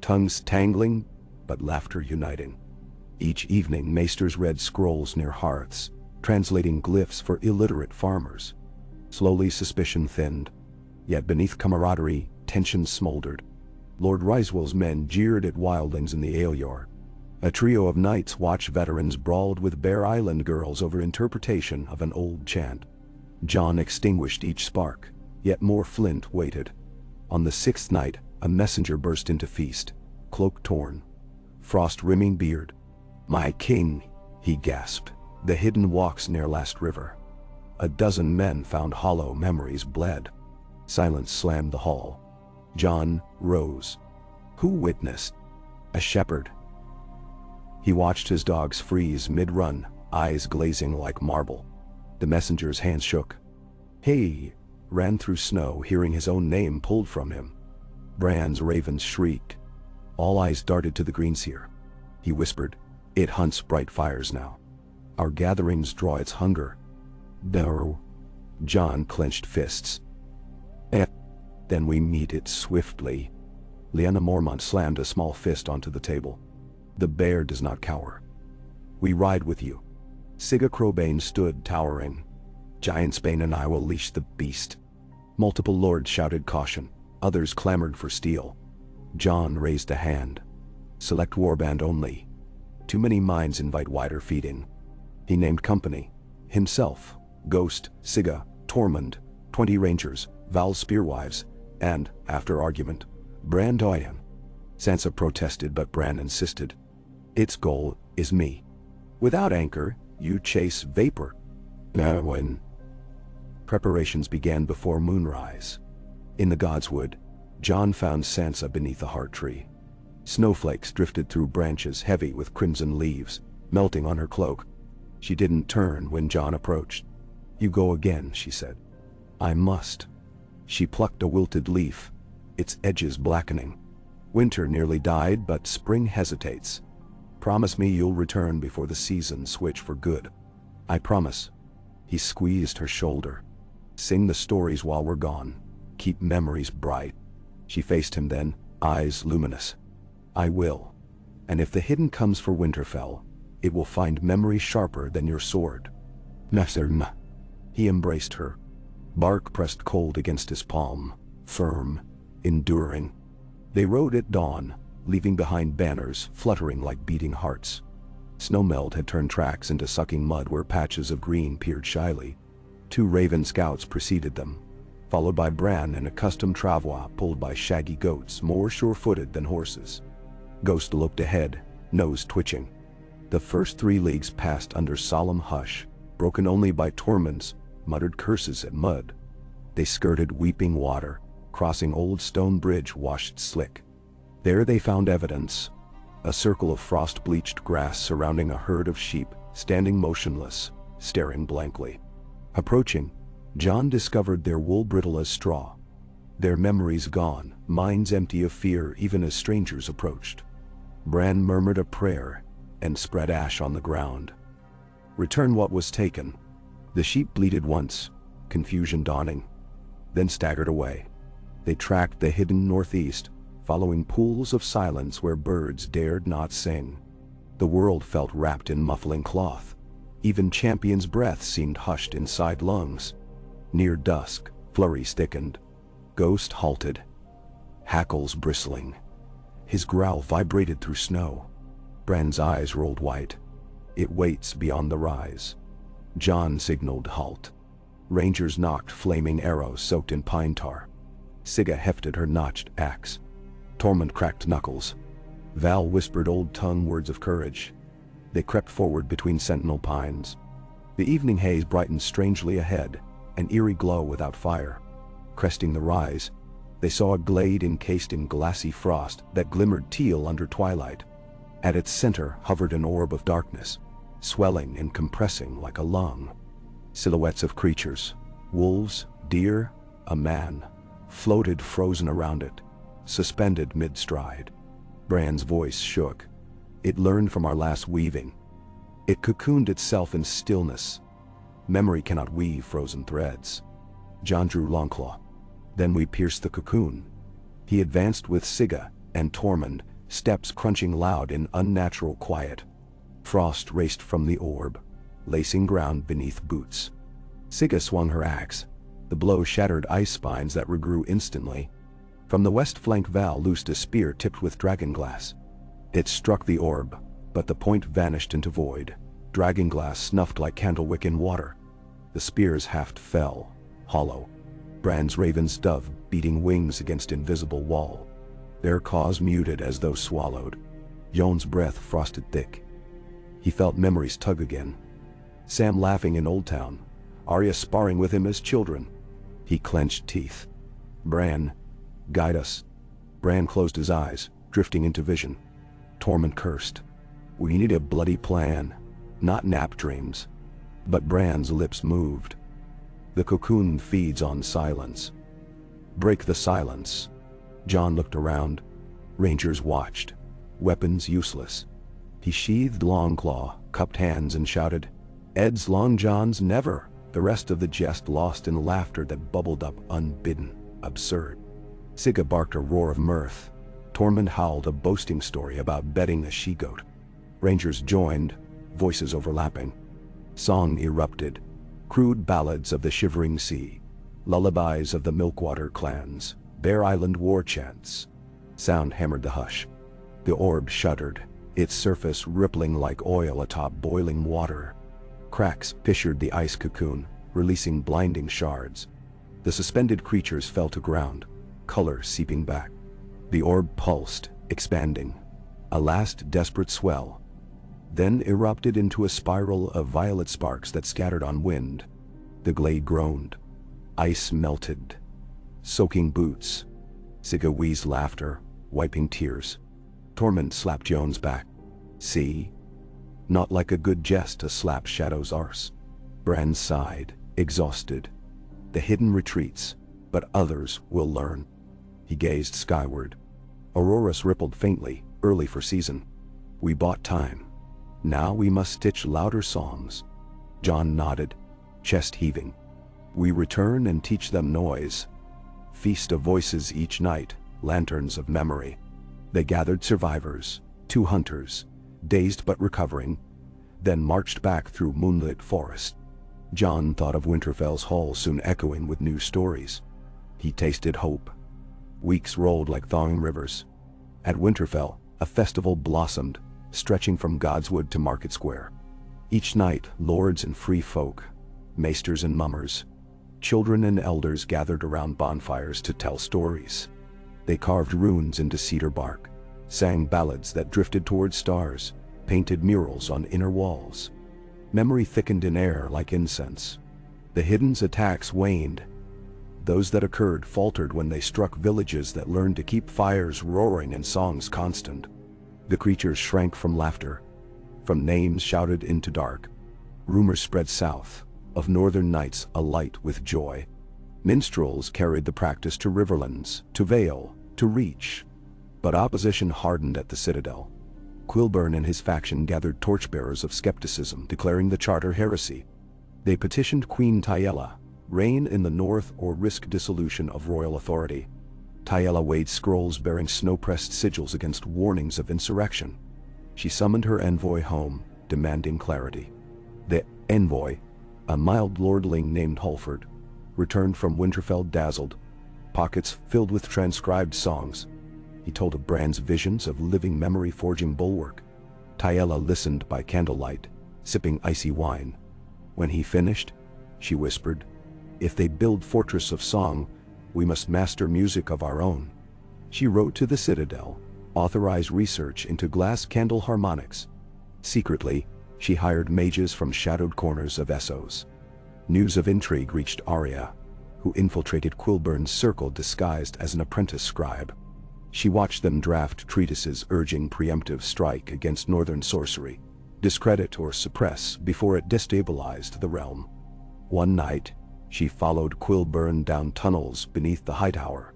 Tongues tangling, but laughter uniting. Each evening maesters read scrolls near hearths, translating glyphs for illiterate farmers. Slowly suspicion thinned, yet beneath camaraderie, tension smoldered. Lord Ryswell's men jeered at wildlings in the Aelyor. A trio of Night's Watch veterans brawled with Bear Island girls over interpretation of an old chant. Jon extinguished each spark, yet more flint waited. On the 6th night, a messenger burst into feast, cloak torn, frost-rimming beard. "My king," he gasped, "the hidden walks near Last River." A dozen men found hollow memories bled. Silence slammed the hall. Jon rose. Who witnessed? A shepherd. He watched his dogs freeze mid-run, eyes glazing like marble. The messenger's hands shook. "Hey!" ran through snow, hearing his own name pulled from him. Bran's ravens shrieked. All eyes darted to the Greenseer. He whispered, "It hunts bright fires now. Our gatherings draw its hunger." No. Jon clenched fists. Then we meet it swiftly." Lyanna Mormont slammed a small fist onto the table. "The bear does not cower. We ride with you." Sigga Crowbane stood towering. "Giantsbane and I will leash the beast." Multiple lords shouted caution. Others clamored for steel. Jon raised a hand. "Select warband only. Too many minds invite wider feeding." He named company. Himself, Ghost, Sigga, Tormund, 20 rangers, Val's spearwives, and, after argument, Bran Doyen. Sansa protested, but Bran insisted. "Its goal is me. Without anchor, you chase vapor." When preparations began before moonrise. In the Godswood, Jon found Sansa beneath a heart tree. Snowflakes drifted through branches heavy with crimson leaves, melting on her cloak. She didn't turn when Jon approached. "You go again," she said. "I must." She plucked a wilted leaf, its edges blackening. "Winter nearly died, but spring hesitates. Promise me you'll return before the seasons switch for good." "I promise." He squeezed her shoulder. "Sing the stories while we're gone. Keep memories bright." She faced him then, eyes luminous. "I will. And if the hidden comes for Winterfell, it will find memory sharper than your sword." "Nasirna." He embraced her. Bark pressed cold against his palm, firm, enduring. They rode at dawn, leaving behind banners fluttering like beating hearts. Snowmelt had turned tracks into sucking mud where patches of green peered shyly. 2 raven scouts preceded them, followed by Bran and a custom travois pulled by shaggy goats more sure-footed than horses. Ghost looked ahead, nose twitching. The first 3 leagues passed under solemn hush, broken only by Tormund's muttered curses at mud. They skirted weeping water, crossing old stone bridge washed slick. There they found evidence, a circle of frost-bleached grass surrounding a herd of sheep, standing motionless, staring blankly. Approaching, Jon discovered their wool brittle as straw. Their memories gone, minds empty of fear even as strangers approached. Bran murmured a prayer and spread ash on the ground. Return what was taken. The sheep bleated once, confusion dawning, then staggered away. They tracked the hidden northeast, following pools of silence where birds dared not sing. The world felt wrapped in muffling cloth. Even Champion's breath seemed hushed inside lungs. Near dusk, flurries thickened. Ghost halted, hackles bristling. His growl vibrated through snow. Bran's eyes rolled white. It waits beyond the rise. Jon signaled halt. Rangers knocked flaming arrows soaked in pine tar. Sigga hefted her notched axe. Tormund cracked knuckles. Val whispered old-tongue words of courage. They crept forward between sentinel pines. The evening haze brightened strangely ahead, an eerie glow without fire. Cresting the rise, they saw a glade encased in glassy frost that glimmered teal under twilight. At its center hovered an orb of darkness, swelling and compressing like a lung. Silhouettes of creatures, wolves, deer, a man, floated frozen around it, suspended mid-stride. Bran's voice shook. It learned from our last weaving. It cocooned itself in stillness. Memory cannot weave frozen threads. Jon drew Longclaw. Then we pierced the cocoon. He advanced with Sigga and Tormund, steps crunching loud in unnatural quiet. Frost raced from the orb, lacing ground beneath boots. Sigga swung her axe. The blow shattered ice spines that regrew instantly. From the west flank Val loosed a spear tipped with dragonglass. It struck the orb, but the point vanished into void. Dragonglass snuffed like candlewick in water. The spear's haft fell, hollow. Bran's raven's dove beating wings against invisible wall. Their caws muted as though swallowed. Jon's breath frosted thick. He felt memories tug again. Sam laughing in Old Town. Arya sparring with him as children. He clenched teeth. Bran, guide us. Bran closed his eyes, drifting into vision. Tormund cursed. We need a bloody plan, not nap dreams. But Bran's lips moved. The cocoon feeds on silence. Break the silence. Jon looked around. Rangers watched, weapons useless. He sheathed Longclaw, cupped hands and shouted, "Ed's Long John's never." The rest of the jest lost in laughter that bubbled up unbidden, absurd. Sigga barked a roar of mirth. Tormund howled a boasting story about betting a she-goat. Rangers joined, voices overlapping. Song erupted, crude ballads of the shivering sea, lullabies of the Milkwater clans, Bear Island war chants. Sound hammered the hush. The orb shuddered, its surface rippling like oil atop boiling water. Cracks fissured the ice cocoon, releasing blinding shards. The suspended creatures fell to ground, color seeping back. The orb pulsed, expanding. A last desperate swell, then erupted into a spiral of violet sparks that scattered on wind. The glade groaned. Ice melted. Soaking boots. Sigga wheezed laughter, wiping tears. Tormund slapped Jon's back. See? Not like a good jest to slap Shadow's arse. Bran sighed, exhausted. The hidden retreats, but others will learn. He gazed skyward. Auroras rippled faintly, early for season. We bought time. Now we must stitch louder songs. Jon nodded, chest heaving. We return and teach them noise. Feast of voices each night, lanterns of memory. They gathered survivors, 2 hunters, dazed but recovering, then marched back through moonlit forest. Jon thought of Winterfell's hall soon echoing with new stories. He tasted hope. Weeks rolled like thawing rivers. At Winterfell, a festival blossomed, stretching from Godswood to Market Square. Each night, lords and free folk, maesters and mummers, children and elders gathered around bonfires to tell stories. They carved runes into cedar bark, sang ballads that drifted toward stars, painted murals on inner walls. Memory thickened in air like incense. The hidden's attacks waned. Those that occurred faltered when they struck villages that learned to keep fires roaring and songs constant. The creatures shrank from laughter, from names shouted into dark. Rumors spread south, of northern nights alight with joy. Minstrels carried the practice to Riverlands, to Vale, to Reach. But opposition hardened at the Citadel. Quilburn and his faction gathered torchbearers of skepticism, declaring the charter heresy. They petitioned Queen Taiella, reign in the north or risk dissolution of royal authority. Taiella weighed scrolls bearing snow-pressed sigils against warnings of insurrection. She summoned her envoy home, demanding clarity. The envoy, a mild lordling named Halford, returned from Winterfell dazzled, pockets filled with transcribed songs. He told of Bran's visions of living memory-forging bulwark. Taiella listened by candlelight, sipping icy wine. When he finished, she whispered, "If they build fortress of song, we must master music of our own." She wrote to the Citadel, authorized research into glass candle harmonics. Secretly, she hired mages from shadowed corners of Essos. News of intrigue reached Arya, who infiltrated Quilburn's circle disguised as an apprentice scribe. She watched them draft treatises urging preemptive strike against northern sorcery, discredit or suppress before it destabilized the realm. One night, she followed Quilburn down tunnels beneath the Hightower,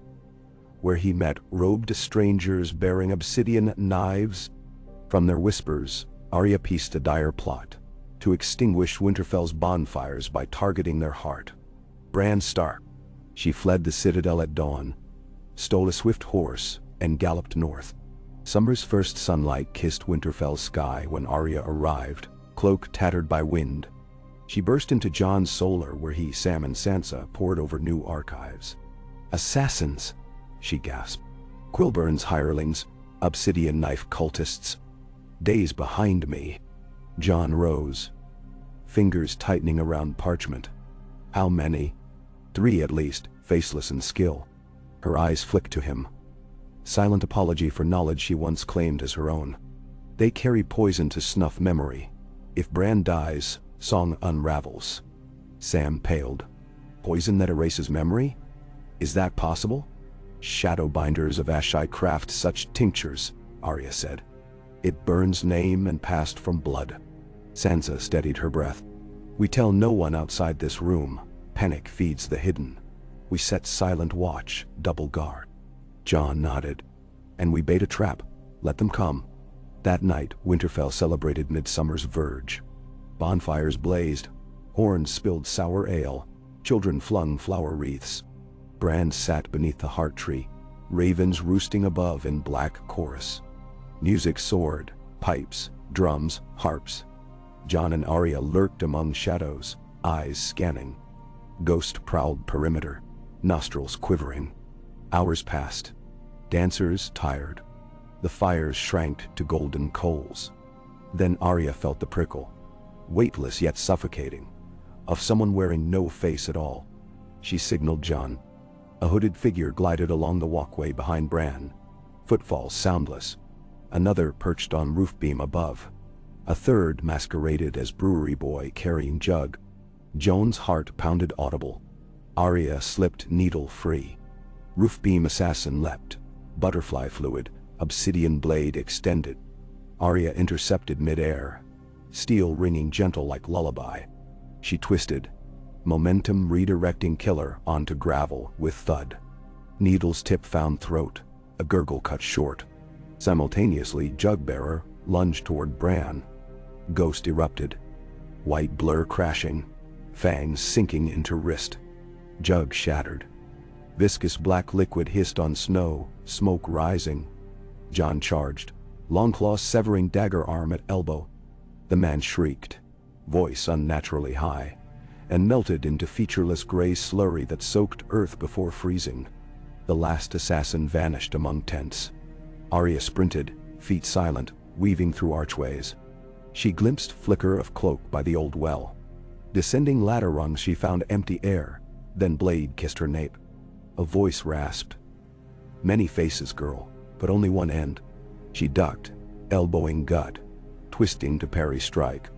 where he met robed strangers bearing obsidian knives. From their whispers, Arya pieced a dire plot to extinguish Winterfell's bonfires by targeting their heart. Bran Stark. She fled the Citadel at dawn, stole a swift horse, and galloped north. Summer's first sunlight kissed Winterfell's sky when Arya arrived, cloak tattered by wind. She burst into Jon's solar where Sam and Sansa pored over new archives. "Assassins," she gasped. "Quilburn's hirelings, obsidian knife cultists. Days behind me." Jon rose, fingers tightening around parchment. "How many?" "3 at least, faceless in skill." Her eyes flicked to him. Silent apology for knowledge she once claimed as her own. "They carry poison to snuff memory. If Bran dies, song unravels." Sam paled. "Poison that erases memory? Is that possible?" "Shadowbinders of Ashai craft such tinctures," Arya said. "It burns name and past from blood." Sansa steadied her breath. "We tell no one outside this room. Panic feeds the hidden. We set silent watch, double guard." Jon nodded. "And we bait a trap. Let them come." That night, Winterfell celebrated midsummer's verge. Bonfires blazed, horns spilled sour ale, children flung flower wreaths. Bran sat beneath the heart tree, ravens roosting above in black chorus. Music soared, pipes, drums, harps. Jon and Arya lurked among shadows, eyes scanning. Ghost prowled perimeter, nostrils quivering. Hours passed. Dancers tired. The fires shrank to golden coals. Then Arya felt the prickle, weightless yet suffocating, of someone wearing no face at all. She signaled Jon. A hooded figure glided along the walkway behind Bran, footfalls soundless. Another perched on roof beam above. A third masqueraded as brewery boy carrying jug. Jon's heart pounded audible. Arya slipped needle free. Roof beam assassin leapt. Butterfly fluid, obsidian blade extended. Arya intercepted midair, steel ringing gentle like lullaby. She twisted, momentum redirecting killer onto gravel with thud. Needle's tip found throat, a gurgle cut short. Simultaneously, Jugbearer lunged toward Bran. Ghost erupted, white blur crashing, fangs sinking into wrist. Jug shattered. Viscous black liquid hissed on snow, smoke rising. Jon charged, Longclaw severing dagger arm at elbow. The man shrieked, voice unnaturally high, and melted into featureless gray slurry that soaked earth before freezing. The last assassin vanished among tents. Arya sprinted, feet silent, weaving through archways. She glimpsed flicker of cloak by the old well. Descending ladder rungs, she found empty air, then blade kissed her nape. A voice rasped. "Many faces, girl, but only one end." She ducked, elbowing gut, twisting to parry strike.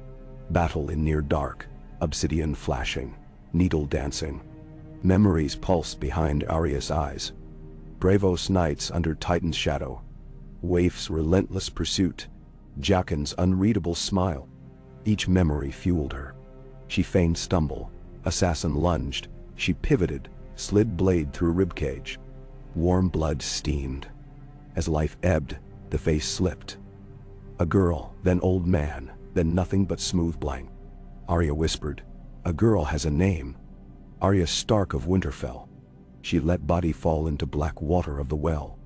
Battle in near dark, obsidian flashing, needle dancing. Memories pulsed behind Arya's eyes. Bravos knights under Titan's shadow. Waif's relentless pursuit. Jaqen's unreadable smile. Each memory fueled her. She feigned stumble. Assassin lunged. She pivoted, slid blade through ribcage. Warm blood steamed. As life ebbed, the face slipped. A girl, then old man, then nothing but smooth blank. Arya whispered, "A girl has a name." Arya Stark of Winterfell. She let body fall into black water of the well.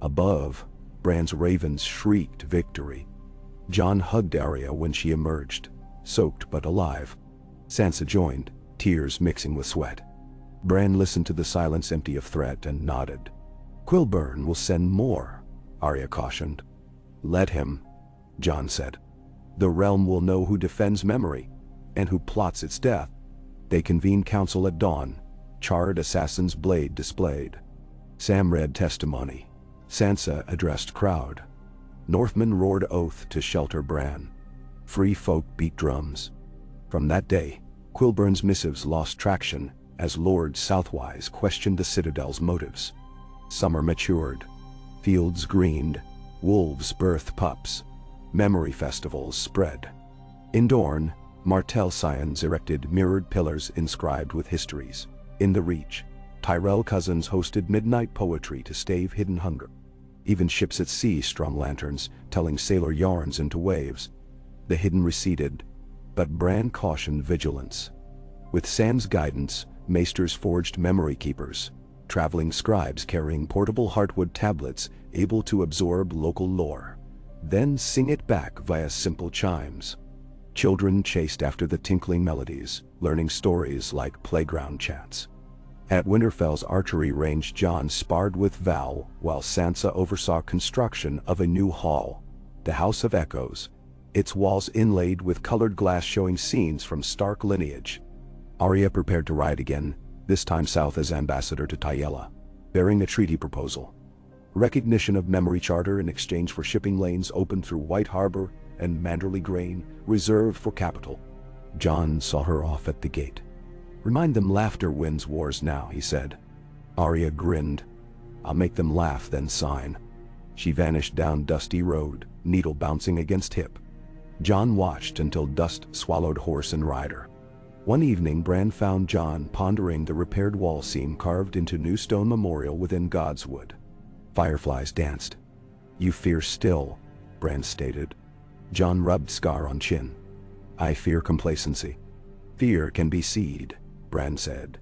Above, Bran's ravens shrieked victory. Jon hugged Arya when she emerged, soaked but alive. Sansa joined, tears mixing with sweat. Bran listened to the silence empty of threat and nodded. "Qyburn will send more," Arya cautioned. "Let him," Jon said. "The realm will know who defends memory, and who plots its death." They convened council at dawn, charred assassin's blade displayed. Sam read testimony. Sansa addressed crowd. Northmen roared oath to shelter Bran. Free folk beat drums. From that day, Qyburn's missives lost traction as Lord Southwise questioned the Citadel's motives. Summer matured. Fields greened. Wolves birthed pups. Memory festivals spread. In Dorne, Martell scions erected mirrored pillars inscribed with histories. In the Reach, Tyrell cousins hosted midnight poetry to stave hidden hunger. Even ships at sea strung lanterns, telling sailor yarns into waves. The hidden receded, but Bran cautioned vigilance. With Sam's guidance, maesters forged memory keepers, traveling scribes carrying portable heartwood tablets able to absorb local lore, then sing it back via simple chimes. Children chased after the tinkling melodies, learning stories like playground chants. At Winterfell's archery range, Jon sparred with Val while Sansa oversaw construction of a new hall, the House of Echoes, its walls inlaid with colored glass showing scenes from Stark lineage. Arya prepared to ride again, this time south as ambassador to Tayella, bearing a treaty proposal. Recognition of memory charter in exchange for shipping lanes opened through White Harbor and Manderley Grain, reserved for capital. Jon saw her off at the gate. "Remind them laughter wins wars now," he said. Arya grinned. "I'll make them laugh, then sign." She vanished down dusty road, needle bouncing against hip. Jon watched until dust swallowed horse and rider. One evening, Bran found Jon pondering the repaired wall seam carved into new stone memorial within Godswood. Fireflies danced. "You fear still," Bran stated. Jon rubbed scar on chin. "I fear complacency." "Fear can be seed," Bran said,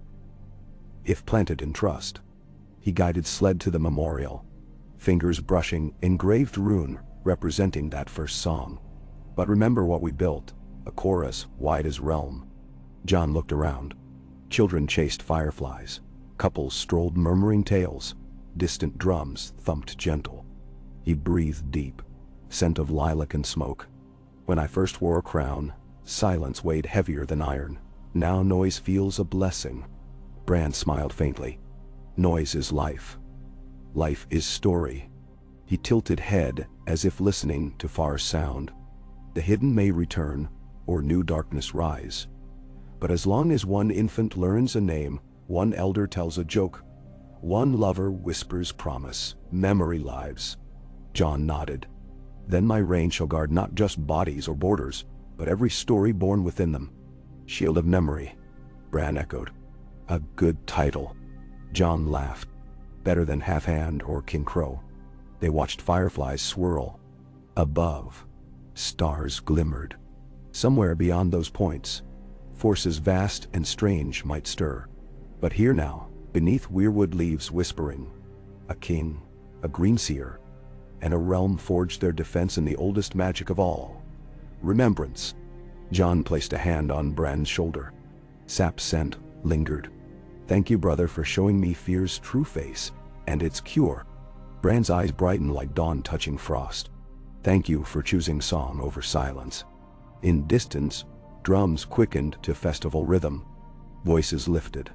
"if planted in trust." He guided sled to the memorial, fingers brushing engraved rune representing that first song. "But remember what we built, a chorus wide as realm." Jon looked around. Children chased fireflies. Couples strolled murmuring tales. Distant drums thumped gentle. He breathed deep, scent of lilac and smoke. "When I first wore a crown, silence weighed heavier than iron. Now noise feels a blessing." Bran smiled faintly. "Noise is life. Life is story." He tilted head as if listening to far sound. The hidden may return, or new darkness rise. But as long as one infant learns a name, one elder tells a joke, one lover whispers promise, memory lives. Jon nodded. "Then my reign shall guard not just bodies or borders, but every story born within them." "Shield of Memory," Bran echoed. "A good title." Jon laughed. "Better than Half Hand or King Crow." They watched fireflies swirl. Above, stars glimmered. Somewhere beyond those points, forces vast and strange might stir. But here now, beneath weirwood leaves whispering, a king, a Greenseer, and a realm forged their defense in the oldest magic of all, remembrance. Jon placed a hand on Bran's shoulder. Sap's scent lingered. "Thank you, brother, for showing me fear's true face." and its cure. Bran's eyes brightened like dawn touching frost. Thank you for choosing song over silence. In distance, drums quickened to festival rhythm. Voices lifted.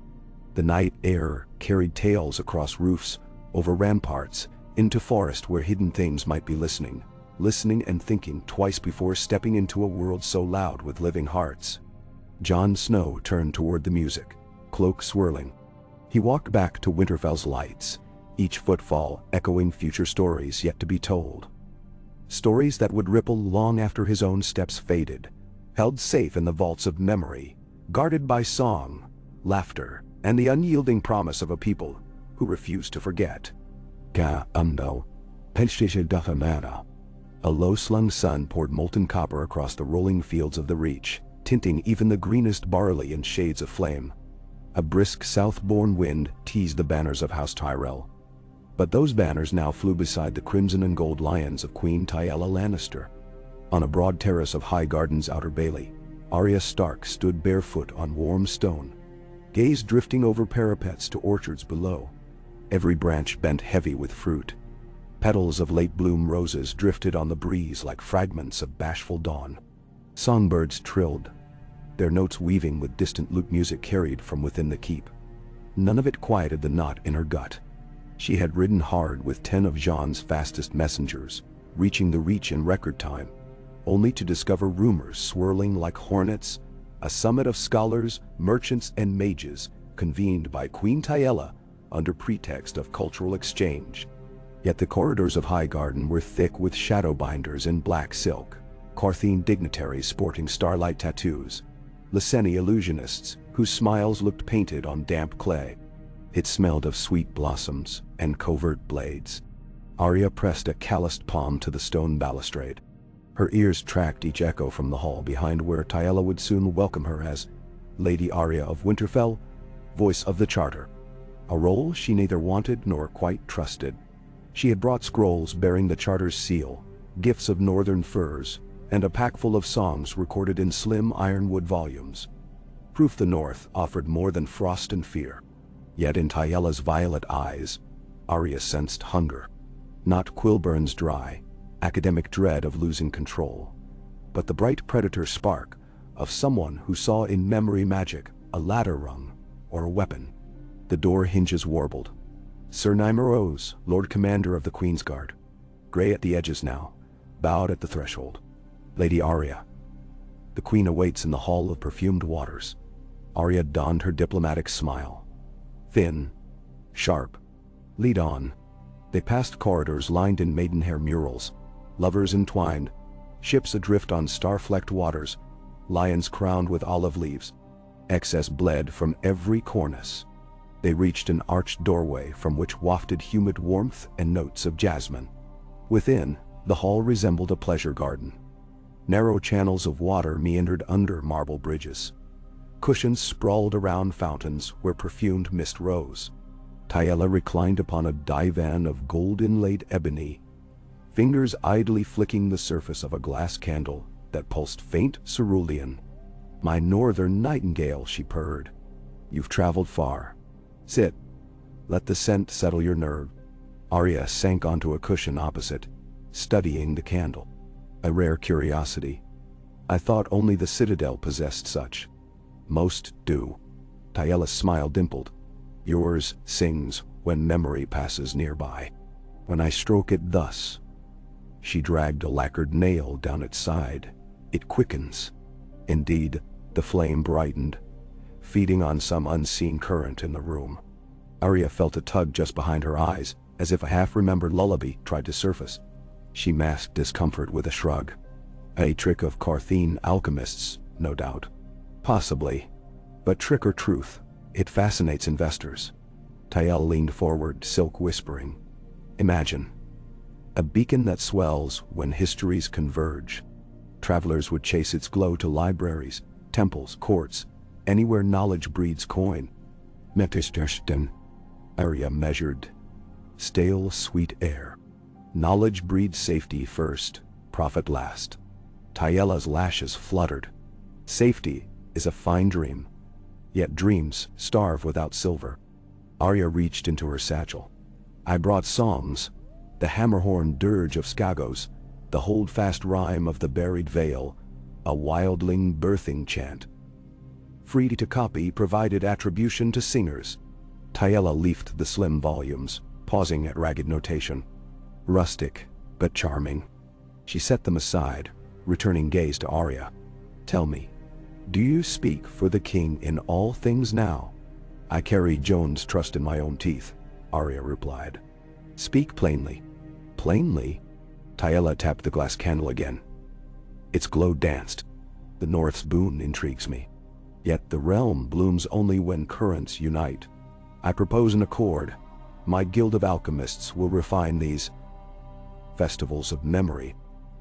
The night air carried tales across roofs, over ramparts, into forest where hidden things might be listening and thinking twice before stepping into a world so loud with living hearts. Jon Snow turned toward the music, cloak swirling. He walked back to Winterfell's lights, each footfall echoing future stories yet to be told. Stories that would ripple long after his own steps faded, held safe in the vaults of memory, guarded by song, laughter, and the unyielding promise of a people who refused to forget. A low-slung sun poured molten copper across the rolling fields of the Reach, tinting even the greenest barley in shades of flame. A brisk south-born wind teased the banners of House Tyrell. But those banners now flew beside the crimson and gold lions of Queen Tyenna Lannister. On a broad terrace of Highgarden's outer bailey, Arya Stark stood barefoot on warm stone, gaze drifting over parapets to orchards below. Every branch bent heavy with fruit. Petals of late-bloom roses drifted on the breeze like fragments of bashful dawn. Songbirds trilled, their notes weaving with distant lute music carried from within the keep. None of it quieted the knot in her gut. She had ridden hard with 10 of Jon's fastest messengers, reaching the Reach in record time, only to discover rumors swirling like hornets, a summit of scholars, merchants, and mages convened by Queen Tyenna under pretext of cultural exchange. Yet the corridors of Highgarden were thick with shadowbinders in black silk, Qartheen dignitaries sporting starlight tattoos, Lyseni illusionists whose smiles looked painted on damp clay. It smelled of sweet blossoms and covert blades. Arya pressed a calloused palm to the stone balustrade. Her ears tracked each echo from the hall behind where Tyenna would soon welcome her as Lady Arya of Winterfell, voice of the Charter. A role she neither wanted nor quite trusted. She had brought scrolls bearing the Charter's seal, gifts of northern furs, and a packful of songs recorded in slim ironwood volumes. Proof the North offered more than frost and fear. Yet in Tyenna's violet eyes, Arya sensed hunger. Not Quilburn's dry, academic dread of losing control, but the bright predator spark of someone who saw in memory magic a ladder rung or a weapon. The door hinges warbled. Sir Nymer rose, Lord Commander of the Queensguard, gray at the edges now, bowed at the threshold. Lady Arya. The Queen awaits in the Hall of Perfumed Waters. Arya donned her diplomatic smile. Thin, sharp. Lead on. They passed corridors lined in maidenhair murals, lovers entwined, ships adrift on star-flecked waters, lions crowned with olive leaves. Excess bled from every cornice. They reached an arched doorway from which wafted humid warmth and notes of jasmine. Within, the hall resembled a pleasure garden. Narrow channels of water meandered under marble bridges. Cushions sprawled around fountains where perfumed mist rose. Tyenna reclined upon a divan of gold-inlaid ebony, fingers idly flicking the surface of a glass candle that pulsed faint cerulean. "My northern nightingale," she purred. "You've traveled far. Sit. Let the scent settle your nerve." Arya sank onto a cushion opposite, studying the candle. A rare curiosity. "I thought only the Citadel possessed such." "Most do." Tyenna's smile dimpled. "Yours sings when memory passes nearby. When I stroke it thus." She dragged a lacquered nail down its side. "It quickens." Indeed, the flame brightened, feeding on some unseen current in the room. Arya felt a tug just behind her eyes, as if a half-remembered lullaby tried to surface. She masked discomfort with a shrug. "A trick of Qartheen alchemists, no doubt." "Possibly. But trick or truth, it fascinates investors." Tyenna leaned forward, silk whispering. "Imagine. A beacon that swells when histories converge. Travelers would chase its glow to libraries, temples, courts, anywhere knowledge breeds coin." "Metisтерsten." Arya measured. "Stale, sweet air. Knowledge breeds safety first, profit last." Tyenna's lashes fluttered. "Safety is a fine dream. Yet dreams starve without silver." Arya reached into her satchel. I brought songs, the hammer-horn dirge of Skagos, the hold-fast rhyme of the buried vale, a wildling birthing chant. Free to copy provided attribution to singers. Tyela leafed the slim volumes, pausing at ragged notation. Rustic, but charming. She set them aside, returning gaze to Arya. Tell me, do you speak for the king in all things now? I carry Joan's trust in my own teeth, Arya replied. Speak plainly. Plainly? Tyela tapped the glass candle again. Its glow danced. The North's boon intrigues me. Yet the realm blooms only when currents unite. I propose an accord. My guild of alchemists will refine these festivals of memory,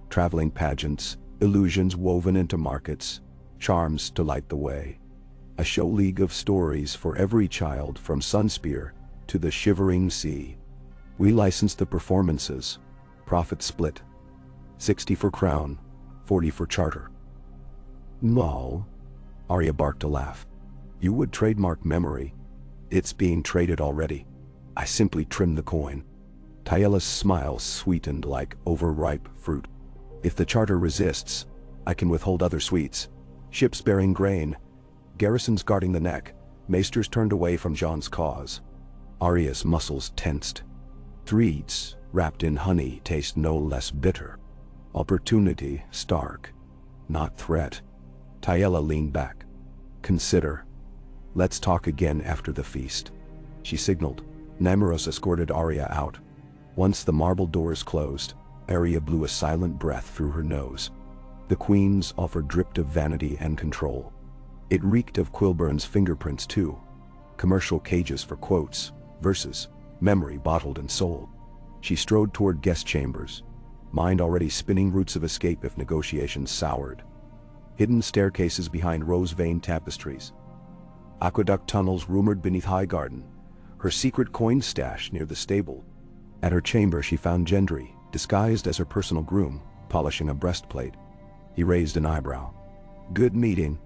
traveling pageants, illusions woven into markets, charms to light the way. A show league of stories for every child from Sunspear to the Shivering Sea. We license the performances. Profit split. 60 for crown, 40 for charter. No. Arya barked a laugh. You would trademark memory. It's being traded already. I simply trimmed the coin. Tyela's smile sweetened like overripe fruit. If the charter resists, I can withhold other sweets. Ships bearing grain, garrisons guarding the neck, maesters turned away from John's cause. Arya's muscles tensed. Threats wrapped in honey taste no less bitter. Opportunity stark, not threat. Tyela leaned back. Consider. Let's talk again after the feast. She signaled. Nameros escorted Arya out. Once the marble doors closed, Arya blew a silent breath through her nose. The queen's offer dripped of vanity and control. It reeked of Quilburn's fingerprints too. Commercial cages for quotes, verses, memory bottled and sold. She strode toward guest chambers, mind already spinning routes of escape if negotiations soured. Hidden staircases behind rose-veined tapestries. Aqueduct tunnels rumored beneath High Garden. Her secret coin stash near the stable. At her chamber she found Gendry, disguised as her personal groom, polishing a breastplate. He raised an eyebrow. Good meeting.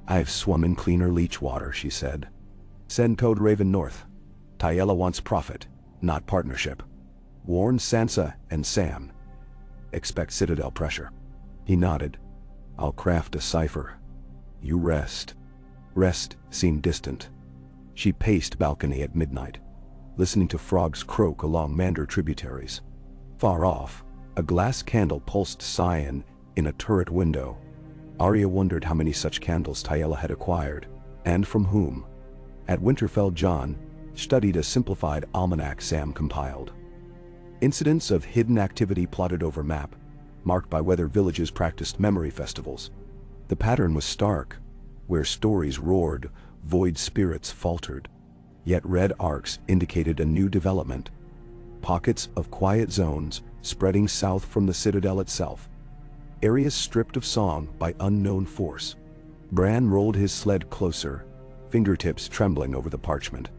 I've swum in cleaner leech water, she said. Send code Raven North. Tyela wants profit, not partnership. Warn Sansa and Sam. Expect Citadel pressure. He nodded. I'll craft a cipher. You rest. Rest seemed distant. She paced balcony at midnight, listening to frogs croak along Mander tributaries. Far off, a glass candle pulsed cyan in a turret window. Arya wondered how many such candles Tyela had acquired, and from whom. At Winterfell, John studied a simplified almanac Sam compiled. Incidents of hidden activity plotted over map, marked by whether villages practiced memory festivals. The pattern was stark. Where stories roared, void spirits faltered. Yet red arcs indicated a new development. Pockets of quiet zones spreading south from the citadel itself. Areas stripped of song by unknown force. Bran rolled his sled closer, fingertips trembling over the parchment.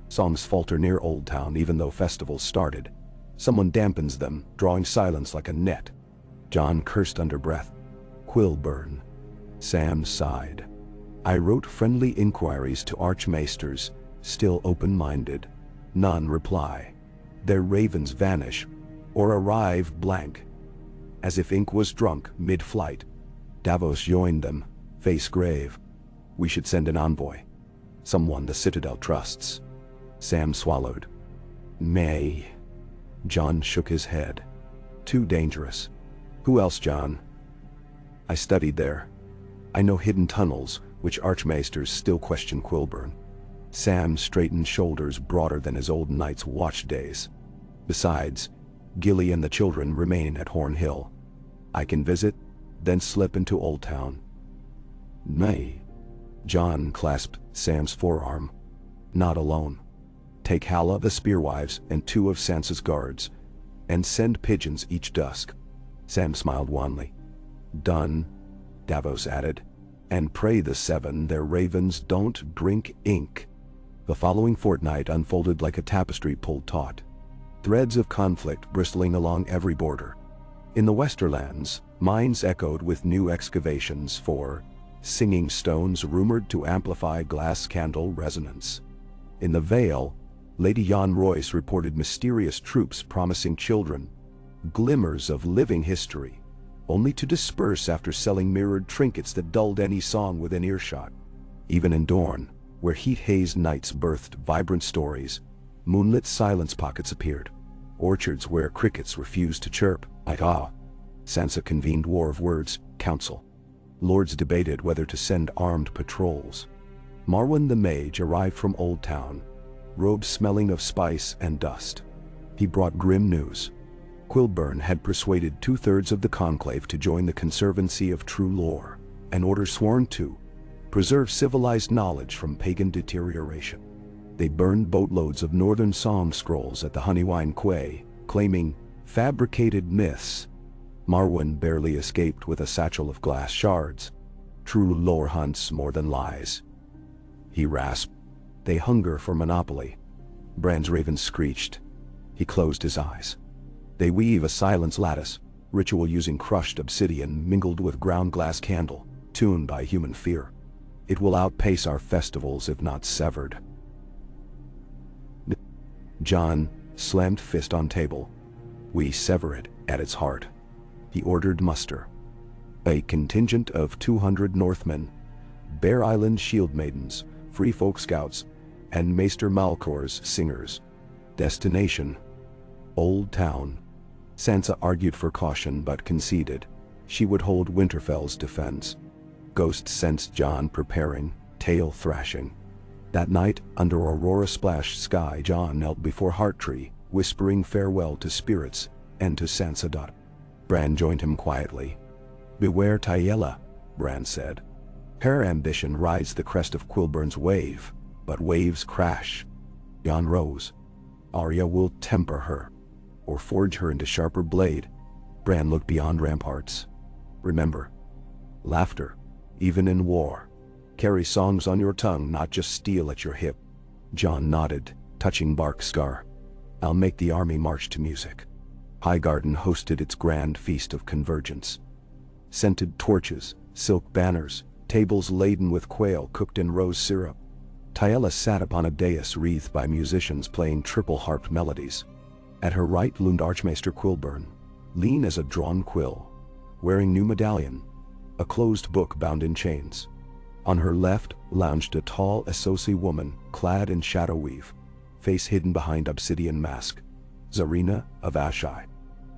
Songs falter near Old Town even though festivals started. Someone dampens them, drawing silence like a net. John cursed under breath. Quilburn. Sam sighed. I wrote friendly inquiries to archmaesters, still open-minded. None reply. Their ravens vanish, or arrive blank. As if ink was drunk mid-flight. Davos joined them, face grave. We should send an envoy. Someone the Citadel trusts. Sam swallowed. May. John shook his head. Too dangerous. Who else, John? I studied there. I know hidden tunnels, which archmaesters still question Quilburn. Sam straightened shoulders broader than his old Night's Watch days. Besides, Gilly and the children remain at Horn Hill. I can visit, then slip into Old Town. Nay. John clasped Sam's forearm. Not alone. Take Halla the Spearwives and 2 of Sansa's guards, and send pigeons each dusk. Sam smiled wanly. Done, Davos added. And pray the 7 their ravens don't drink ink. The following fortnight unfolded like a tapestry pulled taut. Threads of conflict bristling along every border. In the Westerlands, mines echoed with new excavations for singing stones rumored to amplify glass candle resonance. In the Vale, Lady Jan Royce reported mysterious troops promising children glimmers of living history, only to disperse after selling mirrored trinkets that dulled any song within earshot. Even in Dorne, where heat-hazed nights birthed vibrant stories, moonlit silence pockets appeared. Orchards where crickets refused to chirp. Sansa convened war of words, council. Lords debated whether to send armed patrols. Marwyn the Mage arrived from Old Town, robes smelling of spice and dust. He brought grim news. Quilburn had persuaded 2/3 of the conclave to join the Conservancy of True Lore, an order sworn to preserve civilized knowledge from pagan deterioration. They burned boatloads of northern psalm scrolls at the Honeywine Quay, claiming fabricated myths. Marwyn barely escaped with a satchel of glass shards. True lore hunts more than lies. He rasped. They hunger for monopoly. Bran's raven screeched. He closed his eyes. They weave a silence lattice, ritual using crushed obsidian mingled with ground glass candle, tuned by human fear. It will outpace our festivals if not severed. Jon slammed fist on table. We sever it at its heart. He ordered muster. A contingent of 200 Northmen, Bear Island Shield Maidens, Free Folk Scouts, and Maester Malcor's singers. Destination: Old Town. Sansa argued for caution but conceded. She would hold Winterfell's defense. Ghost sensed Jon preparing, tail thrashing. That night, under aurora-splashed sky, Jon knelt before Hearttree, whispering farewell to spirits and to Sansa. Bran joined him quietly. "Beware Tayella," Bran said. "Her ambition rides the crest of Quilburn's wave, but waves crash." Jon rose. "Arya will temper her, or forge her into sharper blade." Bran looked beyond ramparts. "Remember, laughter, even in war. Carry songs on your tongue, not just steel at your hip." Jon nodded, touching bark scar. "I'll make the army march to music." Highgarden hosted its grand feast of convergence. Scented torches, silk banners, tables laden with quail cooked in rose syrup. Tayella sat upon a dais wreathed by musicians playing triple-harped melodies. At her right loomed Archmaester Quilburn, lean as a drawn quill, wearing new medallion, a closed book bound in chains. On her left lounged a tall Essosi woman clad in shadow weave, face hidden behind obsidian mask, Zarina of Ashai.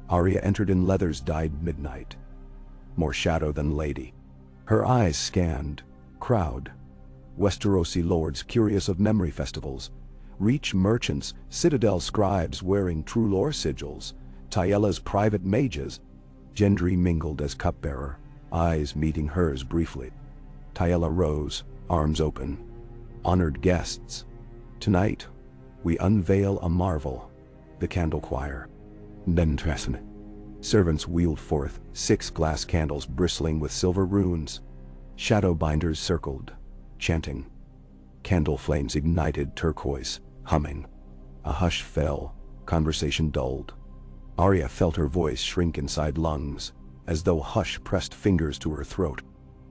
Arya entered in leathers dyed midnight, more shadow than lady. Her eyes scanned, crowd, Westerosi lords curious of memory festivals, Reach merchants, Citadel scribes wearing true lore sigils, Tayella's private mages. Gendry mingled as cupbearer, eyes meeting hers briefly. Tayella rose, arms open. "Honored guests, tonight, we unveil a marvel, the candle choir." Nentresn. Servants wheeled forth 6 glass candles bristling with silver runes. Shadow binders circled, chanting. Candle flames ignited turquoise, humming. A hush fell, conversation dulled. Arya felt her voice shrink inside lungs, as though hush pressed fingers to her throat.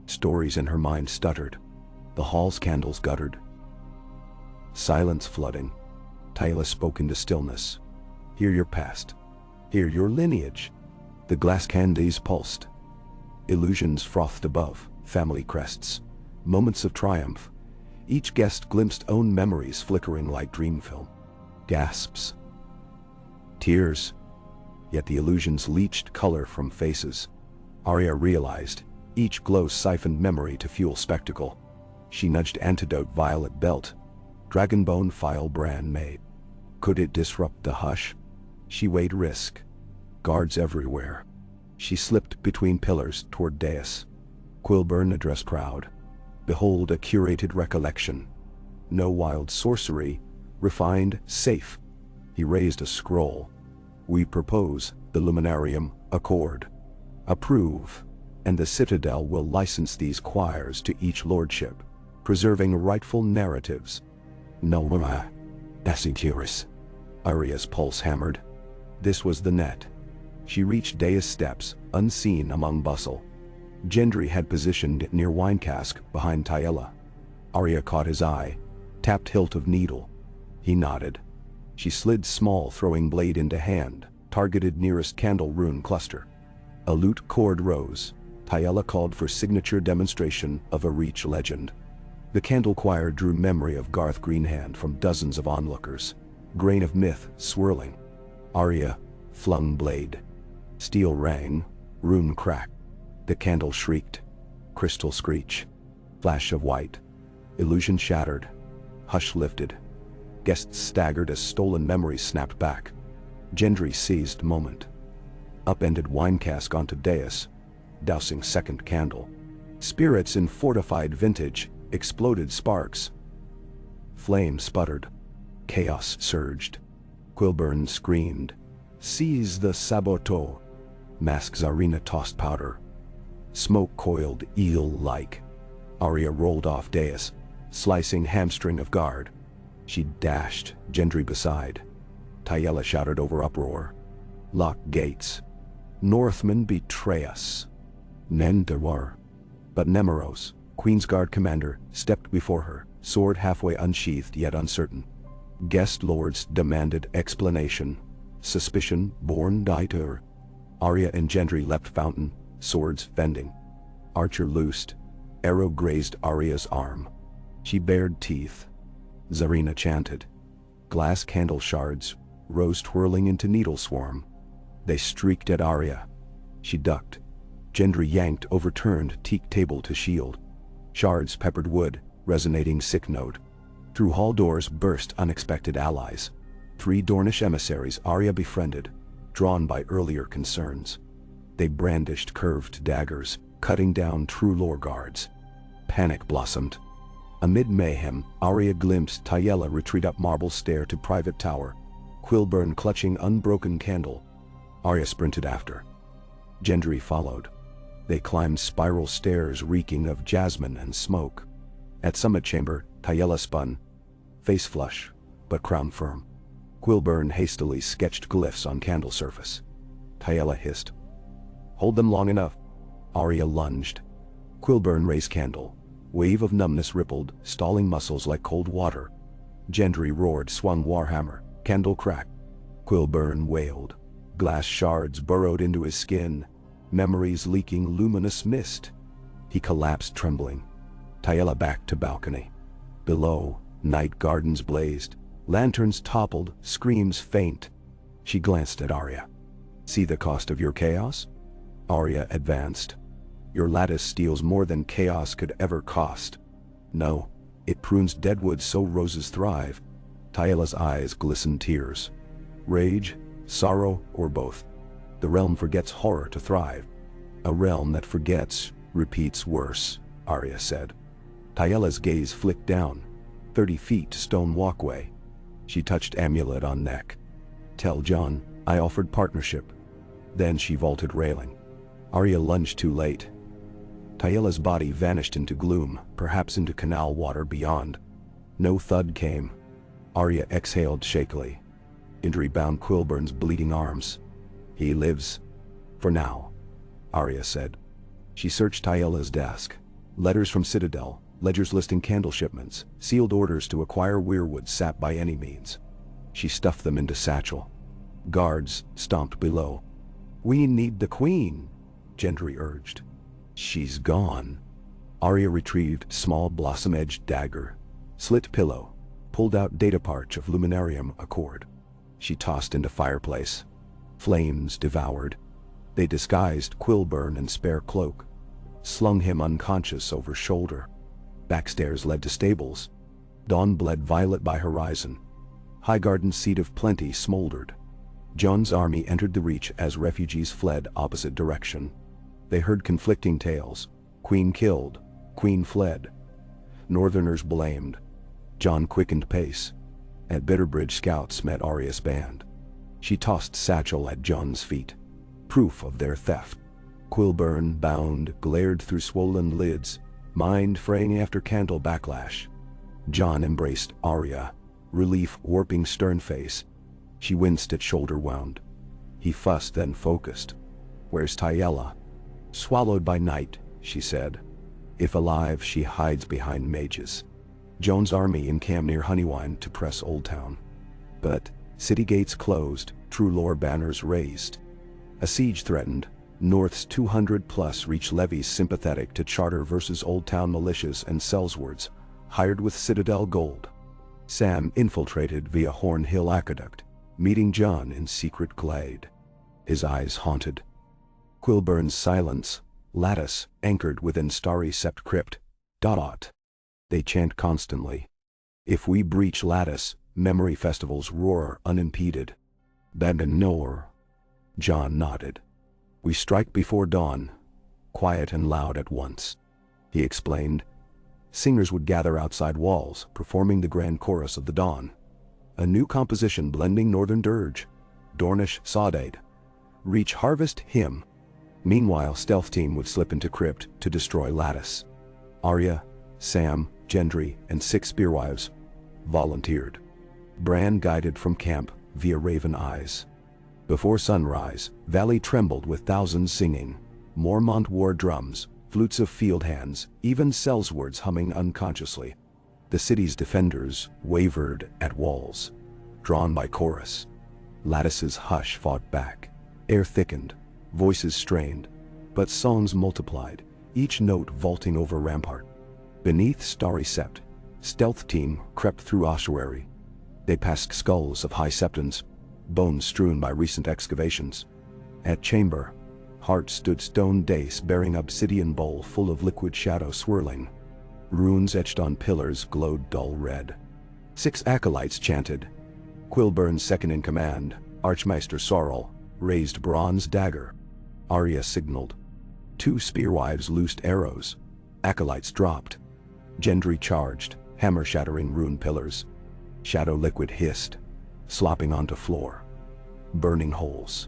Stories in her mind stuttered. The hall's candles guttered. Silence flooding. Tayella spoke into stillness. "Hear your past. Hear your lineage." The glass candies pulsed. Illusions frothed above, family crests. Moments of triumph. Each guest glimpsed own memories flickering like dream film. Gasps. Tears. Yet the illusions leached color from faces. Arya realized, each glow siphoned memory to fuel spectacle. She nudged antidote violet belt. Dragonbone file Bran made. Could it disrupt the hush? She weighed risk. Guards everywhere. She slipped between pillars toward dais. Quilburn addressed crowd. "Behold a curated recollection. No wild sorcery, refined, safe." He raised a scroll. "We propose, the Luminarium, accord. Approve, and the Citadel will license these choirs to each lordship, preserving rightful narratives." "No, Asicurus." Arya's pulse hammered. This was the net. She reached dais steps, unseen among bustle. Gendry had positioned near wine cask behind Tayella. Arya caught his eye, tapped hilt of needle. He nodded. She slid small throwing blade into hand, targeted nearest candle rune cluster. A lute chord rose. Tyela called for signature demonstration of a Reach legend. The candle choir drew memory of Garth Greenhand from dozens of onlookers. Grain of myth swirling. Arya flung blade. Steel rang, rune cracked. The candle shrieked. Crystal screech. Flash of white. Illusion shattered. Hush lifted. Guests staggered as stolen memories snapped back. Gendry seized moment. Upended wine cask onto dais, dousing second candle. Spirits in fortified vintage, exploded sparks. Flame sputtered. Chaos surged. Quilburn screamed. Seize the saboteur. Mask Zarina tossed powder. Smoke coiled eel-like. Arya rolled off dais, slicing hamstring of guard. She dashed, Gendry beside. Tyela shouted over uproar. Lock gates. Northmen betray us. Nendawar. But Nemeros, Queensguard commander, stepped before her, sword halfway unsheathed yet uncertain. Guest lords demanded explanation. Suspicion born dieter. Arya and Gendry leapt fountain, swords fending. Archer loosed. Arrow grazed Arya's arm. She bared teeth. Zarina chanted. Glass candle shards rose twirling into needle swarm. They streaked at Arya. She ducked. Gendry yanked overturned teak table to shield. Shards peppered wood, resonating sick note. Through hall doors burst unexpected allies. 3 Dornish emissaries Arya befriended, drawn by earlier concerns. They brandished curved daggers, cutting down true lore guards. Panic blossomed. Amid mayhem, Arya glimpsed Tyela retreat up marble stair to private tower, Quilburn clutching unbroken candle. Arya sprinted after. Gendry followed. They climbed spiral stairs reeking of jasmine and smoke. At summit chamber, Tyela spun, face flush, but crown firm. Quilburn hastily sketched glyphs on candle surface. Tyela hissed. Hold them long enough. Arya lunged. Quilburn raised candle. Wave of numbness rippled, stalling muscles like cold water. Gendry roared, swung warhammer, candle cracked. Quilburn wailed. Glass shards burrowed into his skin, memories leaking luminous mist. He collapsed trembling. Tyela backed to balcony. Below, night gardens blazed. Lanterns toppled, screams faint. She glanced at Arya. See the cost of your chaos? Arya advanced. Your lattice steals more than chaos could ever cost. No, it prunes deadwood so roses thrive. Tyela's eyes glistened tears. Rage, sorrow, or both. The realm forgets horror to thrive. A realm that forgets, repeats worse, Arya said. Tyela's gaze flicked down. 30 feet stone walkway. She touched amulet on neck. Tell John, I offered partnership. Then she vaulted railing. Arya lunged too late. Tyela's body vanished into gloom, perhaps into canal water beyond. No thud came. Arya exhaled shakily. Injury bound Quilburn's bleeding arms. He lives. For now, Arya said. She searched Tyela's desk. Letters from Citadel, ledgers listing candle shipments, sealed orders to acquire weirwood sap by any means. She stuffed them into satchel. Guards stomped below. We need the queen, Gendry urged. She's gone. Arya retrieved small blossom-edged dagger, slit pillow, pulled out data parch of luminarium accord. She tossed into fireplace. Flames devoured. They disguised Quilburn and spare cloak, slung him unconscious over shoulder. Backstairs led to stables. Dawn bled violet by horizon. Highgarden's seat of plenty smoldered. Jon's army entered the Reach as refugees fled opposite direction. They heard conflicting tales. Queen killed, Queen fled. Northerners blamed. Jon quickened pace. At Bitterbridge, scouts met Arya's band. She tossed satchel at Jon's feet. Proof of their theft. Quilburn, bound, glared through swollen lids, mind fraying after candle backlash. Jon embraced Arya, relief warping stern face. She winced at shoulder wound. He fussed, then focused. Where's Tyela? Swallowed by night, she said. If alive, she hides behind mages. Jon's army encamped near Honeywine to press Old Town. But City gates closed, true lore banners raised. A siege threatened. North's 200-plus reach levies sympathetic to Charter versus Old Town militias and sellswords, hired with Citadel gold. Sam infiltrated via Horn Hill Aqueduct, meeting Jon in secret glade. His eyes haunted. Quilburn's silence, lattice anchored within starry sept crypt. They chant constantly. If we breach lattice, memory festivals roar unimpeded. Nor. Jon nodded. We strike before dawn, quiet and loud at once. He explained. Singers would gather outside walls, performing the grand chorus of the dawn. A new composition blending northern dirge, Dornish saudade. Reach harvest hymn. Meanwhile, stealth team would slip into crypt to destroy lattice. Arya, Sam, Gendry, and 6 spearwives volunteered. Bran guided from camp via raven eyes. Before sunrise, valley trembled with thousands singing. Mormont wore drums, flutes of field hands, even sellswords humming unconsciously. The city's defenders wavered at walls, drawn by chorus. Lattice's hush fought back. Air thickened, voices strained, but songs multiplied, each note vaulting over rampart. Beneath starry sept, stealth team crept through ossuary. They passed skulls of high septons, bones strewn by recent excavations. At chamber, Hart stood stone dais bearing obsidian bowl full of liquid shadow swirling. Runes etched on pillars glowed dull red. 6 acolytes chanted. Quilburn's second-in-command, Archmaester Sorrel, raised bronze dagger. Arya signaled. 2 spearwives loosed arrows. Acolytes dropped. Gendry charged, hammer shattering rune pillars. Shadow liquid hissed, slopping onto floor. Burning holes.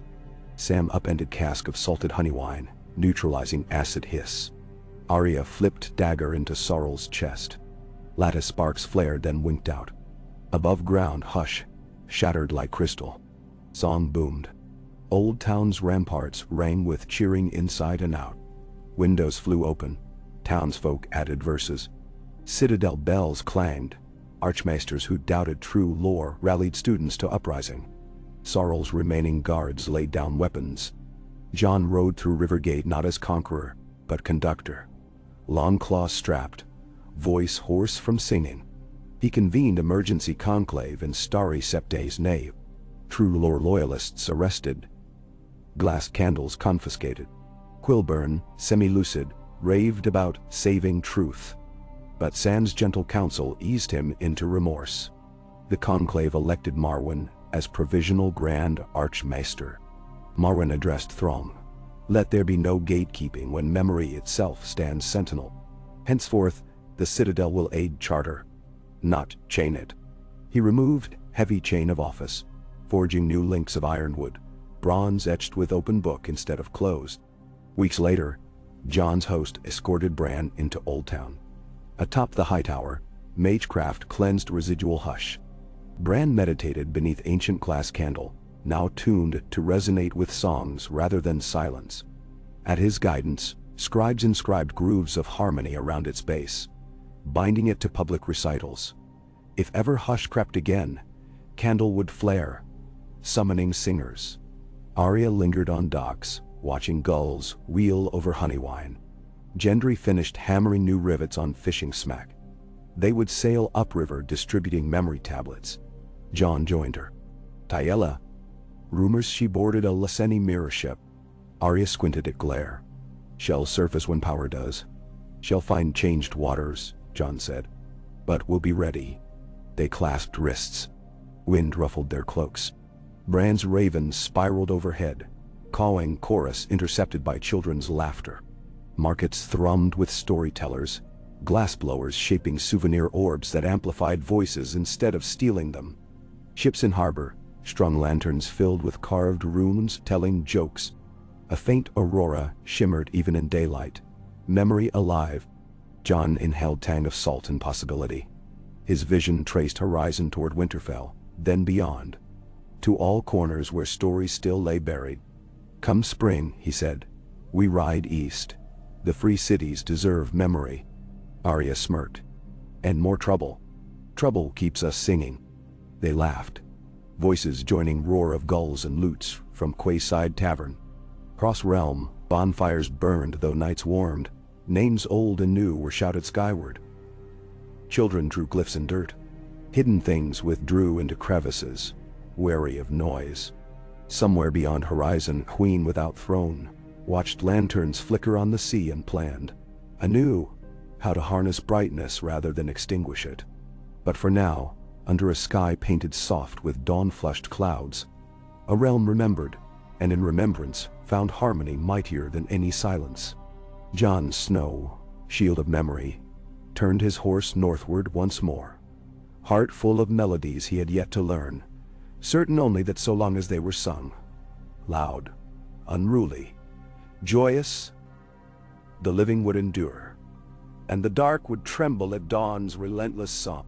Sam upended cask of salted honey wine, neutralizing acid hiss. Arya flipped dagger into Sorrel's chest. Lattice sparks flared then winked out. Above ground hush, shattered like crystal. Song boomed. Old Town's ramparts rang with cheering inside and out. Windows flew open. Townsfolk added verses. Citadel bells clanged. Archmaesters who doubted true lore rallied students to uprising. Sorrel's remaining guards laid down weapons. Jon rode through Rivergate not as conqueror, but conductor. Longclaw strapped, voice hoarse from singing. He convened emergency conclave in starry Sept's nave. True lore loyalists arrested. Glass candles confiscated. Quilburn, semi-lucid, raved about saving truth. But Sam's gentle counsel eased him into remorse. The conclave elected Marwyn as provisional Grand Archmaester. Marwyn addressed Throng. Let there be no gatekeeping when memory itself stands sentinel. Henceforth, the Citadel will aid Charter, not chain it. He removed heavy chain of office, forging new links of ironwood, bronze etched with open book instead of closed. Weeks later, Jon's host escorted Bran into Old Town. Atop the high tower, magecraft cleansed residual hush. Bran meditated beneath ancient glass candle, now tuned to resonate with songs rather than silence. At his guidance, scribes inscribed grooves of harmony around its base, binding it to public recitals. If ever hush crept again, candle would flare, summoning singers. Arya lingered on docks, watching gulls wheel over honey wine. Gendry finished hammering new rivets on fishing smack. They would sail upriver distributing memory tablets. Jon joined her. Tayella. Rumors she boarded a Laseni mirror ship. Arya squinted at glare. She'll surface when power does. She'll find changed waters, Jon said. But we'll be ready. They clasped wrists. Wind ruffled their cloaks. Bran's ravens spiraled overhead, cawing chorus intercepted by children's laughter. Markets thrummed with storytellers, glassblowers shaping souvenir orbs that amplified voices instead of stealing them. Ships in harbor, strung lanterns filled with carved runes telling jokes. A faint aurora shimmered even in daylight. Memory alive. Jon inhaled tang of salt and possibility. His vision traced horizon toward Winterfell, then beyond. To all corners where stories still lay buried. Come spring, he said, we ride east. The free cities deserve memory. Arya smirked. And more trouble. Trouble keeps us singing. They laughed. voices joining roar of gulls and lutes from quayside tavern. Cross realm, bonfires burned though nights warmed, names old and new were shouted skyward. Children drew glyphs in dirt. Hidden things withdrew into crevices, wary of noise. Somewhere beyond horizon, queen without throne watched lanterns flicker on the sea and planned anew how to harness brightness rather than extinguish it. But for now, under a sky painted soft with dawn-flushed clouds, a realm remembered, and in remembrance found harmony mightier than any silence. Jon Snow, shield of memory, turned his horse northward once more, heart full of melodies he had yet to learn, certain only that so long as they were sung, loud, unruly, joyous, the living would endure, and the dark would tremble at dawn's relentless song.